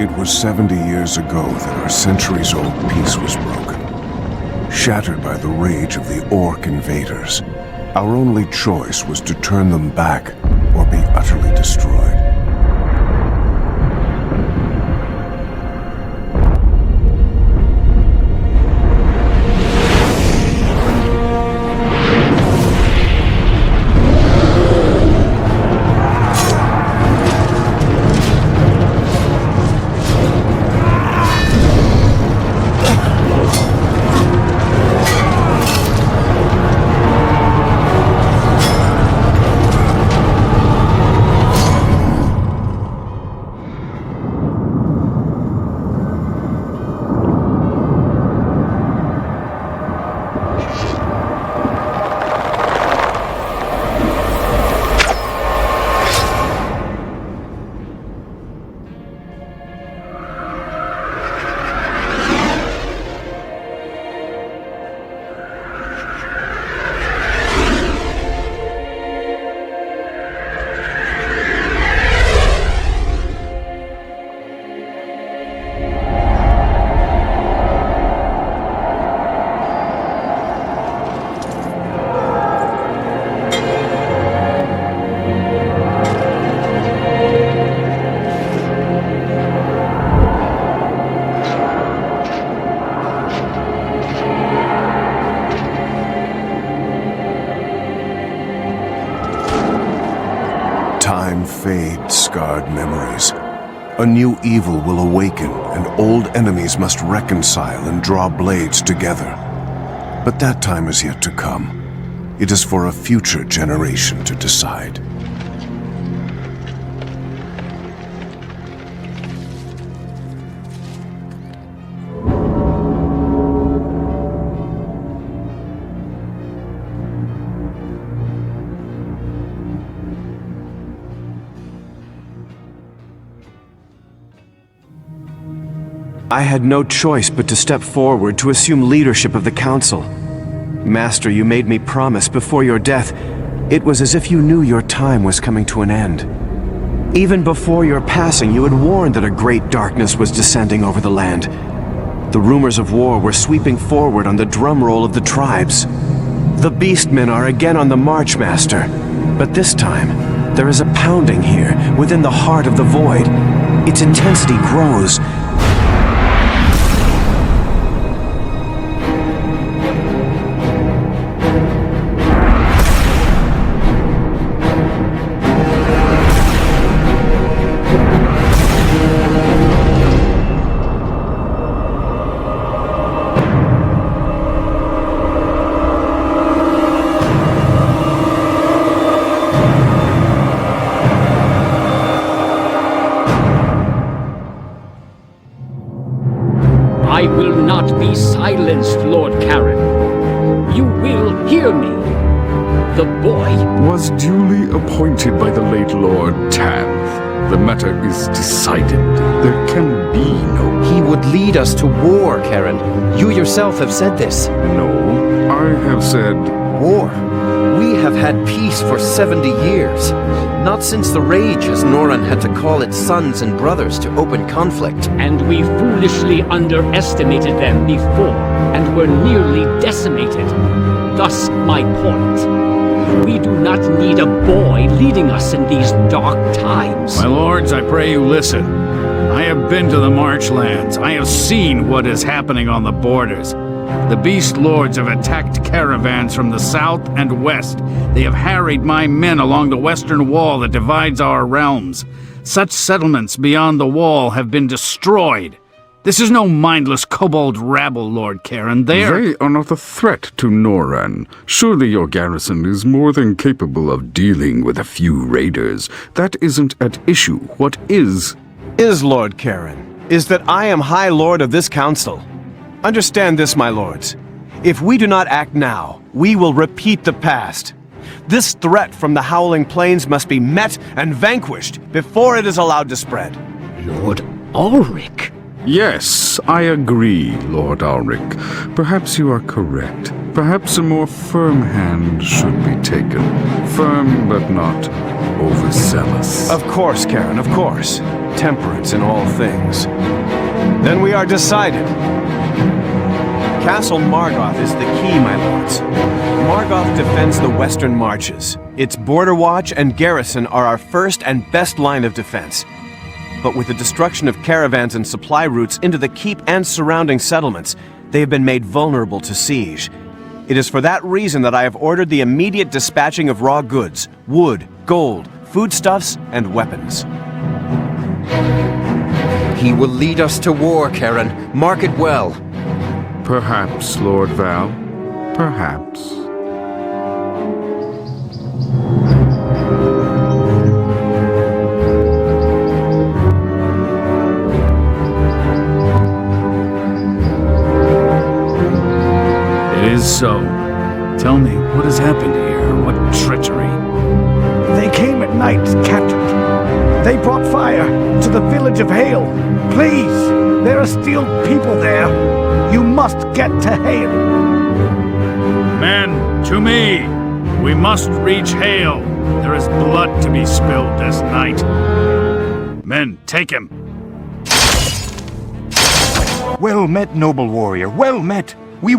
It was 70 years ago that our centuries-old peace was broken. Shattered by the rage of the orc invaders, our only choice was to turn them back or be utterly destroyed. Time fades scarred memories. A new evil will awaken, and old enemies must reconcile and draw blades together. But that time is yet to come. It is for a future generation to decide. I had no choice but to step forward to assume leadership of the council. Master, you made me promise before your death. It was as if you knew your time was coming to an end. Even before your passing, you had warned that a great darkness was descending over the land. The rumors of war were sweeping forward on the drum roll of the tribes. The beastmen are again on the march, Master. But this time, there is a pounding here, within the heart of the void. Its intensity grows. I will not be silenced, Lord Karen. You will hear me. The boy was duly appointed by the late Lord Tanth. The matter is decided. There can be no... He would lead us to war, Karen. You yourself have said this. No, I have said... War? We have had peace for 70 years. Not since the Rage has Noran had to call its sons and brothers to open conflict. And we foolishly underestimated them before, and were nearly decimated. Thus my point. We do not need a boy leading us in these dark times. My lords, I pray you listen. I have been to the marchlands. I have seen what is happening on the borders. The Beast Lords have attacked caravans from the south and west. They have harried my men along the western wall that divides our realms. Such settlements beyond the wall have been destroyed. This is no mindless kobold rabble, Lord Karen. They are not a threat to Noran. Surely your garrison is more than capable of dealing with a few raiders. That isn't at issue. What is, Lord Karen, is that I am High Lord of this council. Understand this, my lords. If we do not act now, we will repeat the past. This threat from the Howling Plains must be met and vanquished before it is allowed to spread. Lord Ulrich? Yes, I agree, Lord Ulrich. Perhaps you are correct. Perhaps a more firm hand should be taken. Firm, but not overzealous. Of course, Karen, of course. temperance in all things. Then we are decided. Castle Margoth is the key, my lords. Margoth defends the western marches. Its border watch and garrison are our first and best line of defense. But with the destruction of caravans and supply routes into the keep and surrounding settlements, they have been made vulnerable to siege. It is for that reason that I have ordered the immediate dispatching of raw goods, wood, gold, foodstuffs, and weapons. He will lead us to war, Karen. Mark it well. Perhaps, Lord Val. Perhaps. It is so. Tell me, what has happened here? What treachery? They came at night, Captain. They brought fire to the village of Hale. Please, there are still people there. You must get to Hale. Men, to me! We must reach Hale. There is blood to be spilled this night. Men, take him. Well met, noble warrior. Well met. We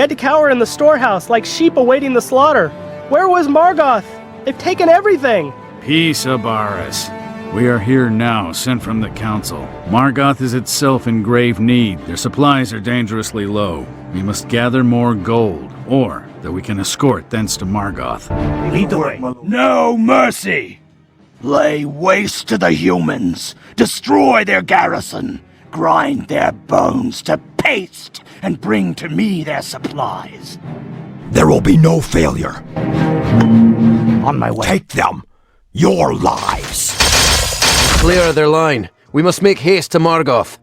had to cower in the storehouse like sheep awaiting the slaughter. Where was Margoth? They've taken everything. Peace, Abaris. We are here now, sent from the council. Margoth is itself in grave need. Their supplies are dangerously low. We must gather more gold, or that we can escort thence to Margoth. Lead the way. No mercy! Lay waste to the humans, destroy their garrison, grind their bones to paste, and bring to me their supplies. There will be no failure. On my way. Take them, your lives. Clear their line. We must make haste to Margoth.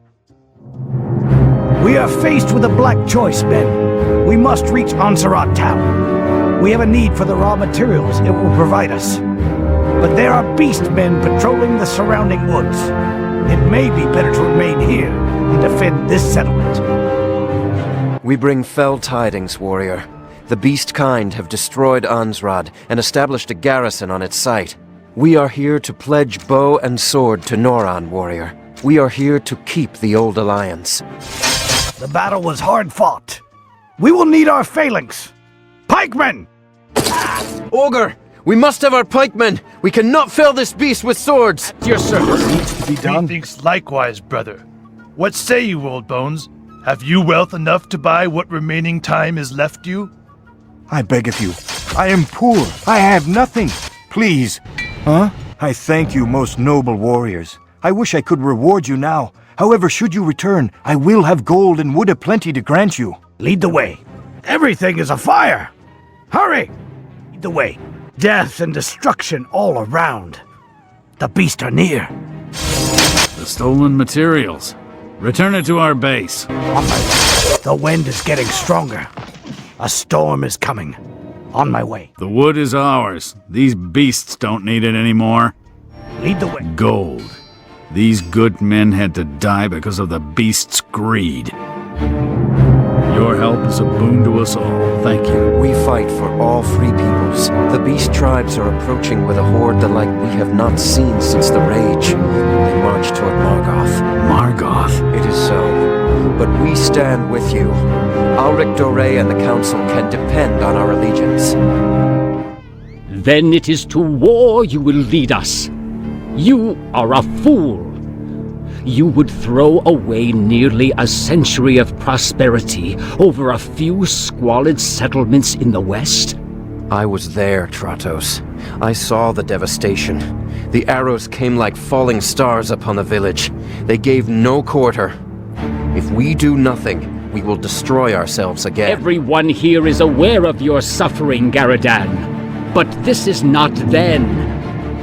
We are faced with a black choice, men. We must reach Ansarat town. We have a need for the raw materials it will provide us. But there are beast men patrolling the surrounding woods. It may be better to remain here and defend this settlement. We bring fell tidings, warrior. The beast kind have destroyed Ansrad and established a garrison on its site. We are here to pledge bow and sword to Noran, warrior. We are here to keep the old alliance. The battle was hard fought. We will need our phalanx. Pikemen! Ogre! We must have our pikemen! We cannot fell this beast with swords! To your service. Be done. Methinks likewise, brother. What say you, old bones? Have you wealth enough to buy what remaining time is left you? I beg of you. I am poor. I have nothing. Please. Huh? I thank you, most noble warriors. I wish I could reward you now. However, should you return, I will have gold and wood aplenty to grant you. Lead the way. Everything is afire. Hurry! Lead the way. Death and destruction all around. The beasts are near. The stolen materials. Return it to our base. On my way. The wind is getting stronger. A storm is coming. On my way. The wood is ours. These beasts don't need it anymore. Lead the way. Gold. These good men had to die because of the beast's greed. Your help is a boon to us all. Thank you. We fight for all free peoples. The beast tribes are approaching with a horde the like we have not seen since the Rage. They march toward Margoth. Margoth? It is so. But we stand with you. Alric Doré and the Council can depend on our allegiance. Then it is to war you will lead us. You are a fool. You would throw away nearly a century of prosperity over a few squalid settlements in the west? I was there, Tratos. I saw the devastation. The arrows came like falling stars upon the village. They gave no quarter. If we do nothing, we will destroy ourselves again. Everyone here is aware of your suffering, Garadan. But this is not then.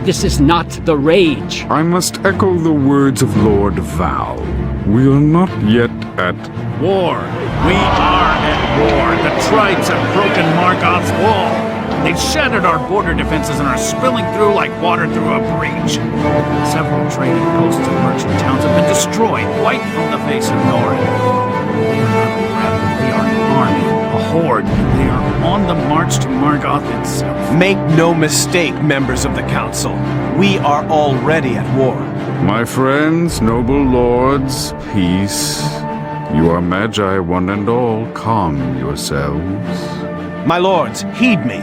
This is not the Rage. I must echo the words of Lord Val. We are not yet at War. We are at war. The tribes have broken Margoth's wall. They've shattered our border defenses and are spilling through like water through a breach. Several trading posts and merchant towns have been destroyed, wiped from the face of North. They are not a rebel, they are an army, a horde. They are on the march to Margoth itself. Make no mistake, members of the Council. We are already at war. My friends, noble lords, peace. You are magi, one and all. Calm yourselves. My lords, heed me.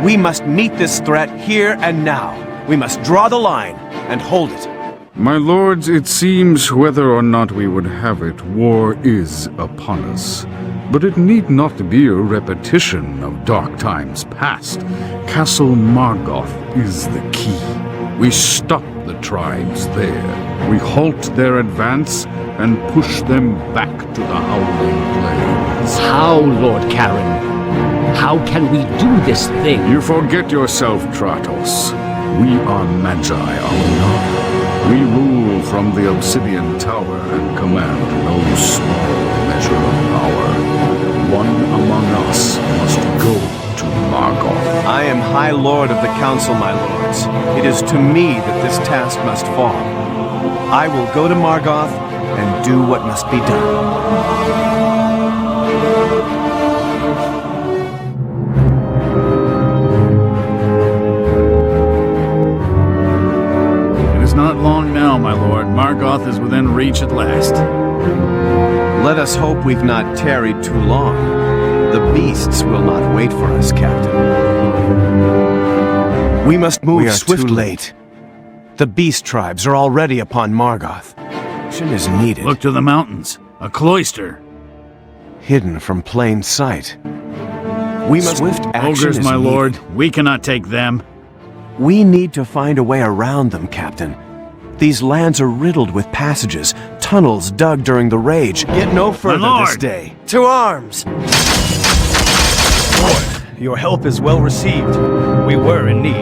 We must meet this threat here and now. We must draw the line and hold it. My lords, it seems whether or not we would have it, war is upon us. But it need not be a repetition of dark times past. Castle Margoth is the key. We stop the tribes there. We halt their advance and push them back to the Howling Plains. How, Lord Karen? How can we do this thing? You forget yourself, Tratos. We are magi, are we not? We rule from the Obsidian Tower and command no small measure of power. One among us must go to Margoth. I am High Lord of the Council, my lords. It is to me that this task must fall. I will go to Margoth and do what must be done. Not long now, my lord. Margoth is within reach at last. Let us hope we've not tarried too long. The beasts will not wait for us, Captain. We must move swiftly. Too late. The beast tribes are already upon Margoth. Action is needed. Look to the mountains. A cloister. Hidden from plain sight. We must swift action. Ogres, my needed. lord. We cannot take them. We need to find a way around them, Captain. These lands are riddled with passages, tunnels dug during the Rage. Get no further this day. To arms! Lord, your help is well received. We were in need.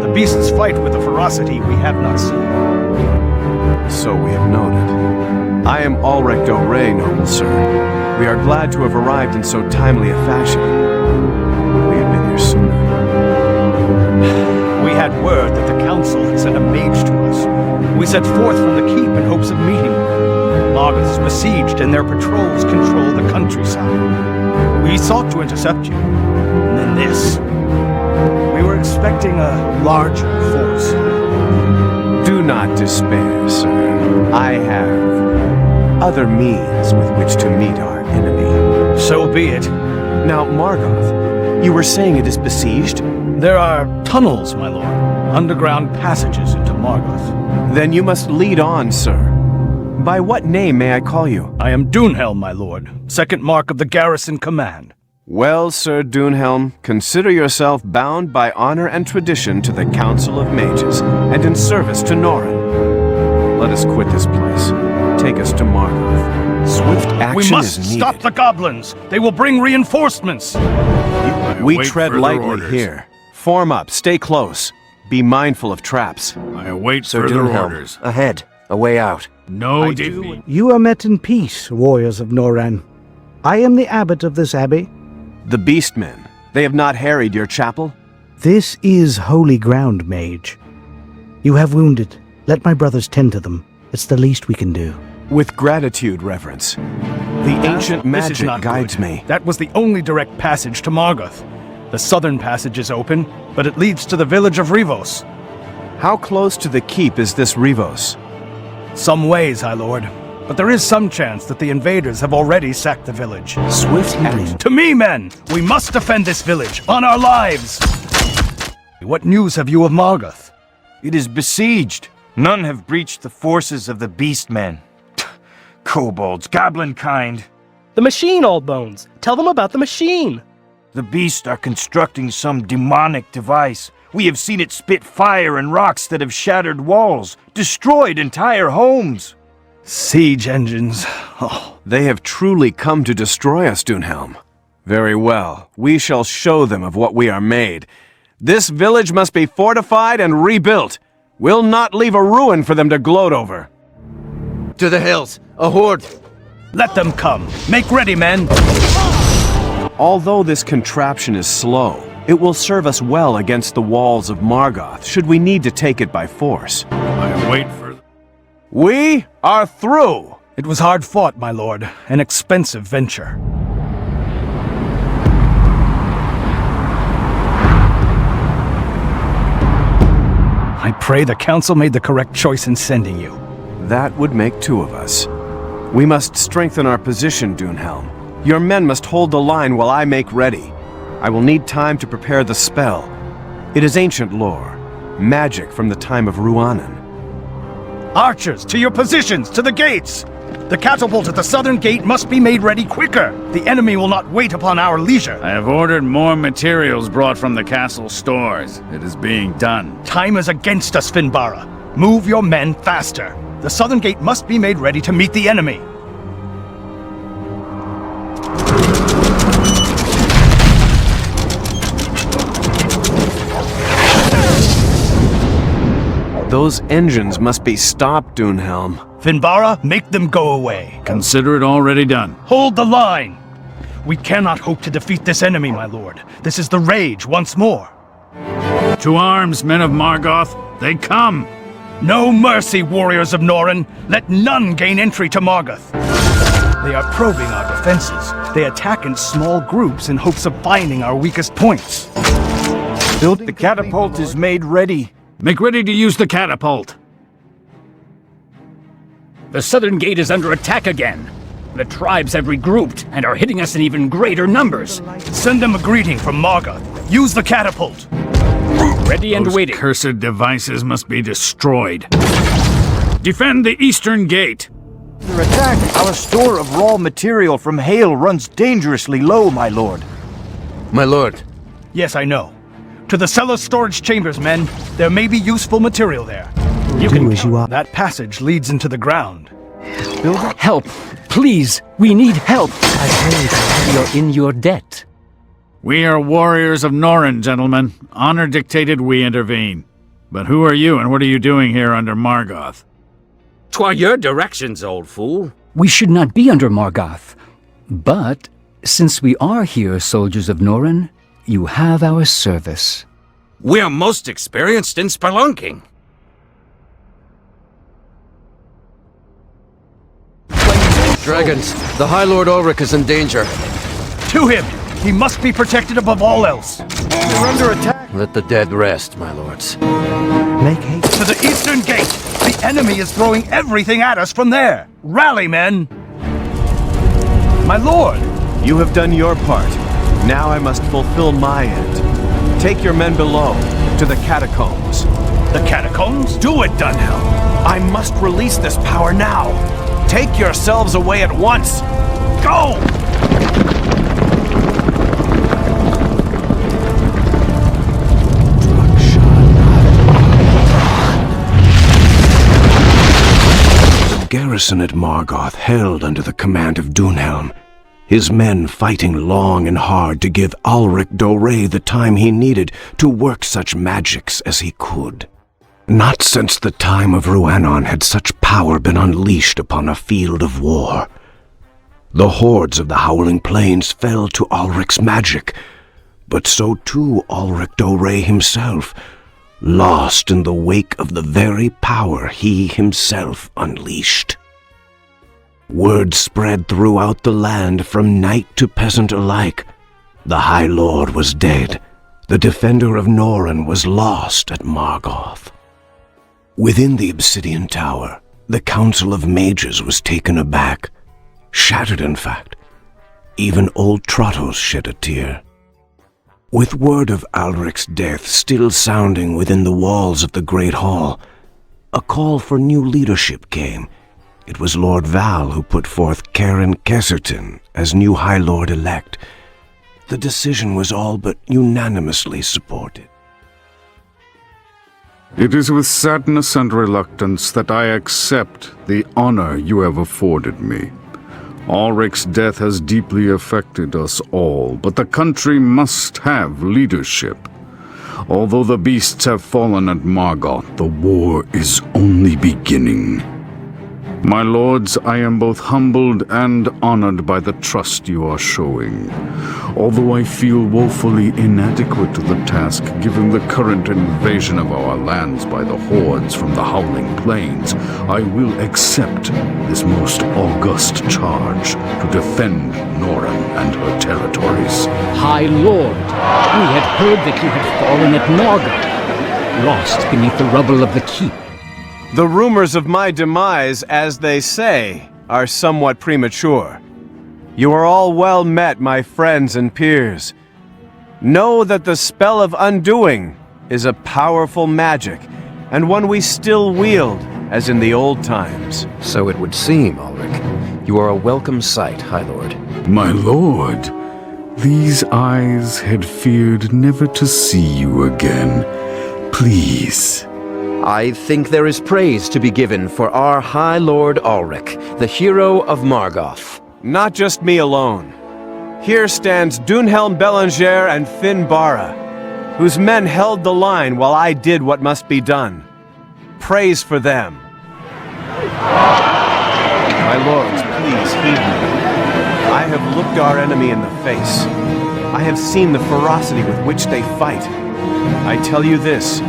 The beasts fight with a ferocity we have not seen. So we have noted. I am Ulrich Doré, noble sir. We are glad to have arrived in so timely a fashion. Would we have been here sooner? We had word that the council had sent a mage to us. We set forth from the keep in hopes of meeting you. Margoth is besieged and their patrols control the countryside. We sought to intercept you. And then this. We were expecting a larger force. Do not despair, sir. I have other means with which to meet our enemy. So be it. Now, Margoth, you were saying it is besieged? There are tunnels, my lord. Underground passages into Margoth. Then you must lead on, sir. By what name may I call you? I am Dunhelm, my lord. Second mark of the garrison command. Well, Sir Dunhelm, consider yourself bound by honor and tradition to the Council of Mages, and in service to Norrin. Let us quit this place. Take us to Margoth. Swift action We must is needed. stop the goblins! They will bring reinforcements! We await tread further lightly orders. here. Form up, stay close. Be mindful of traps. I await Sir further Dunhelm, orders. ahead, a way out. No defeat. You are met in peace, warriors of Norran. I am the abbot of this abbey. The Beastmen, they have not harried your chapel? This is holy ground, mage. You have wounded. Let my brothers tend to them. It's the least we can do. With gratitude, Reverence. The ancient This is magic not guides good. me. That was the only direct passage to Margoth. The southern passage is open, but it leads to the village of Rivos. How close to the keep is this Rivos? Some ways, High Lord. But there is some chance that the invaders have already sacked the village. Swift action. To me, men! We must defend this village, on our lives! What news have you of Margoth? It is besieged. None have breached the forces of the Beastmen. Kobolds, goblin kind. The machine, Old Bones. Tell them about the machine. The beasts are constructing some demonic device. We have seen it spit fire and rocks that have shattered walls, destroyed entire homes. Siege engines. Oh. They have truly come to destroy us, Dunhelm. Very well. We shall show them of what we are made. This village must be fortified and rebuilt. We'll not leave a ruin for them to gloat over. To the hills! A horde! Let them come. Make ready, men! Although this contraption is slow, it will serve us well against the walls of Margoth, should we need to take it by force. I await for... We are through! It was hard fought, my lord. An expensive venture. I pray the Council made the correct choice in sending you. That would make two of us. We must strengthen our position, Dunhelm. Your men must hold the line while I make ready. I will need time to prepare the spell. It is ancient lore, magic from the time of Ruanan. Archers, to your positions, to the gates! The catapult at the southern gate must be made ready quicker. The enemy will not wait upon our leisure. I have ordered more materials brought from the castle stores. It is being done. Time is against us, Finbara. Move your men faster. The southern gate must be made ready to meet the enemy. Those engines must be stopped, Dunhelm. Finbara, make them go away. Consider it already done. Hold the line! We cannot hope to defeat this enemy, my lord. This is the rage once more. To arms, men of Margoth. They come! No mercy, warriors of Norren! Let none gain entry to Margoth! They are probing our defenses. They attack in small groups in hopes of finding our weakest points. The catapult is made ready. Make ready to use the catapult. The southern gate is under attack again. The tribes have regrouped and are hitting us in even greater numbers. Send them a greeting from Margoth. Use the catapult. Ready and Those waiting. cursed devices must be destroyed. Defend the eastern gate. Their attack! Our store of raw material from hail runs dangerously low, my lord. My lord, Yes, I know. To the cellar storage chambers, men. There may be useful material there. You Do can as you are. That passage leads into the ground. Help! Please! We need help! I heard you're in your debt. We are warriors of Norren, gentlemen. Honor dictated we intervene. But who are you and what are you doing here under Margoth? 'Twere your directions, old fool. We should not be under Margoth. But, since we are here, soldiers of Norren, you have our service. We are most experienced in spelunking. dragons, the High Lord Ulrich is in danger. To him! He must be protected above all else. We're under attack. Let the dead rest, my lords. Make haste. To the eastern gate! The enemy is throwing everything at us from there! Rally, men! My lord! You have done your part. Now I must fulfill my end. Take your men below, to the catacombs. The catacombs? Do it, Dunhelm! I must release this power now. Take yourselves away at once. Go! The garrison at Margoth held under the command of Dunhelm, his men fighting long and hard to give Ulrich Doré the time he needed to work such magics as he could. Not since the time of Ruanan had such power been unleashed upon a field of war. The hordes of the Howling Plains fell to Ulrich's magic, but so too Ulrich Doré himself, lost in the wake of the very power he himself unleashed. Word spread throughout the land from knight to peasant alike. The High Lord was dead. The defender of Norren was lost at Margoth. Within the Obsidian Tower, the Council of Mages was taken aback. Shattered, in fact. Even old Trottos shed a tear. With word of Alric's death still sounding within the walls of the Great Hall, a call for new leadership came. It was Lord Val who put forth Karen Kesserton as new High Lord-elect. The decision was all but unanimously supported. It is with sadness and reluctance that I accept the honor you have afforded me. Ulrich's death has deeply affected us all, but the country must have leadership. Although the beasts have fallen at Margoth, the war is only beginning. My lords, I am both humbled and honored by the trust you are showing. Although I feel woefully inadequate to the task given the current invasion of our lands by the hordes from the Howling Plains, I will accept this most august charge to defend Norren and her territories. High Lord, we had heard that you had fallen at Margoth. lost beneath the rubble of the keep. The rumors of my demise, as they say, are somewhat premature. You are all well met, my friends and peers. Know that the spell of undoing is a powerful magic, and one we still wield, as in the old times. So it would seem, Ulrich. You are a welcome sight, High Lord. My lord, these eyes had feared never to see you again. Please. I think there is praise to be given for our High Lord Ulrich, the hero of Margoth. Not just me alone. Here stands Dunhelm Belanger and Finn Bara, whose men held the line while I did what must be done. Praise for them. My lords, please heed me. I have looked our enemy in the face. I have seen the ferocity with which they fight. I tell you this,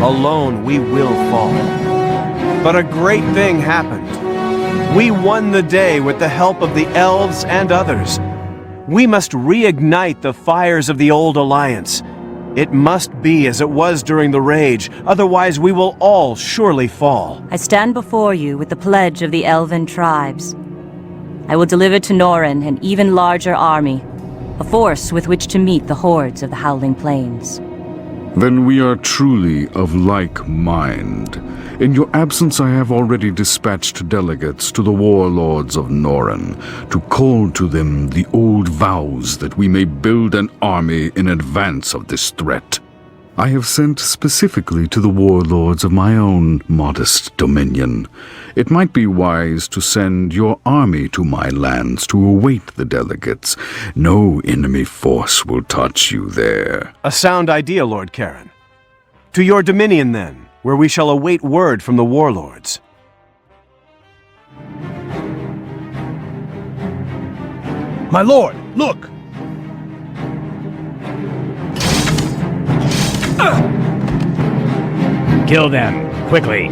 alone we will fall. But a great thing happened. We won the day with the help of the elves and others. We must reignite the fires of the old alliance. It must be as it was during the Rage, otherwise we will all surely fall. I stand before you with the pledge of the elven tribes. I will deliver to Norrin an even larger army, a force with which to meet the hordes of the Howling Plains. Then we are truly of like mind. In your absence, I have already dispatched delegates to the warlords of Norrin to call to them the old vows that we may build an army in advance of this threat. I have sent specifically to the warlords of my own modest dominion. It might be wise to send your army to my lands to await the delegates. No enemy force will touch you there. A sound idea, Lord Karen. To your dominion, then, where we shall await word from the warlords. My lord, look! Kill them, quickly.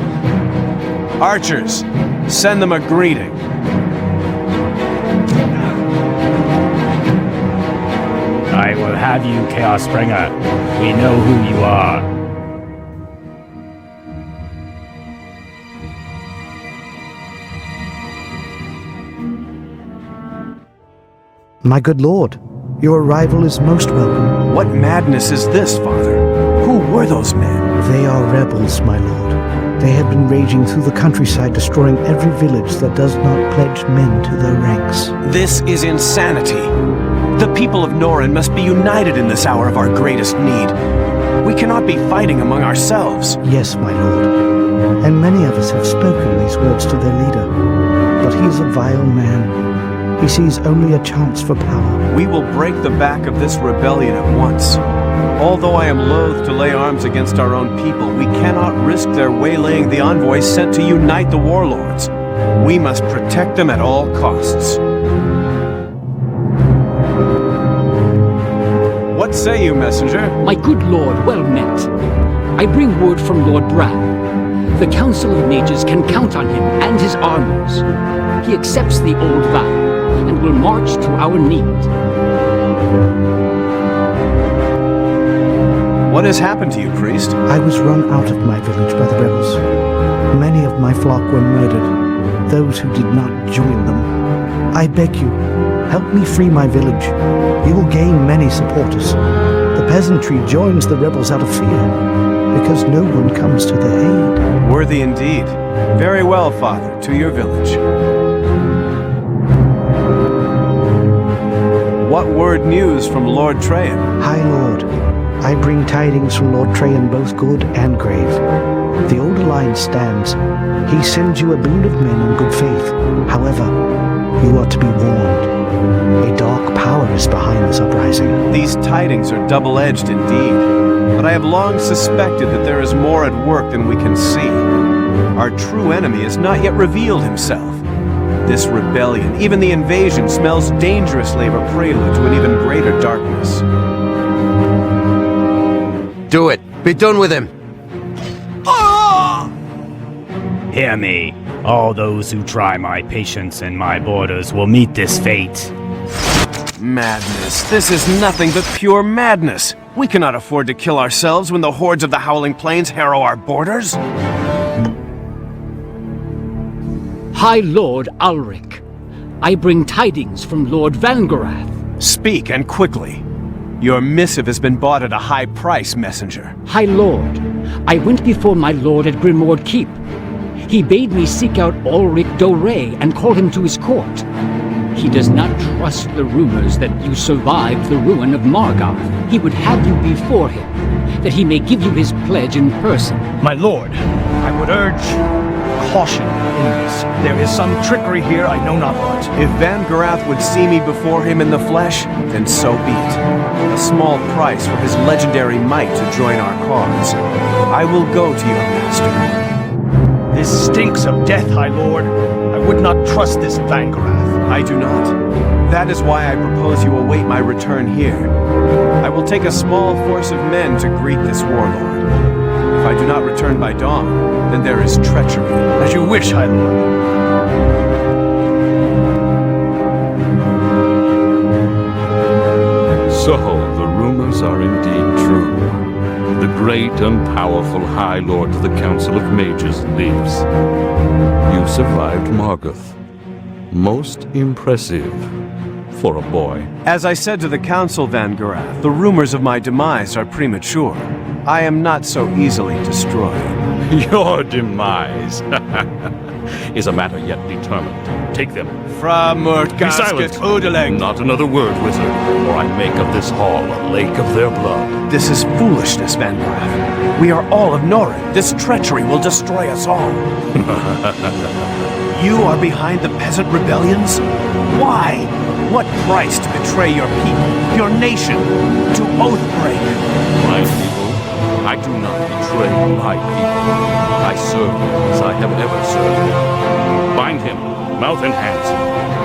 Archers, send them a greeting. I will have you, Chaos Springer. We know who you are. My good lord, your arrival is most welcome. What madness is this, Father? Who were those men? They are rebels, my lord. They have been raging through the countryside, destroying every village that does not pledge men to their ranks. This is insanity. The people of Norrin must be united in this hour of our greatest need. We cannot be fighting among ourselves. Yes, my lord. And many of us have spoken these words to their leader. But he is a vile man. He sees only a chance for power. We will break the back of this rebellion at once. Although I am loath to lay arms against our own people, we cannot risk their waylaying the envoys sent to unite the warlords. We must protect them at all costs. What say you, messenger? My good lord, well met. I bring word from Lord Bran. The Council of Mages can count on him and his armies. He accepts the old vow and will march to our need. What has happened to you, priest? I was run out of my village by the rebels. Many of my flock were murdered, those who did not join them. I beg you, help me free my village. You will gain many supporters. The peasantry joins the rebels out of fear, because no one comes to their aid. Worthy indeed. Very well, Father, to your village. What word news from Lord Trajan? High Lord, I bring tidings from Lord Trajan, both good and grave. The old alliance stands. He sends you a boon of men and good faith. However, you are to be warned. A dark power is behind this uprising. These tidings are double-edged indeed, but I have long suspected that there is more at work than we can see. Our true enemy has not yet revealed himself. This rebellion, even the invasion, smells dangerously of a prelude to an even greater darkness. Do it! Be done with him! Hear me. All those who try my patience and my borders will meet this fate. Madness. This is nothing but pure madness. We cannot afford to kill ourselves when the hordes of the Howling Plains harrow our borders. High Lord Ulrich, I bring tidings from Lord Vangorath. Speak, and quickly. Your missive has been bought at a high price, messenger. High Lord, I went before my lord at Grimoire Keep. He bade me seek out Ulrich Doré and call him to his court. He does not trust the rumors that you survived the ruin of Margarth. He would have you before him, that he may give you his pledge in person. My lord, I would urge caution in this. There is some trickery here, I know not what. If Vangorath would see me before him in the flesh, then so be it. A small price for his legendary might to join our cause. I will go to your master. This stinks of death, High Lord. I would not trust this Vangorath. I do not. That is why I propose you await my return here. I will take a small force of men to greet this warlord. If I do not return by dawn, then there is treachery. As you wish, High Lord. So, the rumors are indeed true. The great and powerful High Lord of the Council of Mages lives. You survived Margarth. Most impressive for a boy. As I said to the Council, Vangorath, the rumors of my demise are premature. I am not so easily destroyed. Your demise is a matter yet determined. Take them. Be silent, Not another word, wizard, or I make of this hall a lake of their blood. This is foolishness, Vangorath. We are all of Norin. This treachery will destroy us all. You are behind the peasant rebellions? Why? What price to betray your people, your nation, to oath break? My people? I do not betray my people. I serve them as I have ever served them. Bind him, mouth and hands.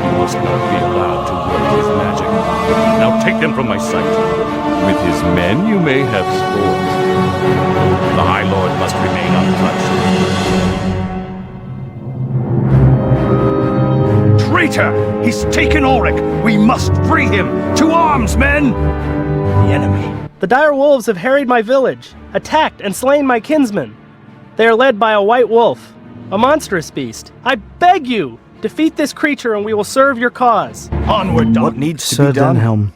He must not be allowed to work his magic. Now take them from my sight. With his men you may have sport. The High Lord must remain untouched. Traitor! He's taken Ulrich! We must free him! To arms, men! The enemy. The dire wolves have harried my village, attacked and slain my kinsmen. They are led by a white wolf, a monstrous beast. I beg you, defeat this creature and we will serve your cause. Onward, What needs to be done? Sir Denhelm,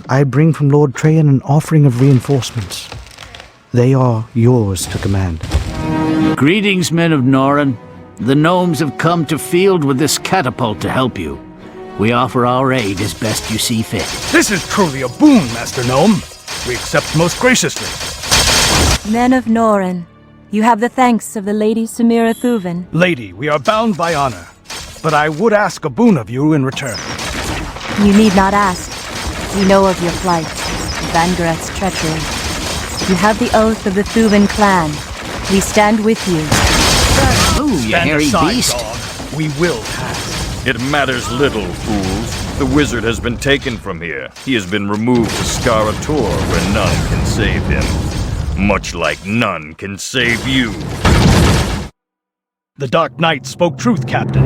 I bring from Lord Trajan an offering of reinforcements. They are yours to command. Greetings, men of Norin. The gnomes have come to field with this catapult to help you. We offer our aid as best you see fit. This is truly a boon, Master Gnome. We accept most graciously. Men of Norin, you have the thanks of the Lady Samira Thuven. Lady, we are bound by honor, but I would ask a boon of you in return. You need not ask. We know of your plight, Vangorath's treachery. You have the oath of the Thuven clan. We stand with you. Ooh, you Stand hairy aside, beast. dog. We will pass. It matters little, fools. The wizard has been taken from here. He has been removed to Skarator, where none can save him. Much like none can save you. The Dark Knight spoke truth, Captain.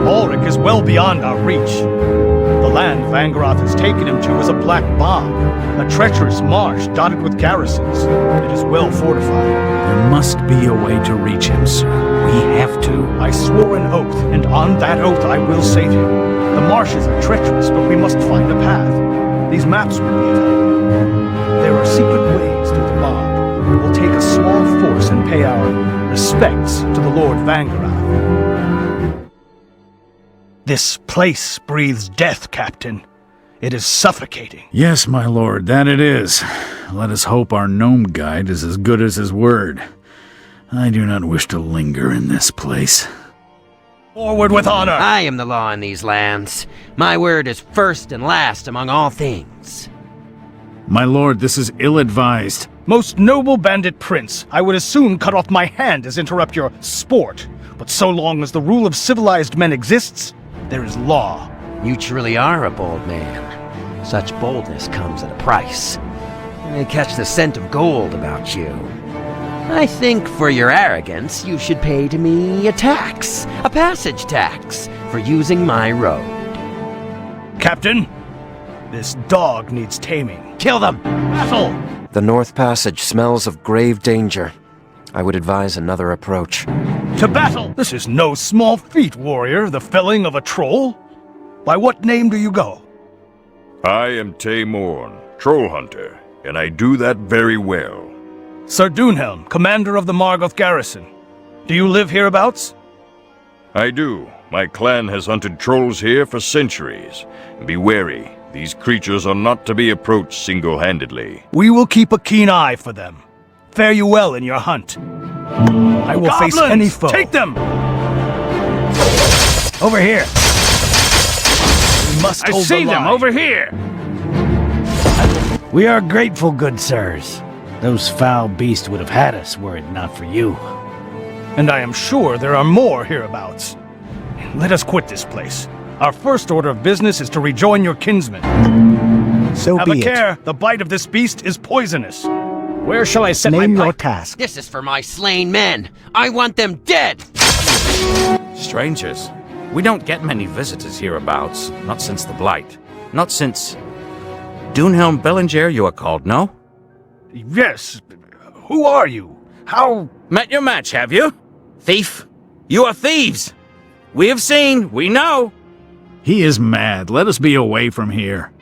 Ulrich is well beyond our reach. The land Vangorath has taken him to is a black bog, a treacherous marsh dotted with garrisons. It is well fortified. There must be a way to reach him, sir. We have to. I swore an oath, and on that oath I will save him. The marshes are treacherous, but we must find a path. These maps will be of help. There are secret ways through the bog. We will take a small force and pay our respects to the Lord Vangorath. This place breathes death, Captain. It is suffocating. Yes, my lord, that it is. Let us hope our gnome guide is as good as his word. I do not wish to linger in this place. Forward with honor! I am the law in these lands. My word is first and last among all things. My lord, this is ill-advised. Most noble bandit prince, I would as soon cut off my hand as interrupt your sport. But so long as the rule of civilized men exists, there is law. You truly are a bold man. Such boldness comes at a price. I catch the scent of gold about you. I think for your arrogance, you should pay to me a tax, a passage tax, for using my road. Captain, this dog needs taming. Kill them! Battle! The North Passage smells of grave danger. I would advise another approach. To battle! This is no small feat, warrior, the felling of a troll. By what name do you go? I am Taymorn, troll hunter, and I do that very well. Sir Dunhelm, commander of the Margoth garrison. Do you live hereabouts? I do. My clan has hunted trolls here for centuries. Be wary, these creatures are not to be approached single-handedly. We will keep a keen eye for them. Fare you well in your hunt. I will face any foe. Take them! Over here! We must hold I see them over here! We are grateful, good sirs. Those foul beasts would have had us were it not for you. And I am sure there are more hereabouts. Let us quit this place. Our first order of business is to rejoin your kinsmen. So Have be a care, the bite of this beast is poisonous. Where shall I set Name my your pipe? task. This is for my slain men. I want them dead! Strangers. We don't get many visitors hereabouts. Not since the Blight. Not since... Dunhelm Bellinger, you are called, no? Yes. Who are you? How... Met your match, have you? Thief. You are thieves. We have seen. We know. He is mad. Let us be away from here.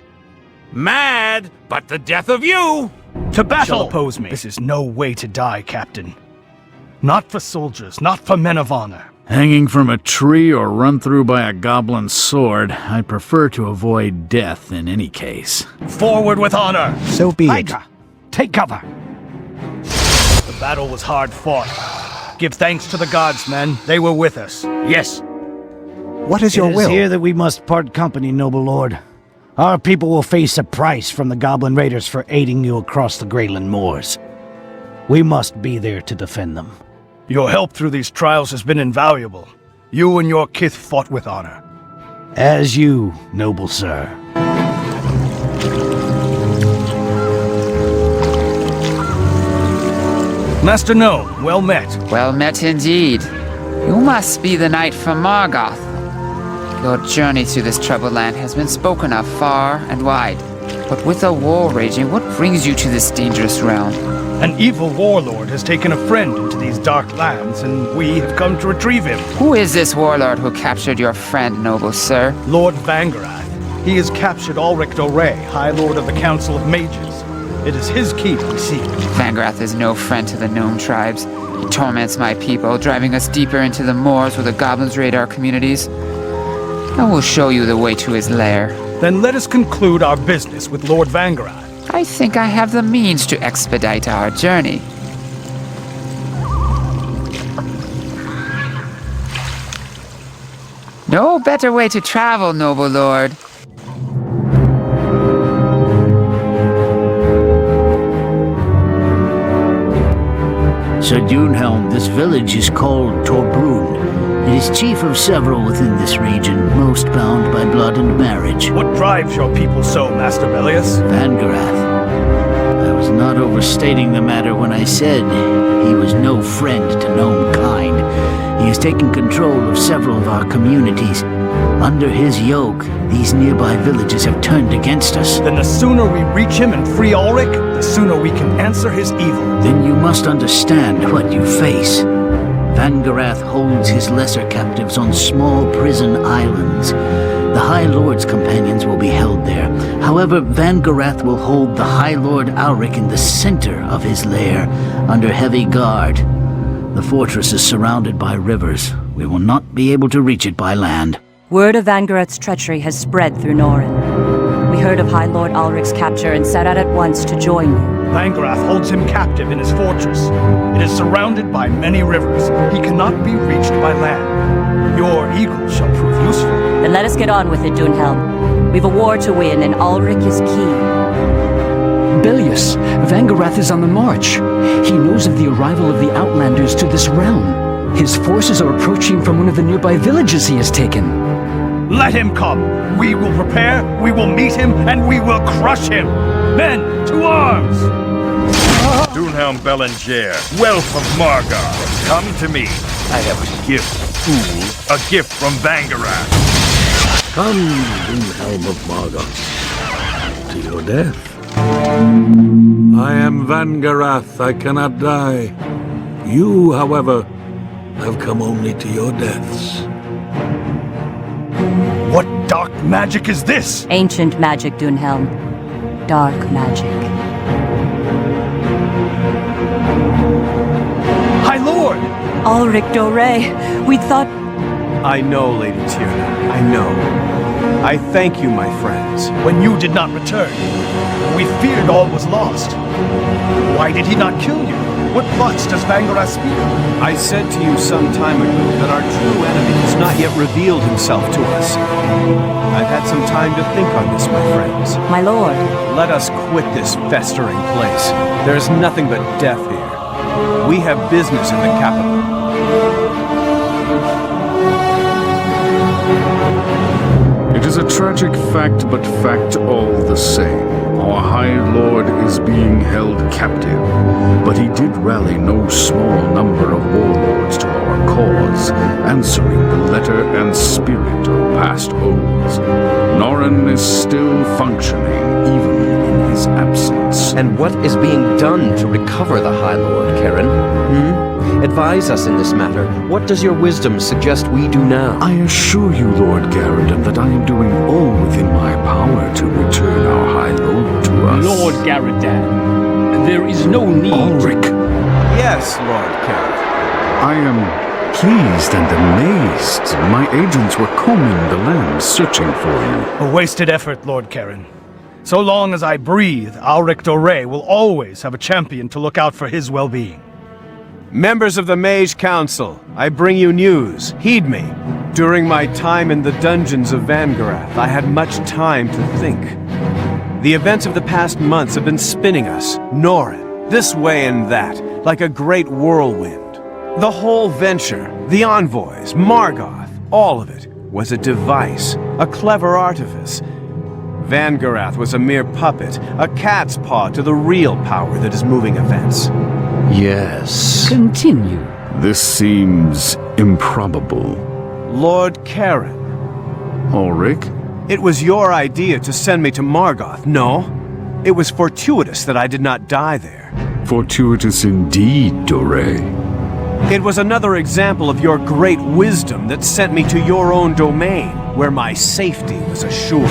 Mad, but the death of you! To battle! Oppose me. This is no way to die, Captain. Not for soldiers, not for men of honor. Hanging from a tree or run through by a goblin sword, I prefer to avoid death in any case. Forward with honor! So be it. Micah, take cover! The battle was hard fought. Give thanks to the gods, men. They were with us. Yes. What is your It is will? here that we must part company, noble lord. Our people will face a price from the Goblin Raiders for aiding you across the Greyland Moors. We must be there to defend them. Your help through these trials has been invaluable. You and your kith fought with honor. As you, noble sir. Master Gnome, well met. Well met indeed. You must be the knight from Margoth. Your journey through this troubled land has been spoken of far and wide. But with a war raging, what brings you to this dangerous realm? An evil warlord has taken a friend into these dark lands, and we have come to retrieve him. Who is this warlord who captured your friend, noble sir? Lord Vangarath. He has captured Ulrich Doré, High Lord of the Council of Mages. It is his keep we seek. Vangarath is no friend to the gnome tribes. He torments my people, driving us deeper into the moors where the goblins raid our communities. I will show you the way to his lair. Then let us conclude our business with Lord Vangarath. I think I have the means to expedite our journey. No better way to travel, noble lord. Sir Dunhelm, this village is called Torbruun. It is chief of several within this region, most bound by blood and marriage. What drives your people so, Master Bellius? Vangarath. I was not overstating the matter when I said he was no friend to gnome kind. He has taken control of several of our communities. Under his yoke, these nearby villages have turned against us. Then the sooner we reach him and free Ulrich, the sooner we can answer his evil. Then you must understand what you face. Vangarath holds his lesser captives on small prison islands. The High Lord's companions will be held there. However, Vangarath will hold the High Lord Ulrich in the center of his lair, under heavy guard. The fortress is surrounded by rivers. We will not be able to reach it by land. Word of Vangarath's treachery has spread through Norrin. We heard of High Lord Ulrich's capture and set out at once to join you. Vangarath holds him captive in his fortress. It is surrounded by many rivers. He cannot be reached by land. Your eagle shall prove useful. Then let us get on with it, Dunhelm. We've a war to win, and Ulrich is key. Bellius, Vangarath is on the march. He knows of the arrival of the Outlanders to this realm. His forces are approaching from one of the nearby villages he has taken. Let him come. We will prepare, we will meet him, and we will crush him. Men, to arms! Dunhelm Bellinger, Whelp of Margoth, come to me. I have a gift, fool. A gift from Vangarath. Come, Dunhelm of Margoth, to your death. I am Vangarath, I cannot die. You, however, have come only to your deaths. What dark magic is this? Ancient magic, Dunhelm. Dark magic. High Lord! Ulrich Doré, we thought... I know, Lady Tierna, I know. I thank you, my friends. When you did not return, we feared all was lost. Why did he not kill you? What plots does Vangarath speak of? I said to you some time ago that our true enemy has not yet revealed himself to us. I've had some time to think on this, my friends. My lord. Let us quit this festering place. There is nothing but death here. We have business in the capital. It is a tragic fact, but fact all the same. Our High Lord is being held captive, but he did rally no small number of warlords to our cause, answering the letter and spirit of past oaths. Norrin is still functioning, even in his absence. And what is being done to recover the High Lord, Karen? Advise us in this matter. What does your wisdom suggest we do now? I assure you, Lord Garridan, that I am doing all within my power to return our High Lord to us. Lord Garridan, there is no need... Ulrich. Yes, Lord Garridan. I am pleased and amazed. My agents were combing the land, searching for you. A wasted effort, Lord Karen. So long as I breathe, Ulrich Doré will always have a champion to look out for his well-being. Members of the Mage Council, I bring you news. Heed me. During my time in the dungeons of Vangarath, I had much time to think. The events of the past months have been spinning us, Norrin, this way and that, like a great whirlwind. The whole venture, the envoys, Margoth, all of it, was a device, a clever artifice. Vangarath was a mere puppet, a cat's paw to the real power that is moving events. Yes. Continue. This seems improbable. Lord Karen. Ulrich? It was your idea to send me to Margoth, no? It was fortuitous that I did not die there. Fortuitous indeed, Doré. It was another example of your great wisdom that sent me to your own domain, where my safety was assured.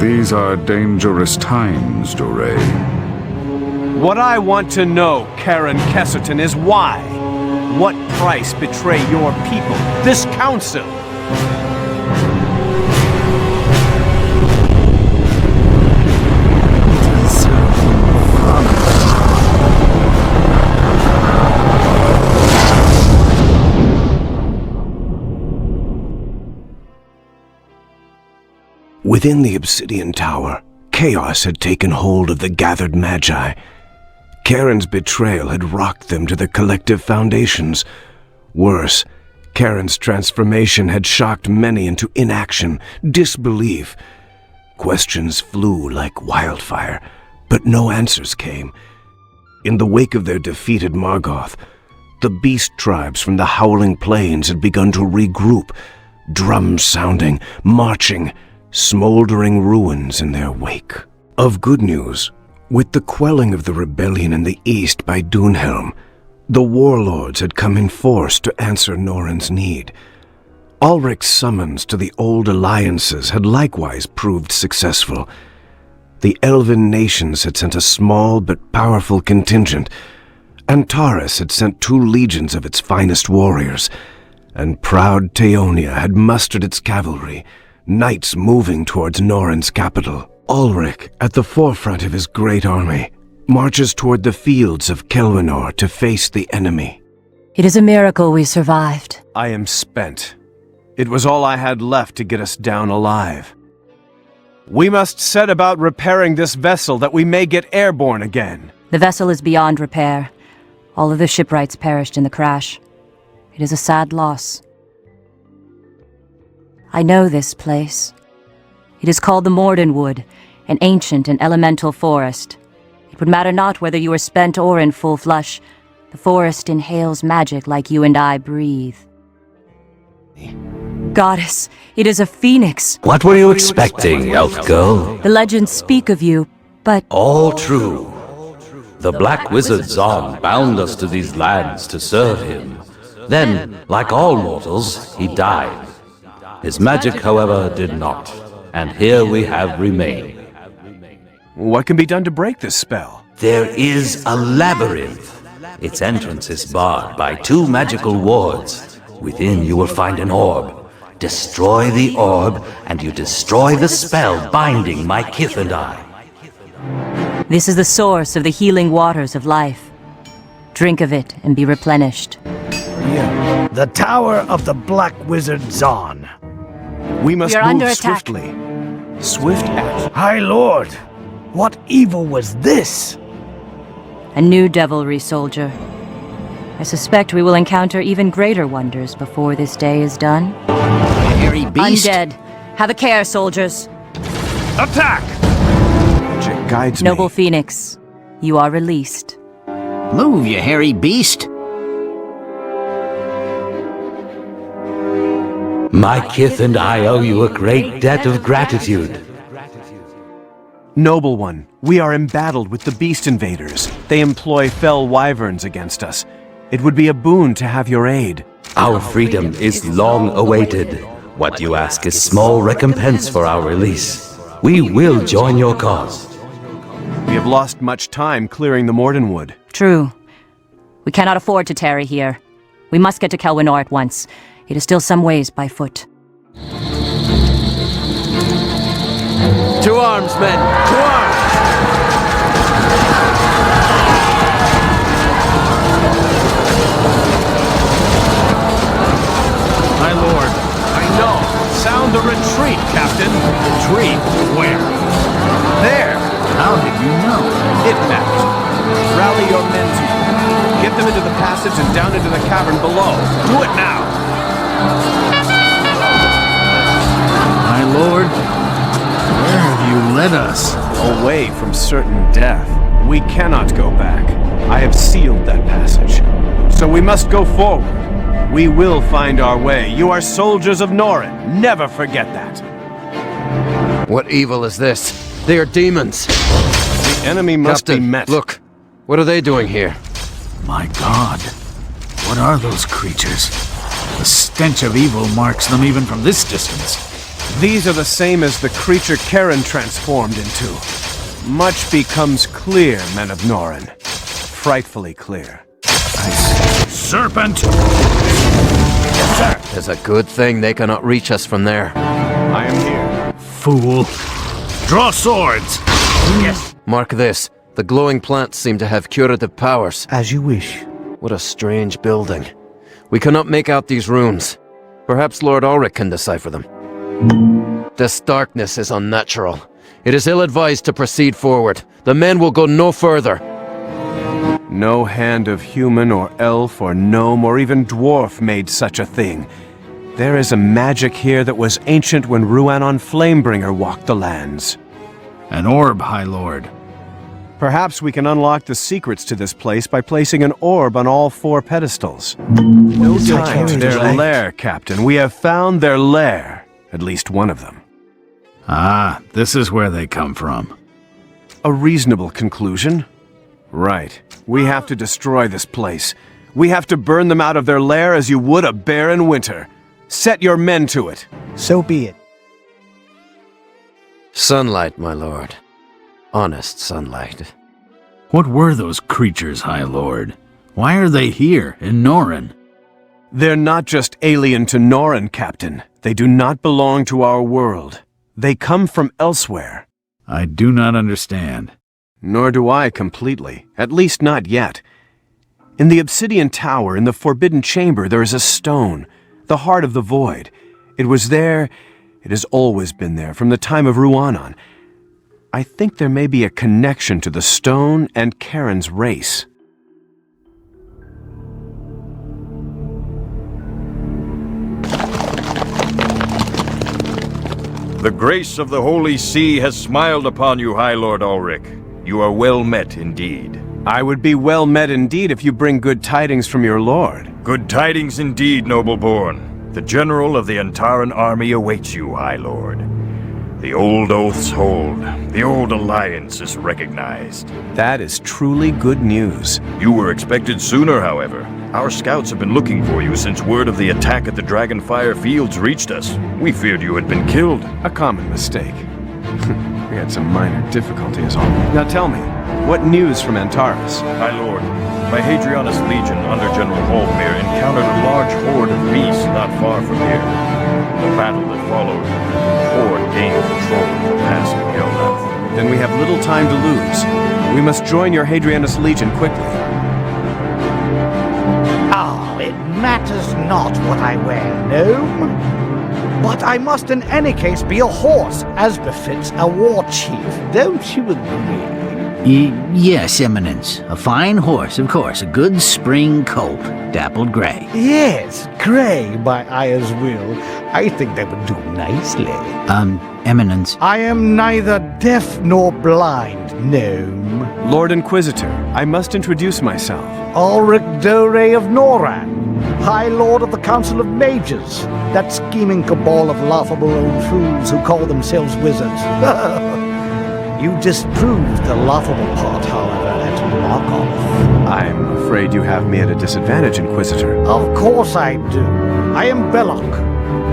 These are dangerous times, Doré. What I want to know, Karen Kesserton, is why? What price betray your people, this council? Within the Obsidian Tower, chaos had taken hold of the gathered Magi. Karen's betrayal had rocked them to their collective foundations. Worse, Karen's transformation had shocked many into inaction, disbelief. Questions flew like wildfire, but no answers came. In the wake of their defeat at Margoth, the beast tribes from the Howling Plains had begun to regroup, drums sounding, marching, smoldering ruins in their wake. Of good news, with the quelling of the rebellion in the east by Dunhelm, the warlords had come in force to answer Norrin's need. Ulrich's summons to the old alliances had likewise proved successful. The elven nations had sent a small but powerful contingent. Antares had sent 2 legions of its finest warriors, and proud Teonia had mustered its cavalry, knights moving towards Norrin's capital. Ulrich, at the forefront of his great army, marches toward the fields of Kelvinor to face the enemy. It is a miracle we survived. I am spent. It was all I had left to get us down alive. We must set about repairing this vessel that we may get airborne again. The vessel is beyond repair. All of the shipwrights perished in the crash. It is a sad loss. I know this place. It is called the Mordenwood, an ancient and elemental forest. It would matter not whether you are spent or in full flush. The forest inhales magic like you and I breathe. Goddess, it is a phoenix. What were you expecting, elf girl? The legends speak of you, But All true. The Black Wizard Zon bound us to these lands to serve him. Then, like all mortals, he died. His magic, however, did not. And here we have remained. What can be done to break this spell? There is a labyrinth. Its entrance is barred by 2 magical wards. Within you will find an orb. Destroy the orb, and you destroy the spell binding my kith and I. this is the source of the healing waters of life. Drink of it and be replenished. The Tower of the Black Wizard Zon. We must We are move under attack. swiftly. Swift action. High Lord, what evil was this? A new devilry, soldier. I suspect we will encounter even greater wonders before this day is done. Hairy beast. Undead. Have a care, soldiers. Attack! Magic guides Noble me. Phoenix, you are released. Move, you hairy beast. My kith and I owe you a great debt of gratitude. Noble one, we are embattled with the beast invaders. They employ fell wyverns against us. It would be a boon to have your aid. Our freedom is long awaited. What you ask is small recompense for our release. We will join your cause. We have lost much time clearing the Mordenwood. True. We cannot afford to tarry here. We must get to Kelwinor at once. It is still some ways by foot. To arms, men! To arms! My lord, I know. Sound the retreat, Captain. Retreat? Where? There! How did you know? It matters. Rally your men to you. Get them into the passage and down into the cavern below. Do it now! My lord, where have you led us? Away from certain death. We cannot go back. I have sealed that passage. So we must go forward. We will find our way. You are soldiers of Norin. Never forget that. What evil is this? They are demons. The enemy must Captain, be met. Look, what are they doing here? My God, what are those creatures? The stench of evil marks them even from this distance. These are the same as the creature Karen transformed into. Much becomes clear, men of Norin. Frightfully clear. Serpent! Yes, sir. It's a good thing they cannot reach us from there. I am here. Fool. Draw swords! Yes. Mark this. The glowing plants seem to have curative powers. As you wish. What a strange building. We cannot make out these runes. Perhaps Lord Ulrich can decipher them. This darkness is unnatural. It is ill-advised to proceed forward. The men will go no further. No hand of human or elf or gnome or even dwarf made such a thing. There is a magic here that was ancient when Ruanon Flamebringer walked the lands. An orb, High Lord. Perhaps we can unlock the secrets to this place by placing an orb on all 4 pedestals. No time to their lair, Captain. We have found their lair. At least one of them. Ah, this is where they come from. A reasonable conclusion. Right. We have to destroy this place. We have to burn them out of their lair as you would a bear in winter. Set your men to it. So be it. Sunlight, my lord. Honest sunlight. What were those creatures, High Lord? Why are they here, in Norin? They're not just alien to Norin, Captain. They do not belong to our world. They come from elsewhere. I do not understand. Nor do I completely. At least not yet. In the Obsidian Tower, in the Forbidden Chamber, there is a stone, the Heart of the Void. It was there, it has always been there, from the time of Ruanon. I think there may be a connection to the stone and Karen's race. The grace of the Holy See has smiled upon you, High Lord Ulrich. You are well met indeed. I would be well met indeed if you bring good tidings from your lord. Good tidings indeed, noble born. The general of the Antaran army awaits you, High Lord. The old oaths hold. The old alliance is recognized. That is truly good news. You were expected sooner, however. Our scouts have been looking for you since word of the attack at the Dragonfire Fields reached us. We feared you had been killed. A common mistake. We had some minor difficulty as always. Now tell me, what news from Antares? My lord, my Hadrianus Legion under General Haldmir encountered a large horde of beasts not far from here. The battle that followed, the horde gained control of the pass of Gelnath. Then we have little time to lose. We must join your Hadrianus Legion quickly. It matters not what I wear, gnome. But I must in any case be a horse, as befits a war chief. Don't you agree? Yes, Eminence. A fine horse, of course. A good spring colt, dappled gray. Yes, grey by Aya's will. I think that would do nicely. Eminence. I am neither deaf nor blind, gnome. Lord Inquisitor, I must introduce myself. Ulrich Dore of Noran, High Lord of the Council of Mages, that scheming cabal of laughable old fools who call themselves wizards. You disproved the laughable part, however, at Margoth. I'm afraid you have me at a disadvantage, Inquisitor. Of course I do. I am Belloc,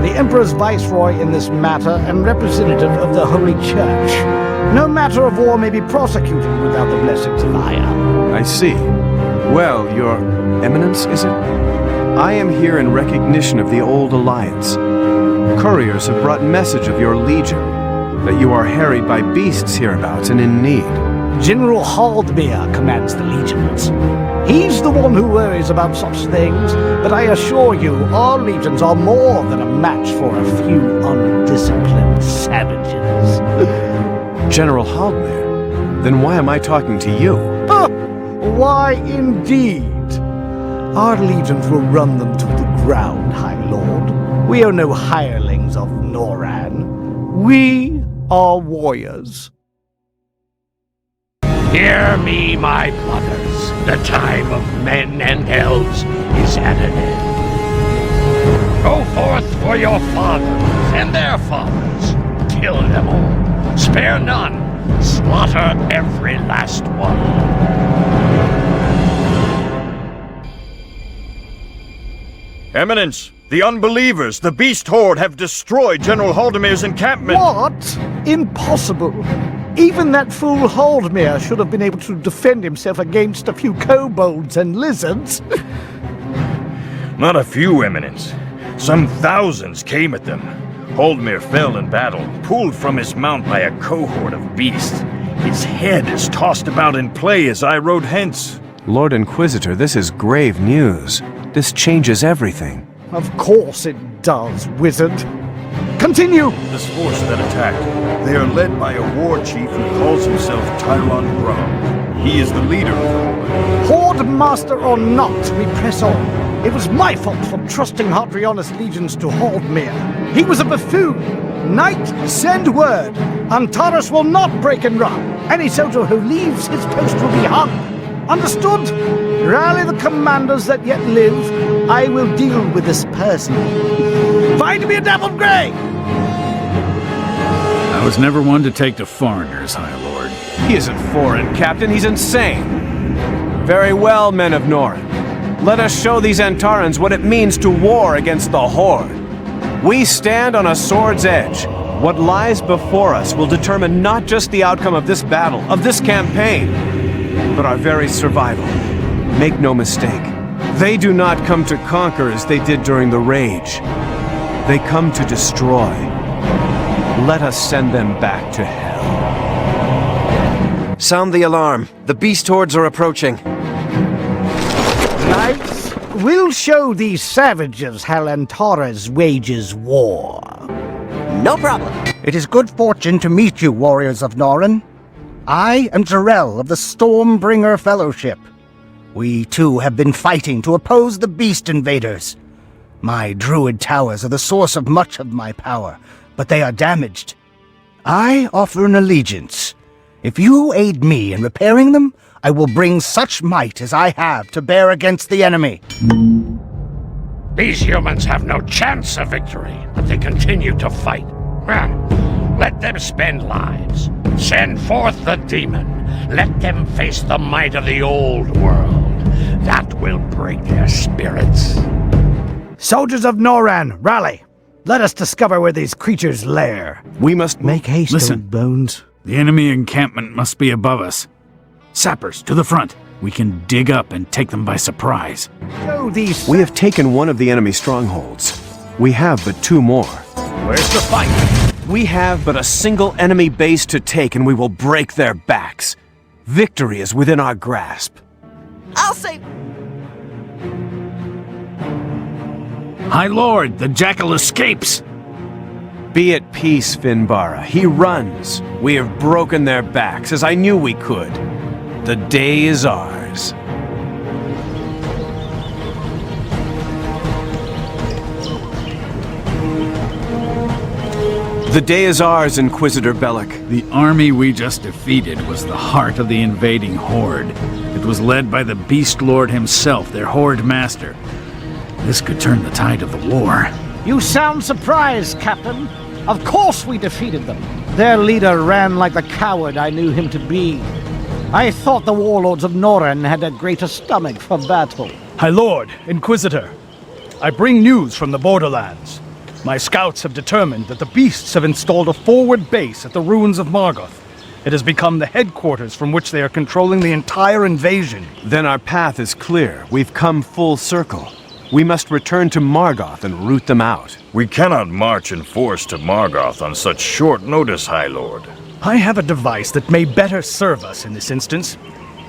the Emperor's viceroy in this matter and representative of the Holy Church. No matter of war may be prosecuted without the blessings of Aya. I see. Well, Your Eminence, is it? I am here in recognition of the Old Alliance. Couriers have brought message of your legion, that you are harried by beasts hereabouts and in need. General Haldmir commands the legions. He's the one who worries about such things, but I assure you, our legions are more than a match for a few undisciplined savages. General Haldmir? Then why am I talking to you? Why indeed? Our legions will run them to the ground, High Lord. We are no hirelings of Noran. We are warriors. Hear me, my brothers. The time of men and elves is at an end. Go forth for your fathers and their fathers. Kill them all. Spare none. Slaughter every last one. Eminence, the unbelievers, the beast horde have destroyed General Haldemir's encampment. What? Impossible. Even that fool Haldmir should have been able to defend himself against a few kobolds and lizards. Not a few, Eminence. Some thousands came at them. Haldmir fell in battle, pulled from his mount by a cohort of beasts. His head is tossed about in play as I rode hence. Lord Inquisitor, this is grave news. This changes everything. Of course it does, wizard. Continue! This force that attacked, they are led by a war chief who calls himself Tyron Grom. He is the leader of the horde. Horde master or not, we press on. It was my fault for trusting Hadrianus legions to Haldmir. He was a buffoon. Knight, send word. Antares will not break and run. Any soldier who leaves his post will be hung. Understood? Rally the commanders that yet live. I will deal with this personally. Find me a dappled grey! I was never one to take to foreigners, High Lord. He isn't foreign, Captain. He's insane. Very well, men of Noran. Let us show these Antarans what it means to war against the Horde. We stand on a sword's edge. What lies before us will determine not just the outcome of this battle, of this campaign, but our very survival. Make no mistake. They do not come to conquer as they did during the Rage. They come to destroy. Let us send them back to hell. Sound the alarm. The beast hordes are approaching. Knights, we'll show these savages how Antares wages war. No problem. It is good fortune to meet you, warriors of Noran. I am Jarell of the Stormbringer Fellowship. We too have been fighting to oppose the beast invaders. My druid towers are the source of much of my power, but they are damaged. I offer an allegiance. If you aid me in repairing them, I will bring such might as I have to bear against the enemy. These humans have no chance of victory, but they continue to fight. Let them spend lives. Send forth the demon. Let them face the might of the old world. That will break their spirits. Soldiers of Noran, rally! Let us discover where these creatures lair. We must make haste, Listen. old bones. The enemy encampment must be above us. Sappers, to the front. We can dig up and take them by surprise. Show these... We have taken one of the enemy strongholds. We have but 2 more. Where's the fight? We have but a single enemy base to take, and we will break their backs. Victory is within our grasp. I'll say... High Lord, the Jackal escapes! Be at peace, Finbara. He runs. We have broken their backs, as I knew we could. The day is ours. The day is ours, Inquisitor Bellic. The army we just defeated was the heart of the invading horde. It was led by the Beast Lord himself, their horde master. This could turn the tide of the war. You sound surprised, Captain. Of course we defeated them. Their leader ran like the coward I knew him to be. I thought the warlords of Noran had a greater stomach for battle. High Lord, Inquisitor, I bring news from the borderlands. My scouts have determined that the beasts have installed a forward base at the ruins of Margoth. It has become the headquarters from which they are controlling the entire invasion. Then our path is clear. We've come full circle. We must return to Margoth and root them out. We cannot march in force to Margoth on such short notice, High Lord. I have a device that may better serve us in this instance.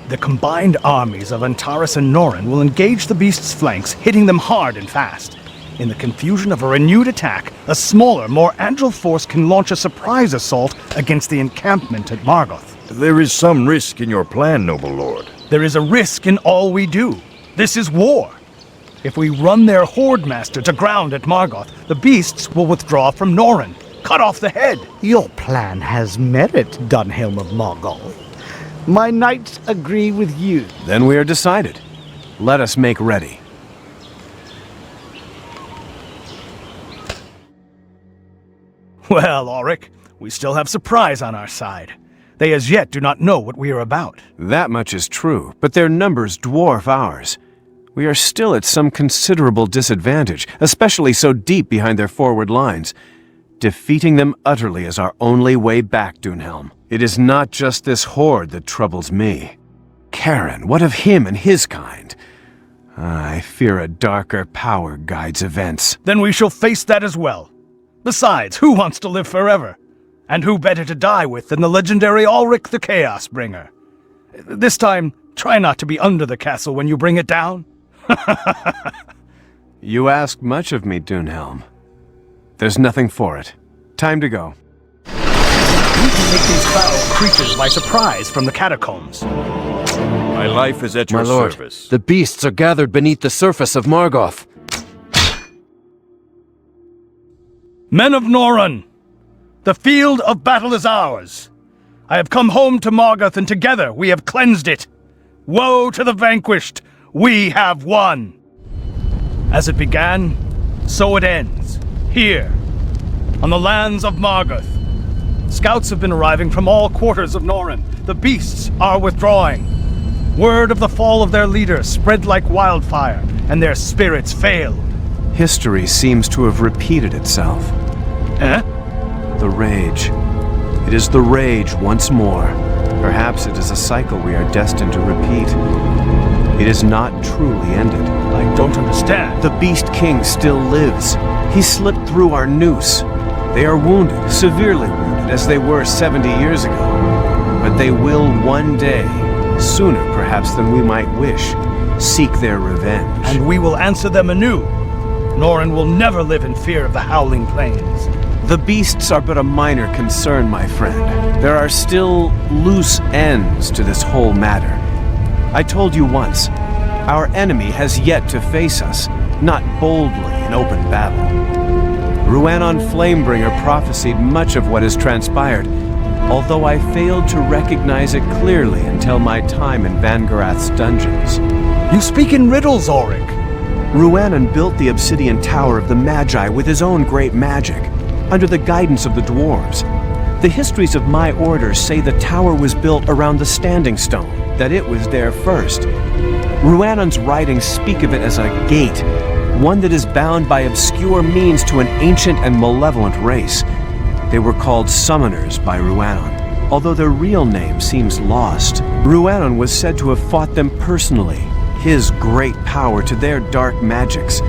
The combined armies of Antares and Noran will engage the beast's flanks, hitting them hard and fast. In the confusion of a renewed attack, a smaller, more agile force can launch a surprise assault against the encampment at Margoth. There is some risk in your plan, noble lord. There is a risk in all we do. This is war. If we run their horde master to ground at Margoth, the beasts will withdraw from Noran. Cut off the head. Your plan has merit, Dunhelm of Margoth. My knights agree with you. Then we are decided. Let us make ready. Well, Auric, we still have surprise on our side. They as yet do not know what we are about. That much is true, but their numbers dwarf ours. We are still at some considerable disadvantage, especially so deep behind their forward lines. Defeating them utterly is our only way back, Dunhelm. It is not just this horde that troubles me. Karen, what of him and his kind? I fear a darker power guides events. Then we shall face that as well. Besides, who wants to live forever? And who better to die with than the legendary Ulrich the Chaos Bringer? This time, try not to be under the castle when you bring it down. You ask much of me, Dunhelm. There's nothing for it. Time to go. We can take these foul creatures by surprise from the catacombs. My life is at your My lord, service. the beasts are gathered beneath the surface of Margoth. Men of Noran, the field of battle is ours. I have come home to Margoth, and together we have cleansed it. Woe to the vanquished! We have won! As it began, so it ends. Here, on the lands of Margoth. Scouts have been arriving from all quarters of Noran. The beasts are withdrawing. Word of the fall of their leader spread like wildfire, and their spirits failed. History seems to have repeated itself. Eh? The rage. It is the rage once more. Perhaps it is a cycle we are destined to repeat. It is not truly ended. I don't understand. The Beast King still lives. He slipped through our noose. They are wounded, severely wounded, as they were 70 years ago. But they will one day, sooner perhaps than we might wish, seek their revenge. And we will answer them anew. Noran will never live in fear of the Howling Plains. The beasts are but a minor concern, my friend. There are still loose ends to this whole matter. I told you once, our enemy has yet to face us, not boldly in open battle. Ruanon Flamebringer prophesied much of what has transpired, although I failed to recognize it clearly until my time in Vangarath's dungeons. You speak in riddles, Auric. Ruanon built the obsidian tower of the Magi with his own great magic, under the guidance of the dwarves. The histories of my order say the tower was built around the Standing Stone, that it was there first. Rhiannon's writings speak of it as a gate, one that is bound by obscure means to an ancient and malevolent race. They were called Summoners by Rhiannon, although their real name seems lost. Rhiannon was said to have fought them personally, his great power to their dark magics.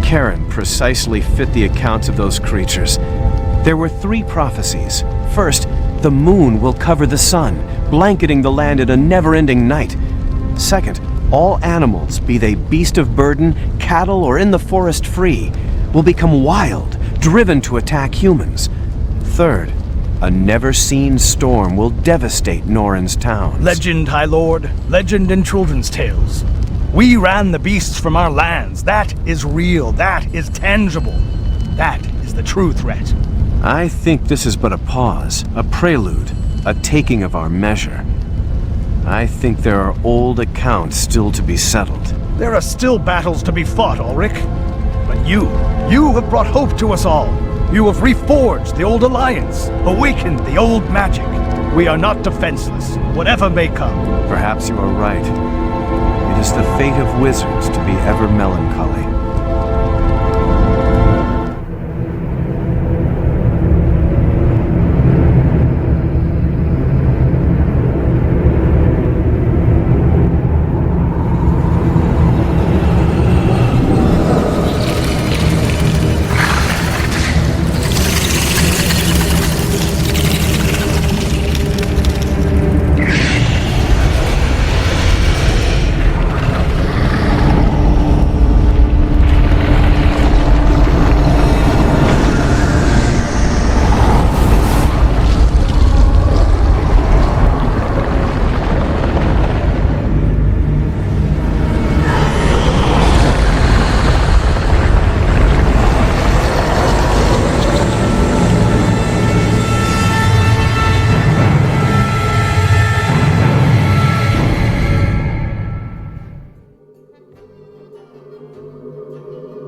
Karen precisely fit the accounts of those creatures. There were 3 prophecies. First, the moon will cover the sun, blanketing the land in a never-ending night. Second, all animals, be they beast of burden, cattle, or in the forest free, will become wild, driven to attack humans. Third, a never-seen storm will devastate Norrin's towns. Legend, High Lord. Legend and children's tales. We ran the beasts from our lands. That is real. That is tangible. That is the true threat. I think this is but a pause, a prelude, a taking of our measure. I think there are old accounts still to be settled. There are still battles to be fought, Ulrich. But you have brought hope to us all. You have reforged the old alliance, awakened the old magic. We are not defenseless, whatever may come. Perhaps you are right. It is the fate of wizards to be ever melancholy.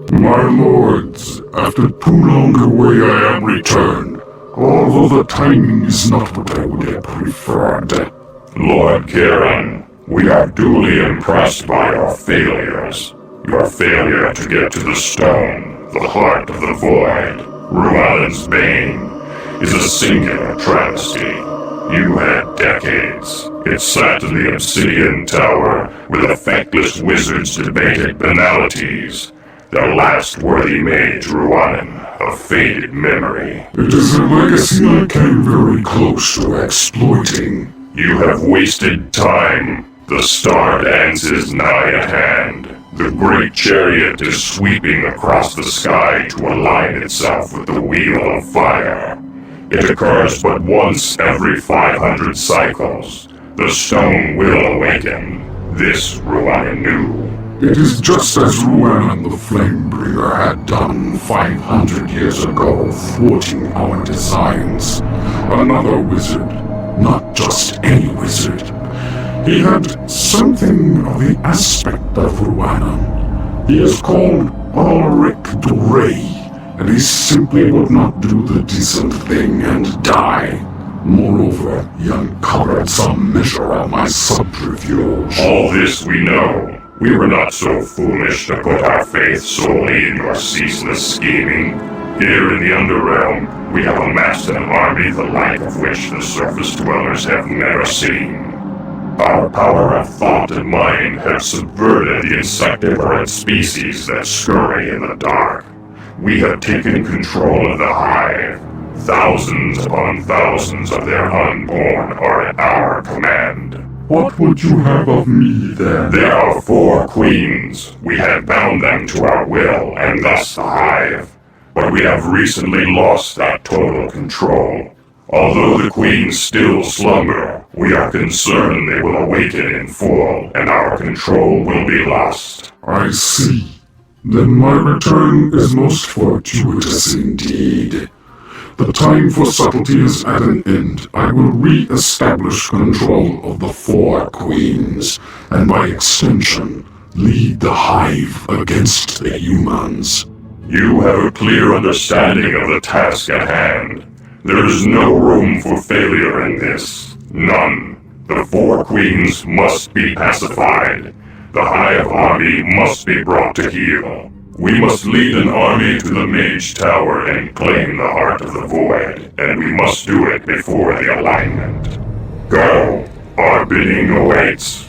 My lords, after too long away I am returned, although the timing is not what I would have preferred. Lord Kieran, we are duly impressed by your failures. Your failure to get to the stone, the heart of the void, Rhiannon's bane, is a singular travesty. You had decades. It sat in the obsidian tower with effectless wizards debated banalities. Their last worthy mage, Rhiannon, a faded memory. It is a legacy I came very close to exploiting. You have wasted time. The star dance is nigh at hand. The great chariot is sweeping across the sky to align itself with the wheel of fire. It occurs but once every 500 cycles. The stone will awaken. This Rhiannon knew. It is just as Rhiannon the Flamebringer had done 500 years ago, thwarting our designs. Another wizard, not just any wizard. He had something of the aspect of Rhiannon. He is called Ulrich de Rey, and he simply would not do the decent thing and die. Moreover, he uncovered some measure of my subterfuge. All this we know. We were not so foolish to put our faith solely in your ceaseless scheming. Here in the Underrealm, we have amassed an army the like of which the surface dwellers have never seen. Our power of thought and mind have subverted the insectivorous species that scurry in the dark. We have taken control of the hive. Thousands upon thousands of their unborn are at our command. What would you have of me, then? There are 4 queens. We have bound them to our will, and thus the hive. But we have recently lost that total control. Although the queens still slumber, we are concerned they will awaken in full, and our control will be lost. I see. Then my return is most fortuitous indeed. The time for subtlety is at an end. I will re-establish control of the 4 queens, and by extension, lead the hive against the humans. You have a clear understanding of the task at hand. There is no room for failure in this. None. The 4 queens must be pacified. The Hive army must be brought to heel. We must lead an army to the Mage Tower and claim the Heart of the Void, and we must do it before the alignment. Go. Our bidding awaits.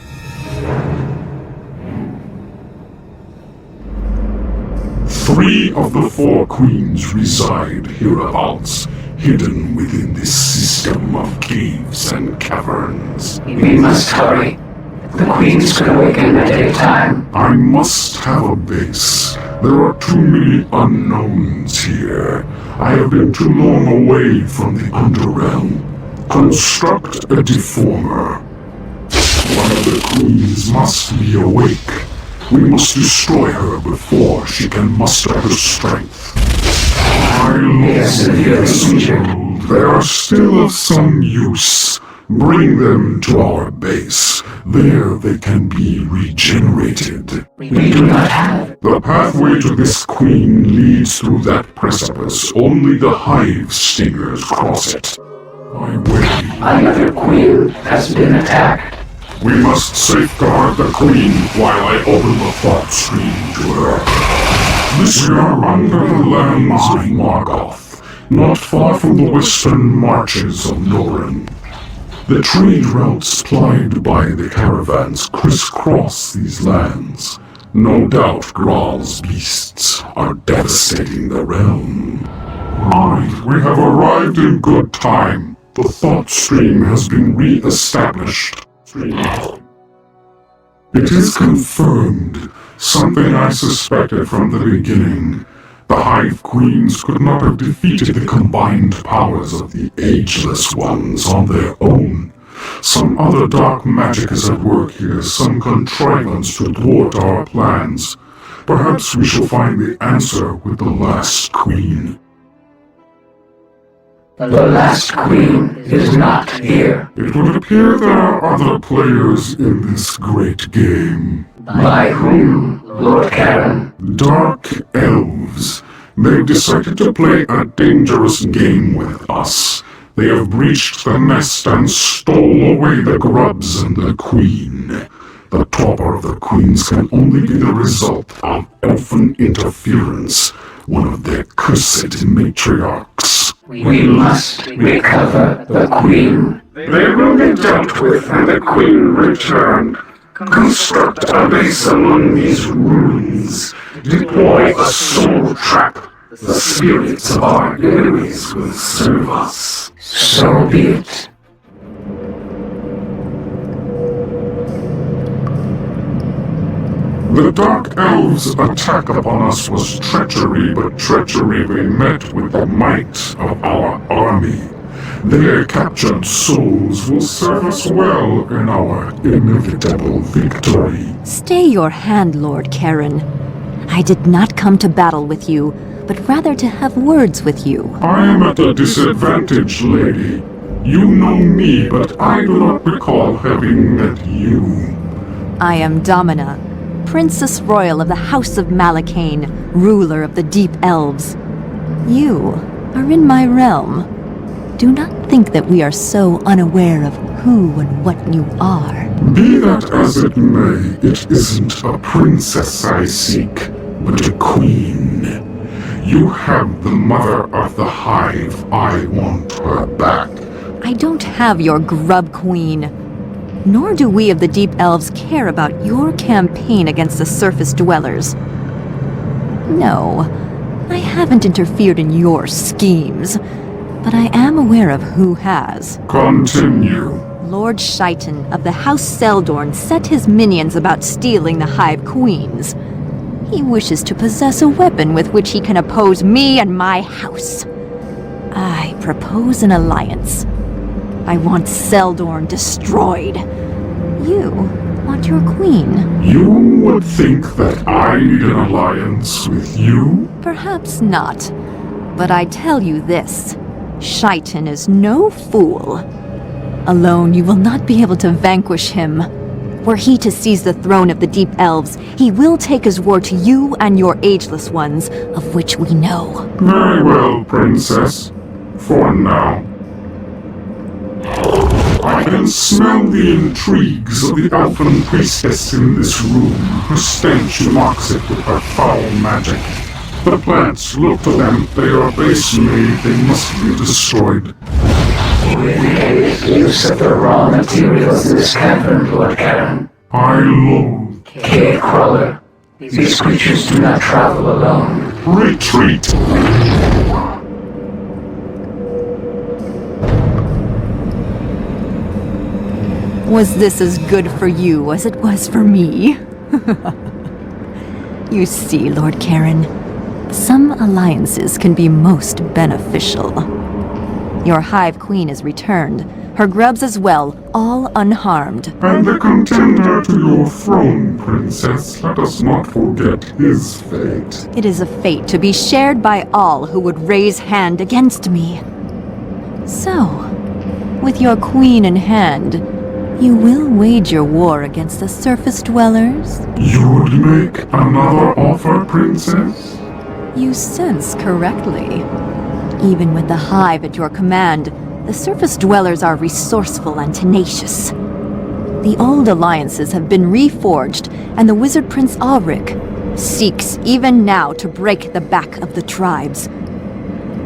3 of the 4 queens reside hereabouts, hidden within this system of caves and caverns. We must hurry. The queens could awaken at any time. I must have a base. There are too many unknowns here. I have been too long away from the Underrealm. Construct a deformer. One of the queens must be awake. We must destroy her before she can muster her strength. I love this world. They are still of some use. Bring them to our base. There they can be regenerated. We do not have. The pathway to this queen leads through that precipice. Only the Hive stingers cross it. I wait. Another queen has been attacked. We must safeguard the queen while I open the thought stream to her. We are under the lands of Morgoth, not far from the western marches of Norren. The trade routes plied by the caravans crisscross these lands. No doubt Graal's beasts are devastating the realm. We have arrived in good time. The thought stream has been re-established. It is confirmed, something I suspected from the beginning. The Hive Queens could not have defeated the combined powers of the Ageless Ones on their own. Some other dark magic is at work here, some contrivance to thwart our plans. Perhaps we shall find the answer with the last queen. The last queen is not here. It would appear there are other players in this great game. By whom, Lord Karen? Dark elves. They've decided to play a dangerous game with us. They have breached the nest and stole away the grubs and the queen. The torpor of the queens can only be the result of elfin interference, one of their cursed matriarchs. We must recover the queen. They will be dealt with and the queen returned. Construct a base among these ruins. Deploy a soul trap. The spirits of our enemies will serve us. So be it. The Dark Elves' attack upon us was treachery, but treachery we met with the might of our army. Their captured souls will serve us well in our inevitable victory. Stay your hand, Lord Karen. I did not come to battle with you, but rather to have words with you. I am at a disadvantage, lady. You know me, but I do not recall having met you. I am Domina, Princess Royal of the House of Malakain, ruler of the Deep Elves. You are in my realm. Do not think that we are so unaware of who and what you are. Be that as it may, it isn't a princess I seek, but a queen. You have the mother of the Hive. I want her back. I don't have your grub queen. Nor do we of the Deep Elves care about your campaign against the surface dwellers. No, I haven't interfered in your schemes, but I am aware of who has. Continue. Lord Shaitan of the House Seldorn set his minions about stealing the Hive Queens. He wishes to possess a weapon with which he can oppose me and my house. I propose an alliance. I want Seldorn destroyed. You want your queen. You would think that I need an alliance with you? Perhaps not. But I tell you this. Shaitan is no fool. Alone you will not be able to vanquish him. Were he to seize the throne of the Deep Elves, he will take his war to you and your Ageless Ones, of which we know. Very well, Princess. For now. I can smell the intrigues of the elfin priestess in this room. Her stench mocks it with her foul magic. The plants look to them. They are base-made. They must be destroyed. You indicate use of the raw materials in this cavern, Lord Karen. I loathe. Cave crawler. These creatures do not travel alone. Retreat! Was this as good for you as it was for me? You see, Lord Karen, some alliances can be most beneficial. Your Hive Queen is returned, her grubs as well, all unharmed. And the contender to your throne, Princess, let us not forget his fate. It is a fate to be shared by all who would raise hand against me. So, with your queen in hand, you will wage your war against the surface dwellers? You would make another offer, Princess? You sense correctly. Even with the Hive at your command, the surface dwellers are resourceful and tenacious. The old alliances have been reforged, and the wizard Prince Ulrich seeks even now to break the back of the tribes.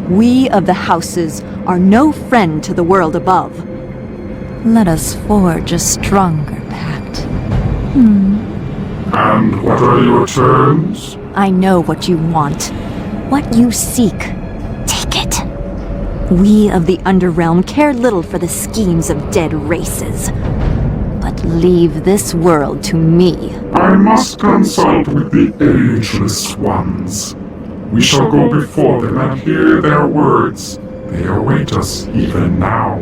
We of the houses are no friend to the world above. Let us forge a stronger pact. And what are your terms? I know what you want. What you seek. Take it. We of the Underrealm care little for the schemes of dead races. But leave this world to me. I must consult with the ageless ones. We shall go before them and hear their words. They await us even now.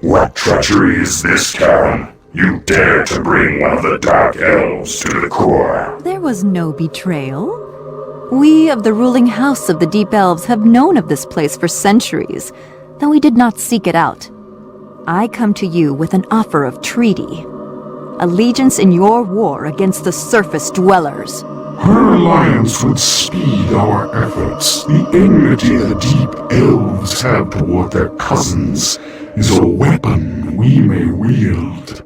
What treachery is this, Karen? You dared to bring one of the Dark Elves to the core. There was no betrayal. We of the ruling house of the Deep Elves have known of this place for centuries, though we did not seek it out. I come to you with an offer of treaty. Allegiance in your war against the surface dwellers. Her alliance would speed our efforts. The enmity the Deep Elves have toward their cousins is a weapon we may wield.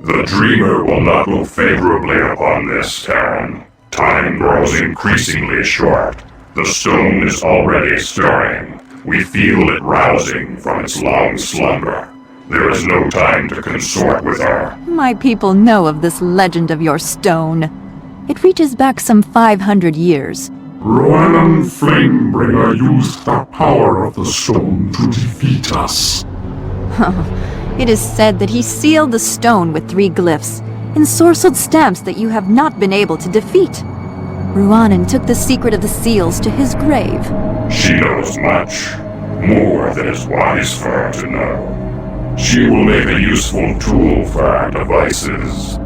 The Dreamer will not look favorably upon this, Karen. Time grows increasingly short. The stone is already stirring. We feel it rousing from its long slumber. There is no time to consort with her. My people know of this legend of your stone. It reaches back some 500 years. Roanan Flamebringer used the power of the stone to defeat us. It is said that he sealed the stone with 3 glyphs, ensorcelled stamps that you have not been able to defeat. Ruanan took the secret of the seals to his grave. She knows much, more than is wise for her to know. She will make a useful tool for our devices.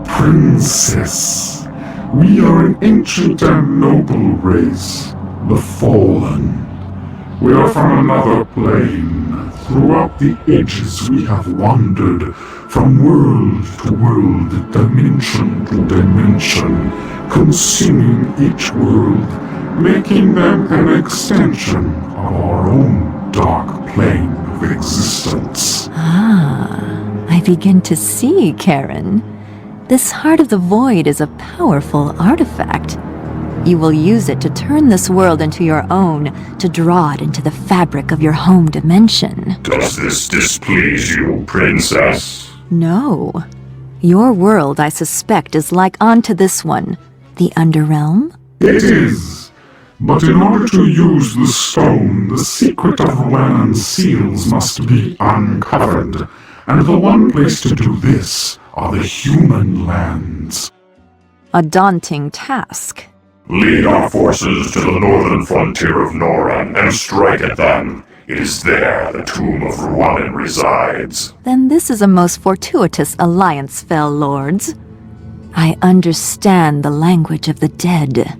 Princess, we are an ancient and noble race, the Fallen. We are from another plane. Throughout the ages we have wandered from world to world, dimension to dimension, consuming each world, making them an extension of our own dark plane of existence. I begin to see, Karen. This Heart of the Void is a powerful artifact. You will use it to turn this world into your own, to draw it into the fabric of your home dimension. Does this displease you, Princess? No. Your world, I suspect, is like onto this one, the Underrealm? It is. But in order to use the stone, the secret of Ruanan's seals must be uncovered. And the one place to do this are the human lands. A daunting task. Lead our forces to the northern frontier of Noran and strike at them. It is there the tomb of Ruanan resides. Then this is a most fortuitous alliance, fell lords. I understand the language of the dead.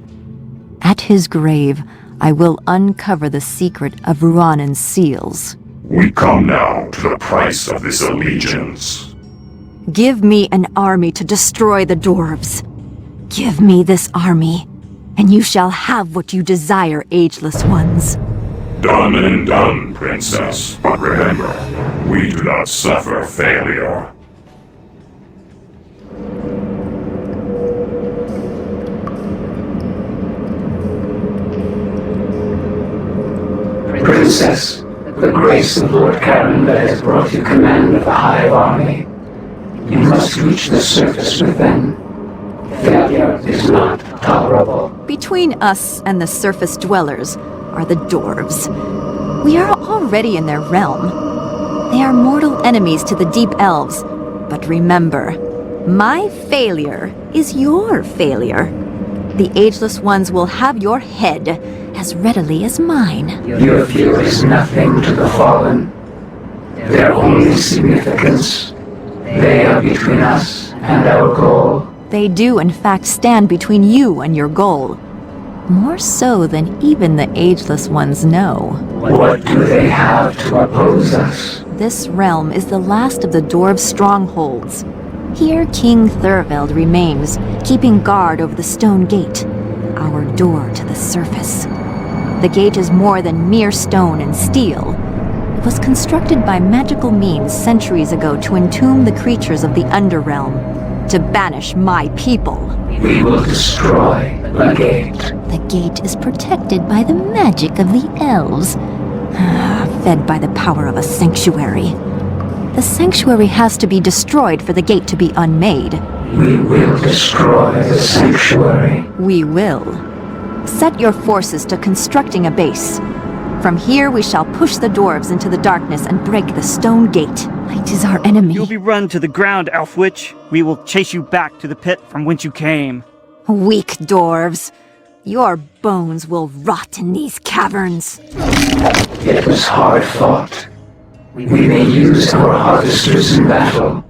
At his grave, I will uncover the secret of Ruanan's seals. We come now to the price of this allegiance. Give me an army to destroy the dwarves. Give me this army, and you shall have what you desire, ageless ones. Done and done, Princess. But remember, we do not suffer failure. Princess, the grace of Lord Karen that has brought you command of the Hive Army. You must reach the surface within. Failure is not tolerable. Between us and the surface dwellers are the dwarves. We are already in their realm. They are mortal enemies to the deep elves. But remember, my failure is your failure. The Ageless Ones will have your head as readily as mine. Your view is nothing to the Fallen. Their only significance, they are between us and our goal. They do, in fact, stand between you and your goal. More so than even the Ageless Ones know. What do they have to oppose us? This realm is the last of the dwarves' strongholds. Here King Thurveld remains, keeping guard over the stone gate, our door to the surface. The gate is more than mere stone and steel. It was constructed by magical means centuries ago to entomb the creatures of the Underrealm, to banish my people. We will destroy the gate. The gate is protected by the magic of the elves, fed by the power of a sanctuary. The sanctuary has to be destroyed for the gate to be unmade. We will destroy the sanctuary. We will. Set your forces to constructing a base. From here we shall push the dwarves into the darkness and break the stone gate. Light is our enemy. You'll be run to the ground, Elf Witch. We will chase you back to the pit from whence you came. Weak dwarves. Your bones will rot in these caverns. It was hard fought. We may use our harvesters in battle.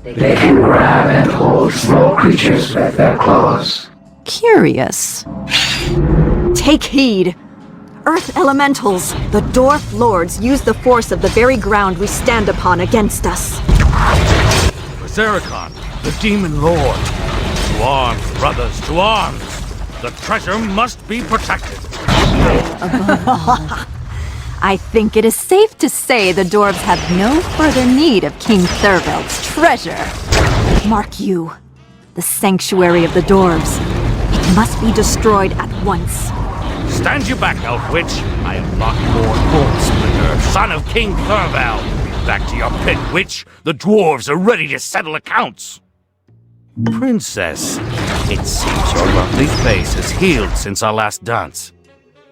They can grab and hold small creatures with their claws. Curious. Take heed. Earth elementals, the dwarf lords use the force of the very ground we stand upon against us. Zerikon, the demon lord. To arms, brothers, to arms! The treasure must be protected. Above all, I think it is safe to say the dwarves have no further need of King Thurveld's treasure. Mark you, the sanctuary of the dwarves. It must be destroyed at once. Stand you back, Elf Witch. I am Lockborn Boltsplitter, son of King Thurveld. Back to your pit, witch. The dwarves are ready to settle accounts. Princess, it seems your lovely face has healed since our last dance.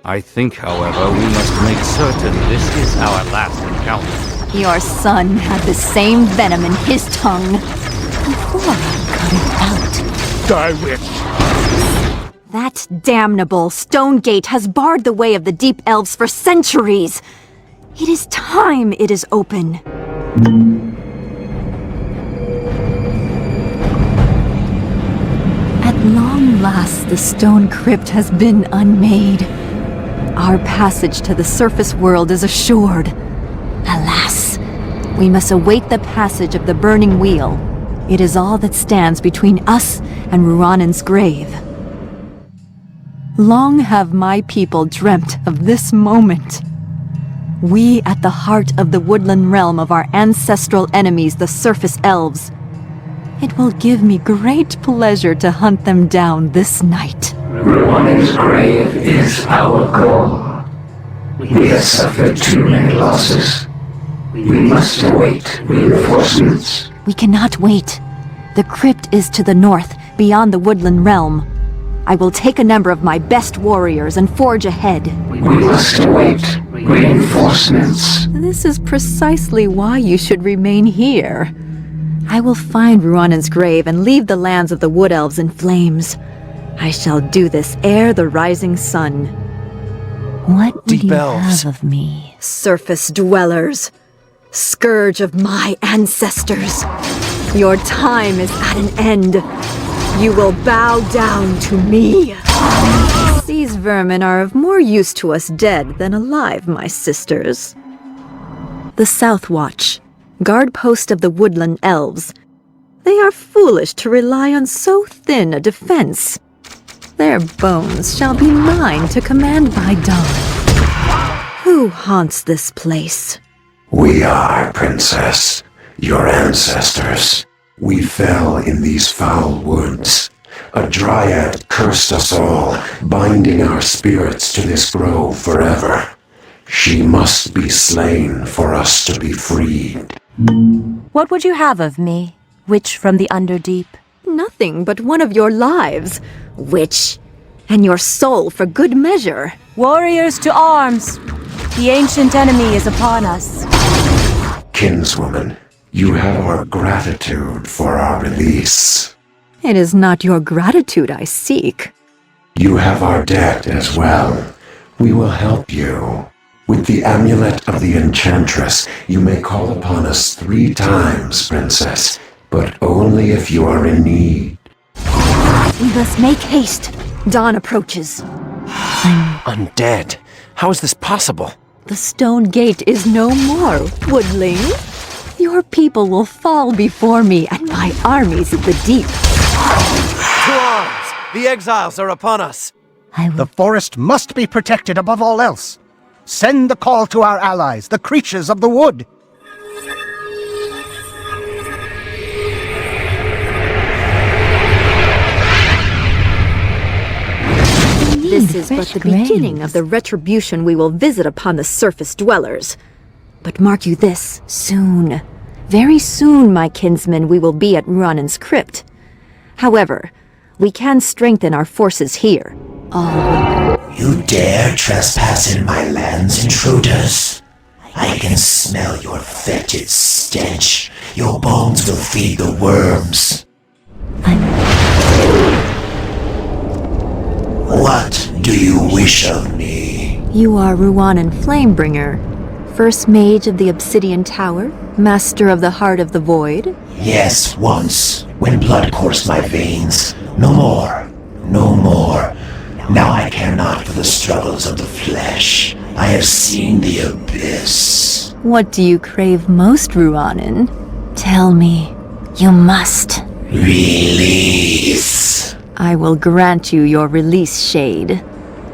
I think, however, we must make certain this is our last encounter. Your son had the same venom in his tongue before I cut it out. Die, witch! That damnable stone gate has barred the way of the deep elves for centuries. It is time it is open. At long last, the stone crypt has been unmade. Our passage to the surface world is assured. Alas, we must await the passage of the burning wheel. It is all that stands between us and Ruanan's grave. Long have my people dreamt of this moment. We at the heart of the woodland realm of our ancestral enemies, the surface elves. It will give me great pleasure to hunt them down this night. Ruanan's grave is our goal. We have suffered too many losses. We must await reinforcements. We cannot wait. The crypt is to the north, beyond the woodland realm. I will take a number of my best warriors and forge ahead. We must await reinforcements. This is precisely why you should remain here. I will find Ruanan's grave and leave the lands of the wood elves in flames. I shall do this ere the rising sun. What would Deep you elves. have of me? Surface dwellers, scourge of my ancestors. Your time is at an end. You will bow down to me. These vermin are of more use to us dead than alive, my sisters. The South Watch, guard post of the woodland elves. They are foolish to rely on so thin a defense. Their bones shall be mine to command by dawn. Who Who haunts this place? We are, Princess, your ancestors. We fell in these foul woods. A dryad cursed us all, binding our spirits to this grove forever. She must be slain for us to be freed. What would you have of me, witch from the Underdeep? Nothing but one of your lives, witch, and your soul for good measure. Warriors to arms! The ancient enemy is upon us. Kinswoman, you have our gratitude for our release. It is not your gratitude I seek. You have our debt as well. We will help you. With the amulet of the Enchantress, you may call upon us 3 times, Princess, but only if you are in need. We must make haste. Dawn approaches. Undead? How is this possible? The stone gate is no more, woodling. Your people will fall before me and my armies of the deep. To arms! The exiles are upon us! The forest must be protected above all else. Send the call to our allies, the creatures of the wood. This is but the beginning of the retribution we will visit upon the surface dwellers. But mark you this, soon, very soon, my kinsmen, we will be at Ronan's crypt. However, we can strengthen our forces here. You dare trespass in my lands, intruders? I can smell your fetid stench. Your bones will feed the worms. What do you wish of me? You are Ruanan Flamebringer, first mage of the Obsidian Tower, master of the Heart of the Void. Yes, once, when blood coursed my veins. No more. No more. Now I care not for the struggles of the flesh. I have seen the abyss. What do you crave most, Ruanan? Tell me. You must. Release. I will grant you your release, Shade.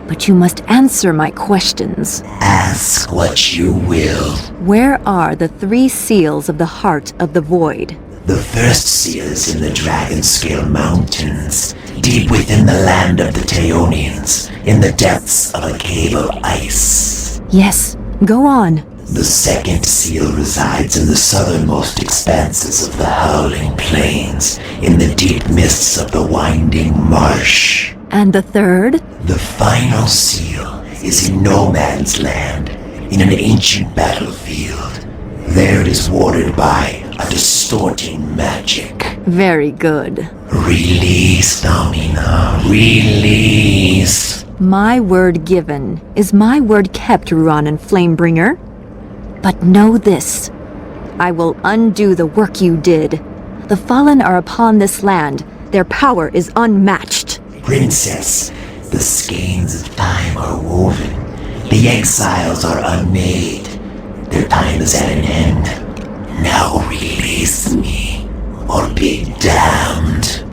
But you must answer my questions. Ask what you will. Where are the 3 seals of the Heart of the Void? The first seal is in the Dragonscale Mountains, deep within the land of the Teonians, in the depths of a cave of ice. Yes, go on. The second seal resides in the southernmost expanses of the Howling Plains, in the deep mists of the Winding Marsh. And the third? The final seal is in No Man's Land, in an ancient battlefield. There it is warded by a distorting magic. Very good. Release, Domina, release. My word given is my word kept, Ruanan Flamebringer. But know this. I will undo the work you did. The Fallen are upon this land. Their power is unmatched. Princess, the skeins of time are woven. The exiles are unmade. Their time is at an end. Now release me, or be damned.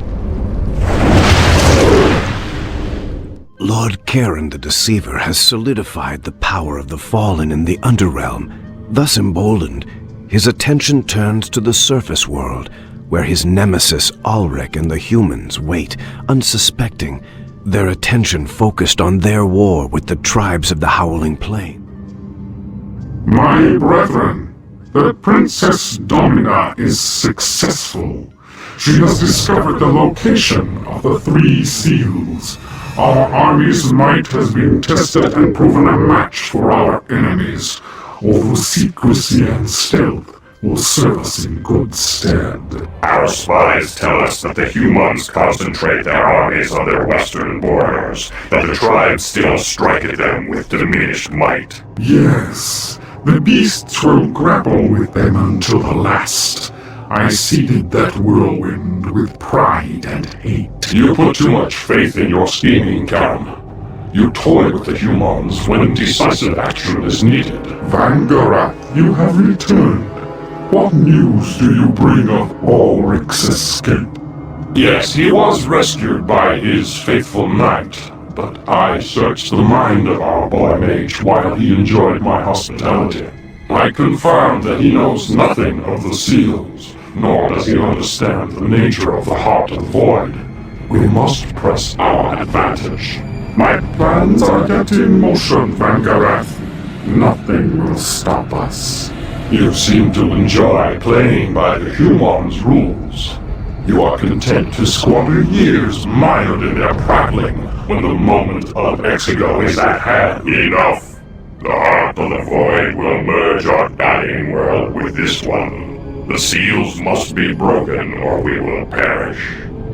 Lord Charon the Deceiver has solidified the power of the Fallen in the Underrealm. Thus emboldened, his attention turns to the surface world, where his nemesis Ulrich and the humans wait, unsuspecting, their attention focused on their war with the tribes of the Howling Plain. My brethren, the Princess Domina is successful. She has discovered the location of the 3 seals. Our army's might has been tested and proven a match for our enemies, although secrecy and stealth will serve us in good stead. Our spies tell us that the humans concentrate their armies on their western borders, that the tribes still strike at them with diminished might. Yes, the beasts will grapple with them until the last. I seeded that whirlwind with pride and hate. You put too much faith in your scheming, Charon. You toy with the humans when decisive action is needed. Vangarath, you have returned. What news do you bring of Ulrich's escape? Yes, he was rescued by his faithful knight, but I searched the mind of our boy mage while he enjoyed my hospitality. I confirmed that he knows nothing of the seals, nor does he understand the nature of the Heart of the Void. We must press our advantage. My plans are yet in motion, Vangareth. Nothing will stop us. You seem to enjoy playing by the humans' rules. You are content to squander years mired in their prattling when the moment of Exigo is at hand. Enough! The Heart of the Void will merge our dying world with this one. The seals must be broken or we will perish.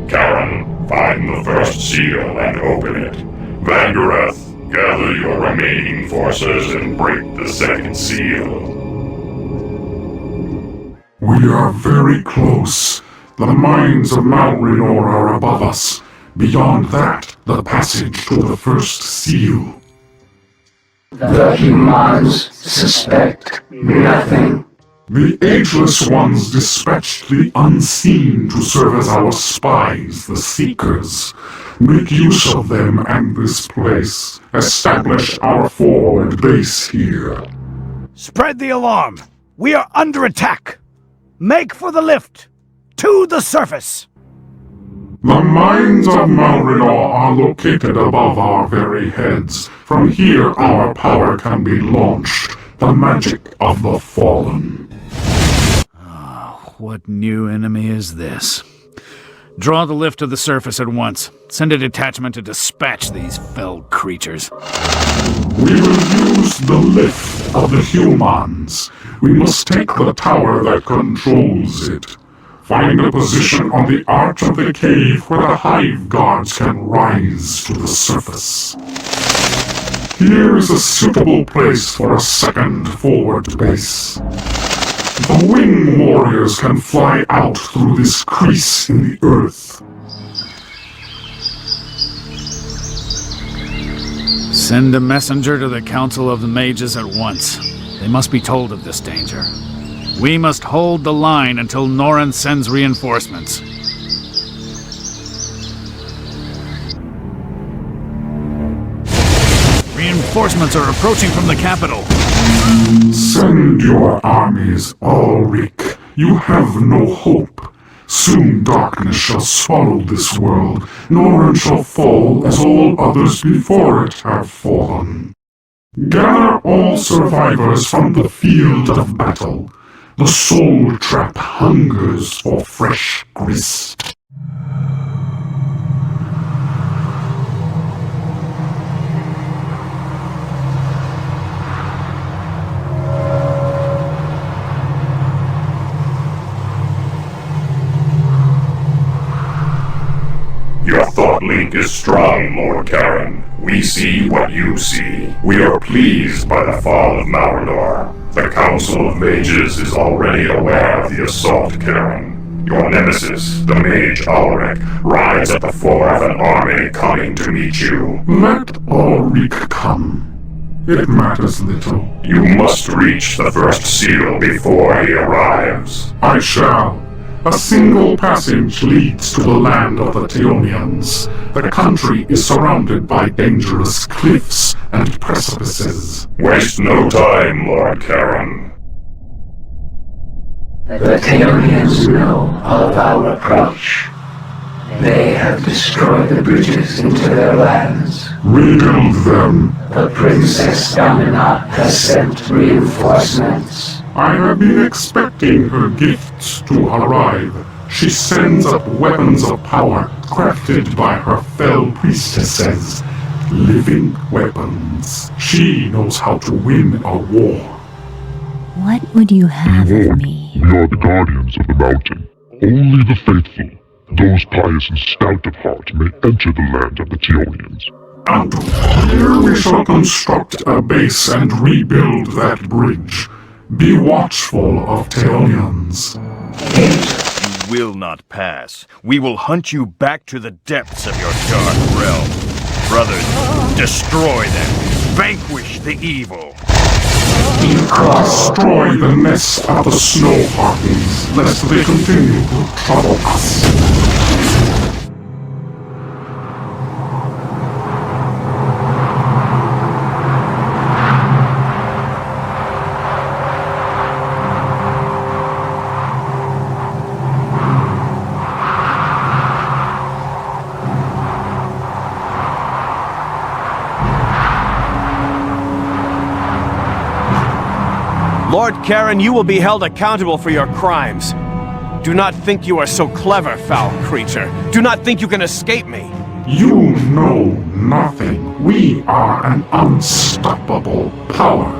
Karen, find the first seal and open it. Vangareth, gather your remaining forces and break the second seal. We are very close. The mines of Mount Renor are above us. Beyond that, the passage to the first seal. The humans suspect nothing. The Ageless Ones dispatched the Unseen to serve as our spies, the Seekers. Make use of them and this place. Establish our forward base here. Spread the alarm! We are under attack! Make for the lift! To the surface! The mines of Malrinor are located above our very heads. From here our power can be launched. The magic of the Fallen. What new enemy is this? Draw the lift to the surface at once. Send a detachment to dispatch these fell creatures. We will use the lift of the humans. We must take the tower that controls it. Find a position on the arch of the cave where the hive guards can rise to the surface. Here is a suitable place for a second forward base. The wing warriors can fly out through this crease in the earth. Send a messenger to the Council of the Mages at once. They must be told of this danger. We must hold the line until Norin sends reinforcements. Reinforcements are approaching from the capital. Send your armies, Ulrich. You have no hope. Soon darkness shall swallow this world. Norin shall fall as all others before it have fallen. Gather all survivors from the field of battle. The soul trap hungers for fresh grist. Your thought link is strong, Lord Karen. We see what you see. We are pleased by the fall of Malrinor. The Council of Mages is already aware of the assault, Karen. Your nemesis, the mage Ulrich, rides at the fore of an army coming to meet you. Let Ulrich come. It matters little. You must reach the first seal before he arrives. I shall. A single passage leads to the land of the Teonians. The country is surrounded by dangerous cliffs and precipices. Waste no time, Lord Karen. The Teonians know of our approach. They have destroyed the bridges into their lands. Rebuild them. The Princess Dominat has sent reinforcements. I have been expecting her gifts to arrive. She sends up weapons of power crafted by her fell priestesses. Living weapons. She knows how to win a war. What would you have of me? We are the guardians of the mountain. Only the faithful, those pious and stout of heart, may enter the land of the Teonians. And here we shall construct a base and rebuild that bridge. Be watchful of Teonians. You will not pass. We will hunt you back to the depths of your dark realm. Brothers, destroy them. Vanquish the evil. Destroy the nest of the snow harpies, lest they continue to trouble us. Lord Karen, you will be held accountable for your crimes. Do not think you are so clever, foul creature. Do not think you can escape me. You know nothing. We are an unstoppable power.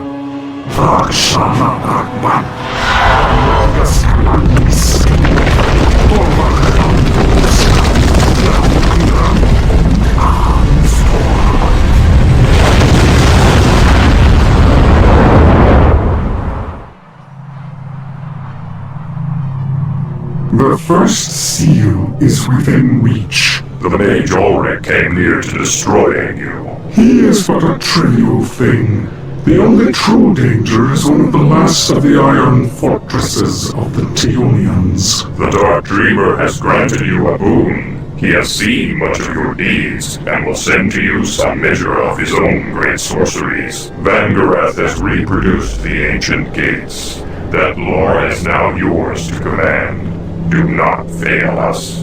The first seal is within reach. The mage Ulrich came near to destroying you. He is but a trivial thing. The only true danger is one of the last of the iron fortresses of the Teonians. The Dark Dreamer has granted you a boon. He has seen much of your deeds, and will send to you some measure of his own great sorceries. Vangareth has reproduced the ancient gates. That lore is now yours to command. Do not fail us.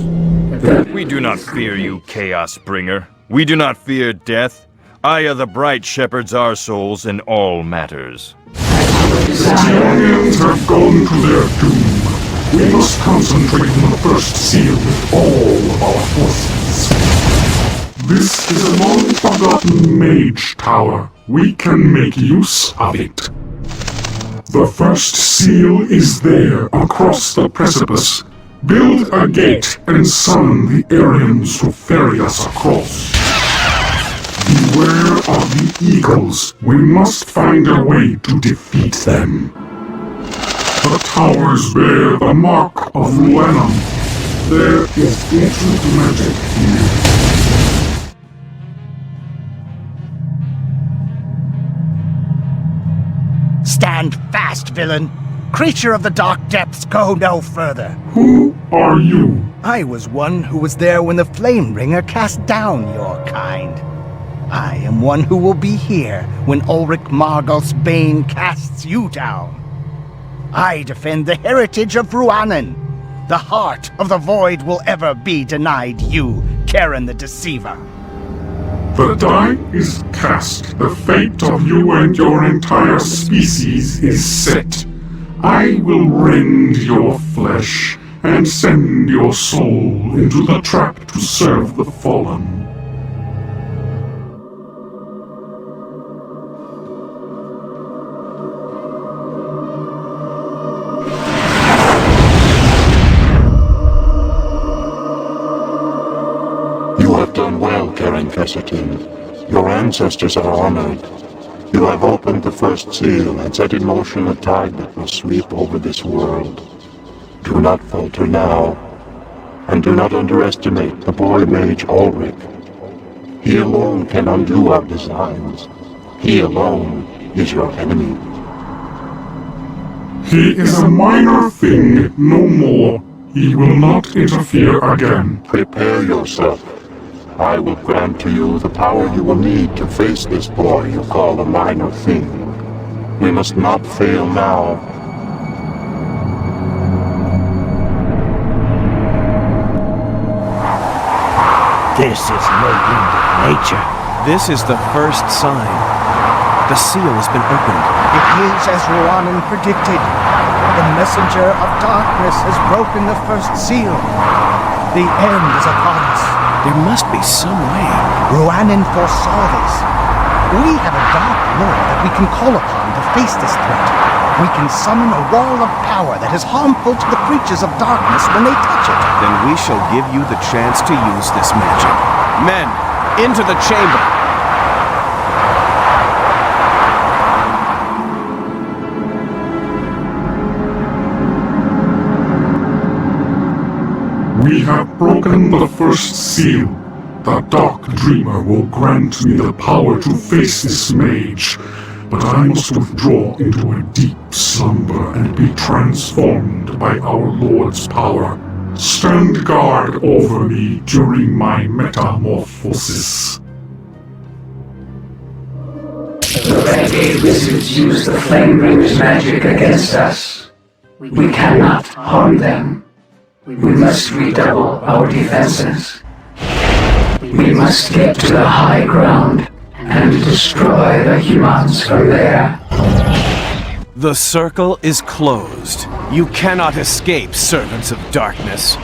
We do not fear you, Chaos Bringer. We do not fear death. Aya the Bright shepherds our souls in all matters. The Teonians have gone to their doom. We must concentrate on the first seal with all our forces. This is a long-forgotten mage tower. We can make use of it. The first seal is there across the precipice. Build a gate and summon the Aryans to ferry us across. Beware of the eagles. We must find a way to defeat them. The towers bear the mark of Ruanum. There is ancient magic here. Stand fast, villain! Creature of the dark depths, go no further! Who are you? I was one who was there when the Flame-Bringer cast down your kind. I am one who will be here when Ulrich Margol's Bane casts you down. I defend the heritage of Ruanen. The heart of the void will ever be denied you, Karen the Deceiver. The die is cast. The fate of you and your entire species is set. I will rend your flesh and send your soul into the trap to serve the fallen. You have done well, Karen Fessertin. Your ancestors are honored. You have opened the first seal and set in motion a tide that will sweep over this world. Do not falter now, and do not underestimate the boy mage Ulrich. He alone can undo our designs. He alone is your enemy. He is a minor thing, no more. He will not interfere again. Prepare yourself. I will grant to you the power you will need to face this boy you call a minor thing. We must not fail now. This is no wind of nature. This is the first sign. The seal has been opened. It is as Ruanen predicted. The messenger of darkness has broken the first seal. The end is upon us. There must be some way. Ruanen foresaw this. We have a dark lord that we can call upon to face this threat. We can summon a wall of power that is harmful to the creatures of darkness when they touch it. Then we shall give you the chance to use this magic. Men, into the chamber! We have broken the first seal. The Dark Dreamer will grant me the power to face this mage, but I must withdraw into a deep slumber and be transformed by our Lord's power. Stand guard over me during my metamorphosis. The renegade wizards use the Flame-Bringer's magic against us. We cannot harm them. We must redouble our defenses. We must get to the high ground and destroy the humans from there. The circle is closed. You cannot escape, servants of darkness.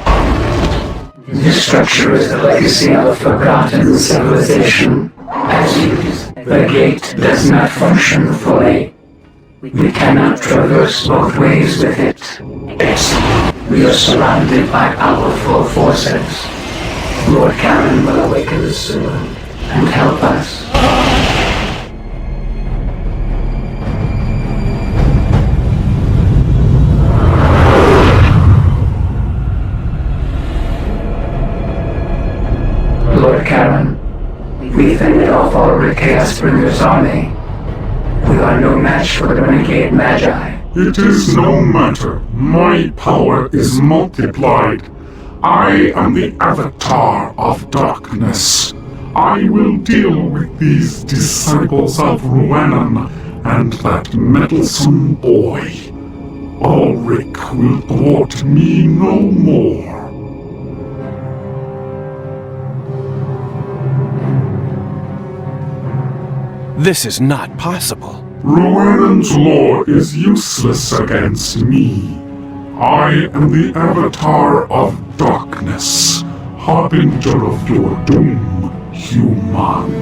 This structure is the legacy of a forgotten civilization. As used, the gate does not function fully. We cannot traverse both ways with it. We are surrounded by powerful forces. Lord Karen will awaken soon and help us. Lord Karen, we fended off all the Chaos Bringer's army. We are no match for the renegade Magi. It is no matter. My power is multiplied. I am the Avatar of Darkness. I will deal with these disciples of Ruanan and that meddlesome boy. Ulrich will thwart me no more. This is not possible. Ruanan's law is useless against me. I am the Avatar of Darkness, harbinger of your doom, human.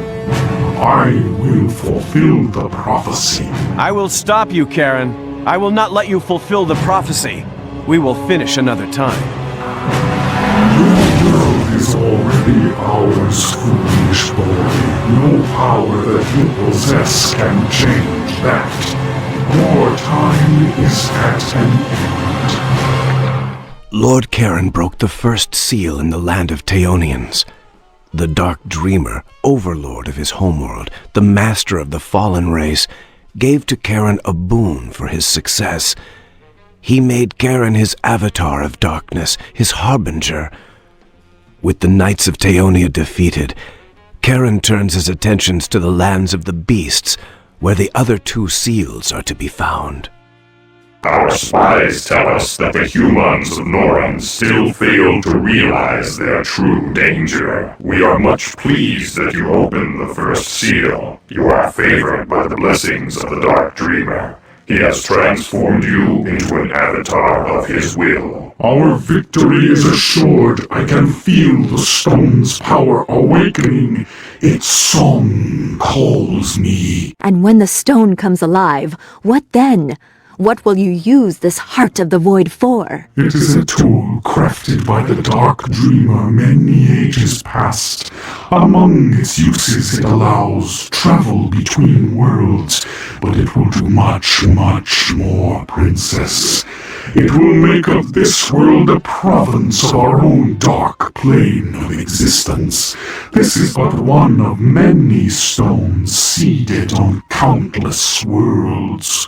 I will fulfill the prophecy. I will stop you, Karen. I will not let you fulfill the prophecy. We will finish another time. Your world is already ours, foolish boy. No power that you possess can change that. Your time is at an end. Lord Karen broke the first seal in the land of Teonians. The Dark Dreamer, overlord of his homeworld, the master of the fallen race, gave to Karen a boon for his success. He made Karen his Avatar of Darkness, his harbinger. With the Knights of Teonia defeated, Karen turns his attentions to the lands of the beasts, where the other two seals are to be found. Our spies tell us that the humans of Noran still fail to realize their true danger. We are much pleased that you opened the first seal. You are favored by the blessings of the Dark Dreamer. He has transformed you into an avatar of his will. Our victory is assured. I can feel the stone's power awakening. Its song calls me. And when the stone comes alive, what then? What will you use this Heart of the Void for? It is a tool crafted by the Dark Dreamer many ages past. Among its uses, it allows travel between worlds, but it will do much, much more, Princess. It will make of this world a province of our own dark plane of existence. This is but one of many stones seeded on countless worlds.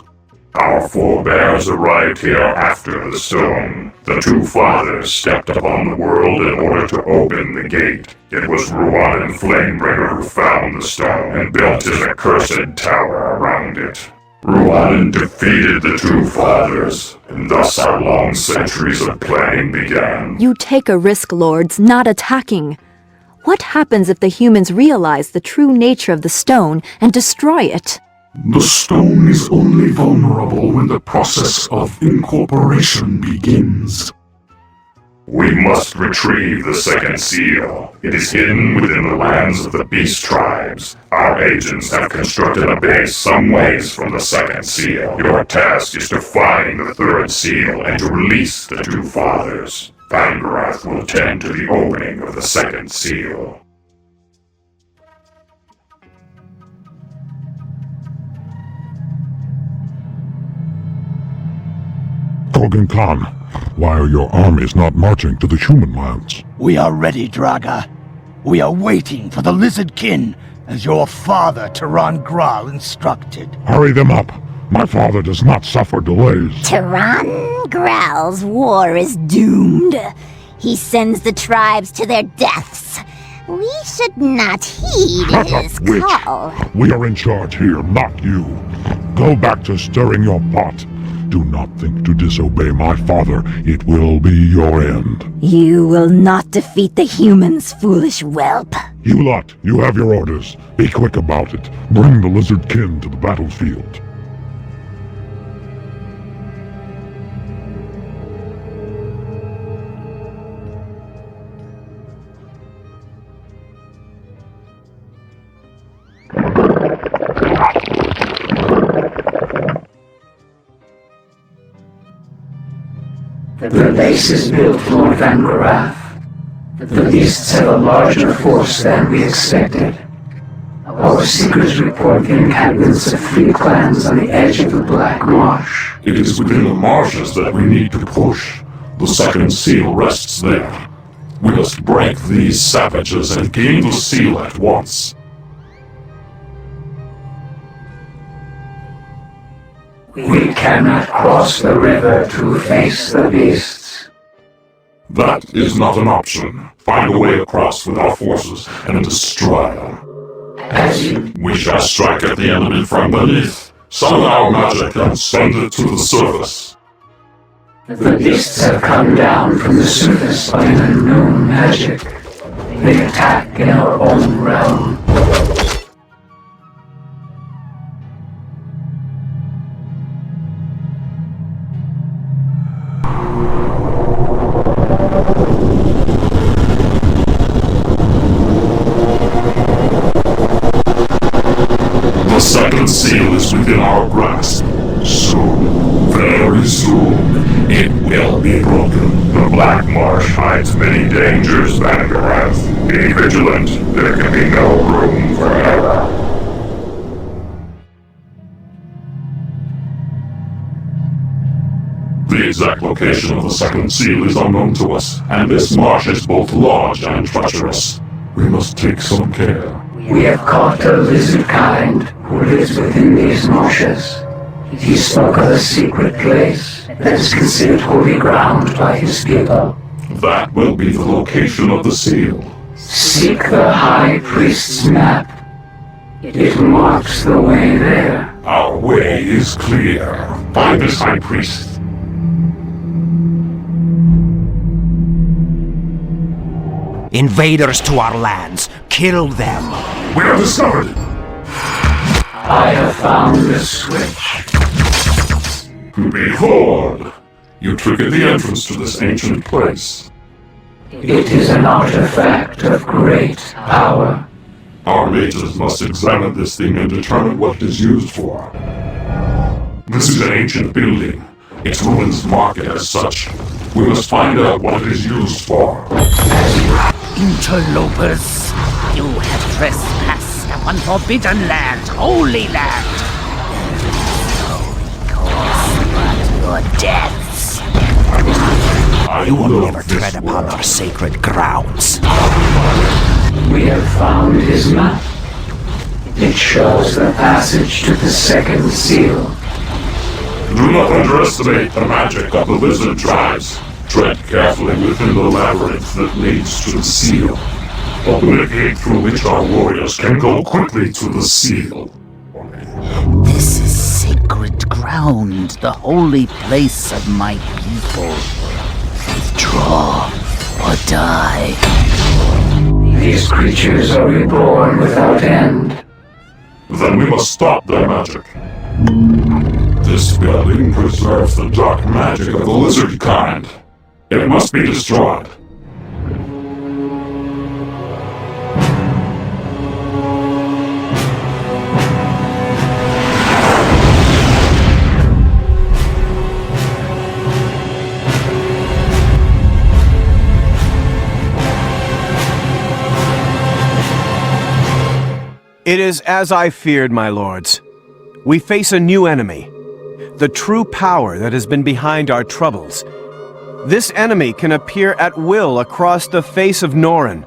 Our forebears arrived here after the stone. The two fathers stepped upon the world in order to open the gate. It was Ruanan Flamebringer who found the stone and built his accursed tower around it. Ruanan defeated the two fathers, and thus our long centuries of planning began. You take a risk, lords, not attacking. What happens if the humans realize the true nature of the stone and destroy it? The stone is only vulnerable when the process of incorporation begins. We must retrieve the second seal. It is hidden within the lands of the beast tribes. Our agents have constructed a base some ways from the second seal. Your task is to find the third seal and to release the two fathers. Vangrath will tend to the opening of the second seal. Kogan Khan, why are your armies not marching to the human lands? We are ready, Draga. We are waiting for the Lizard Kin, as your father, Taran Gral, instructed. Hurry them up. My father does not suffer delays. Taran Gral's war is doomed. He sends the tribes to their deaths. We should not heed his Witch. call. We are in charge here, not you. Go back to stirring your pot. Do not think to disobey my father. It will be your end. You will not defeat the humans, foolish whelp. You lot, you have your orders. Be quick about it. Bring the Lizard Kin to the battlefield. The base is built more than Garaf. The beasts have a larger force than we expected. Our seekers report the encampments of 3 clans on the edge of the Black Marsh. It is within the marshes that we need to push. The second seal rests there. We must break these savages and gain the seal at once. We cannot cross the river to face the beasts. That is not an option. Find a way across with our forces and destroy them. We shall strike at the enemy from beneath, summon our magic and send it to the surface. The beasts have come down from the surface by an unknown magic. They attack in our own realm. The second seal is within our grasp. Soon, very soon, it will be broken. The Black Marsh hides many dangers, Vanderath. Be vigilant. There can be no room for error. The exact location of the second seal is unknown to us, and this marsh is both large and treacherous. We must take some care. We have caught a lizard kind who lives within these marshes. He spoke of a secret place that is considered holy ground by his people. That will be the location of the seal. Seek the High Priest's map. It marks the way there. Our way is clear. Find this High Priest. Invaders to our lands. Kill them. We are discovered. I have found the switch. Behold! You triggered the entrance to this ancient place. It is an artifact of great power. Our mages must examine this thing and determine what it is used for. This is an ancient building. Its ruins mark it as such. We must find out what it is used for. Interlopers, you have trespassed upon forbidden land, holy land. Your deaths. You will never tread upon our sacred grounds. We have found his map. It shows the passage to the second seal. Do not underestimate the magic of the lizard tribes. Tread carefully within the labyrinth that leads to the seal. Open a gate through which our warriors can go quickly to the seal. This is sacred ground, the holy place of my people. Withdraw or die. These creatures are reborn without end. Then we must stop their magic. This building preserves the dark magic of the lizard kind. It must be destroyed. It is as I feared, my lords. We face a new enemy, the true power that has been behind our troubles. This enemy can appear at will across the face of Norren.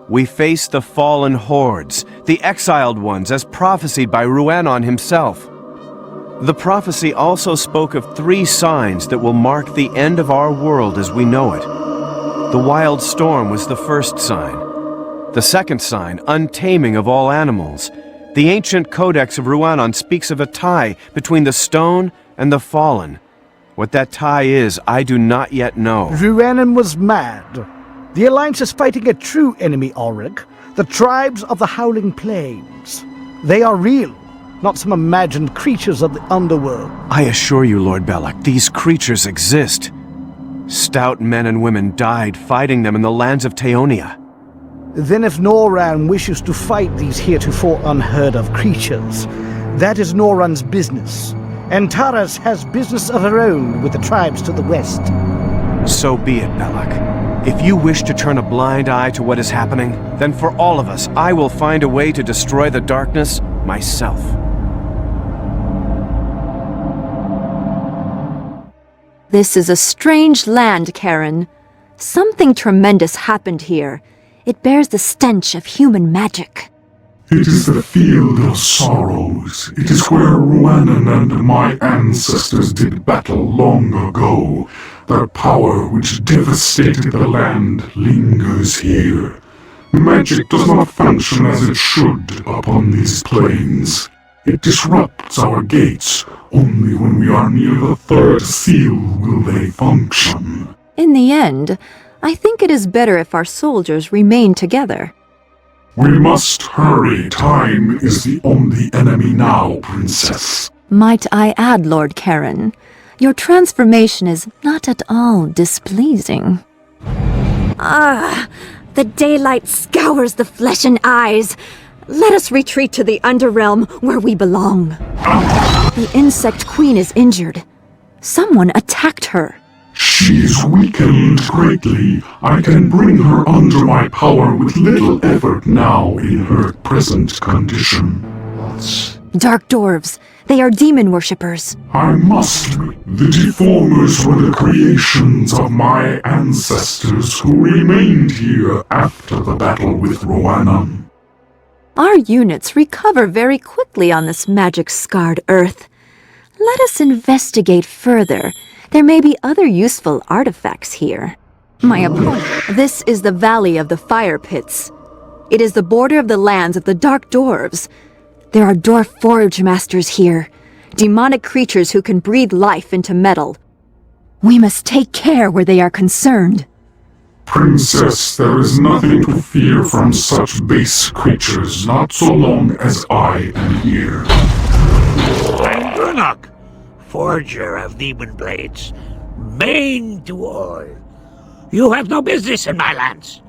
We face the fallen hordes, the exiled ones, as prophesied by Rhuannon himself. The prophecy also spoke of 3 signs that will mark the end of our world as we know it. The wild storm was the first sign. The second sign, untaming of all animals. The ancient codex of Rhuannon speaks of a tie between the stone and the fallen. What that tie is, I do not yet know. Rhuannon was mad. The Alliance is fighting a true enemy, Ulrich. The tribes of the Howling Plains. They are real, not some imagined creatures of the underworld. I assure you, Lord Belloc, these creatures exist. Stout men and women died fighting them in the lands of Teonia. Then if Norran wishes to fight these heretofore unheard of creatures, that is Norran's business. Antares has business of her own with the tribes to the west. So be it, Belloc. If you wish to turn a blind eye to what is happening, then for all of us, I will find a way to destroy the darkness myself. This is a strange land, Karen. Something tremendous happened here. It bears the stench of human magic. It is the Field of Sorrows. It is where Rwandan and my ancestors did battle long ago. Their power which devastated the land lingers here. Magic does not function as it should upon these plains. It disrupts our gates. Only when we are near the third seal will they function. In the end, I think it is better if our soldiers remain together. We must hurry. Time is the only enemy now, Princess. Might I add, Lord Karen, your transformation is not at all displeasing. Ah, the daylight scours the flesh and eyes. Let us retreat to the Underrealm where we belong. The Insect Queen is injured. Someone attacked her. She is weakened greatly. I can bring her under my power with little effort now in her present condition. Dark dwarves. They are demon worshippers. I must. The Deformers were the creations of my ancestors who remained here after the battle with Rwandan. Our units recover very quickly on this magic-scarred earth. Let us investigate further. There may be other useful artifacts here. My opponent. This is the Valley of the Fire Pits. It is the border of the lands of the Dark Dwarves. There are dwarf forge masters here, demonic creatures who can breathe life into metal. We must take care where they are concerned. Princess, there is nothing to fear from such base creatures, not so long as I am here. I'm Gurnok, forger of demon blades, bane to all. You have no business in my lands.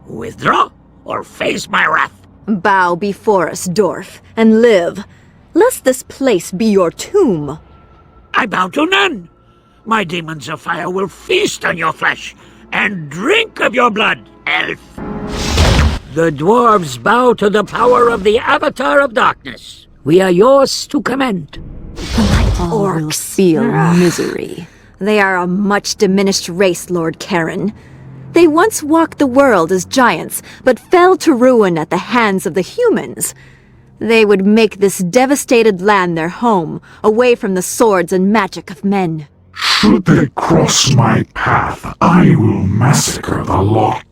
Withdraw or face my wrath. Bow before us, dwarf, and live, lest this place be your tomb. I bow to none. My demons of fire will feast on your flesh and drink of your blood, elf. The dwarves bow to the power of the Avatar of Darkness. We are yours to command. Orcs feel misery. They are a much diminished race, Lord Karen. They once walked the world as giants, but fell to ruin at the hands of the humans. They would make this devastated land their home, away from the swords and magic of men. Should they cross my path, I will massacre the lot.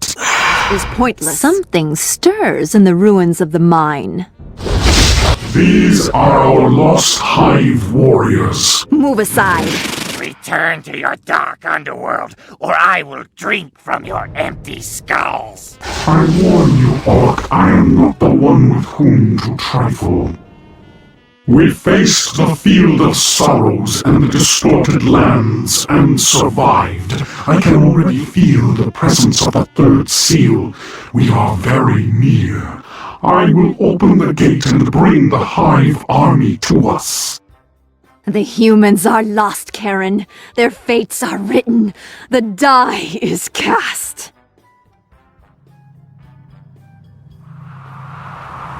Is pointless. Something stirs in the ruins of the mine. These are our lost hive warriors. Move aside. Return to your dark underworld, or I will drink from your empty skulls. I warn you, Orc, I am not the one with whom to trifle. We faced the Field of Sorrows and the distorted lands, and survived. I can already feel the presence of the third seal. We are very near. I will open the gate and bring the Hive army to us. The humans are lost, Karen. Their fates are written. The die is cast.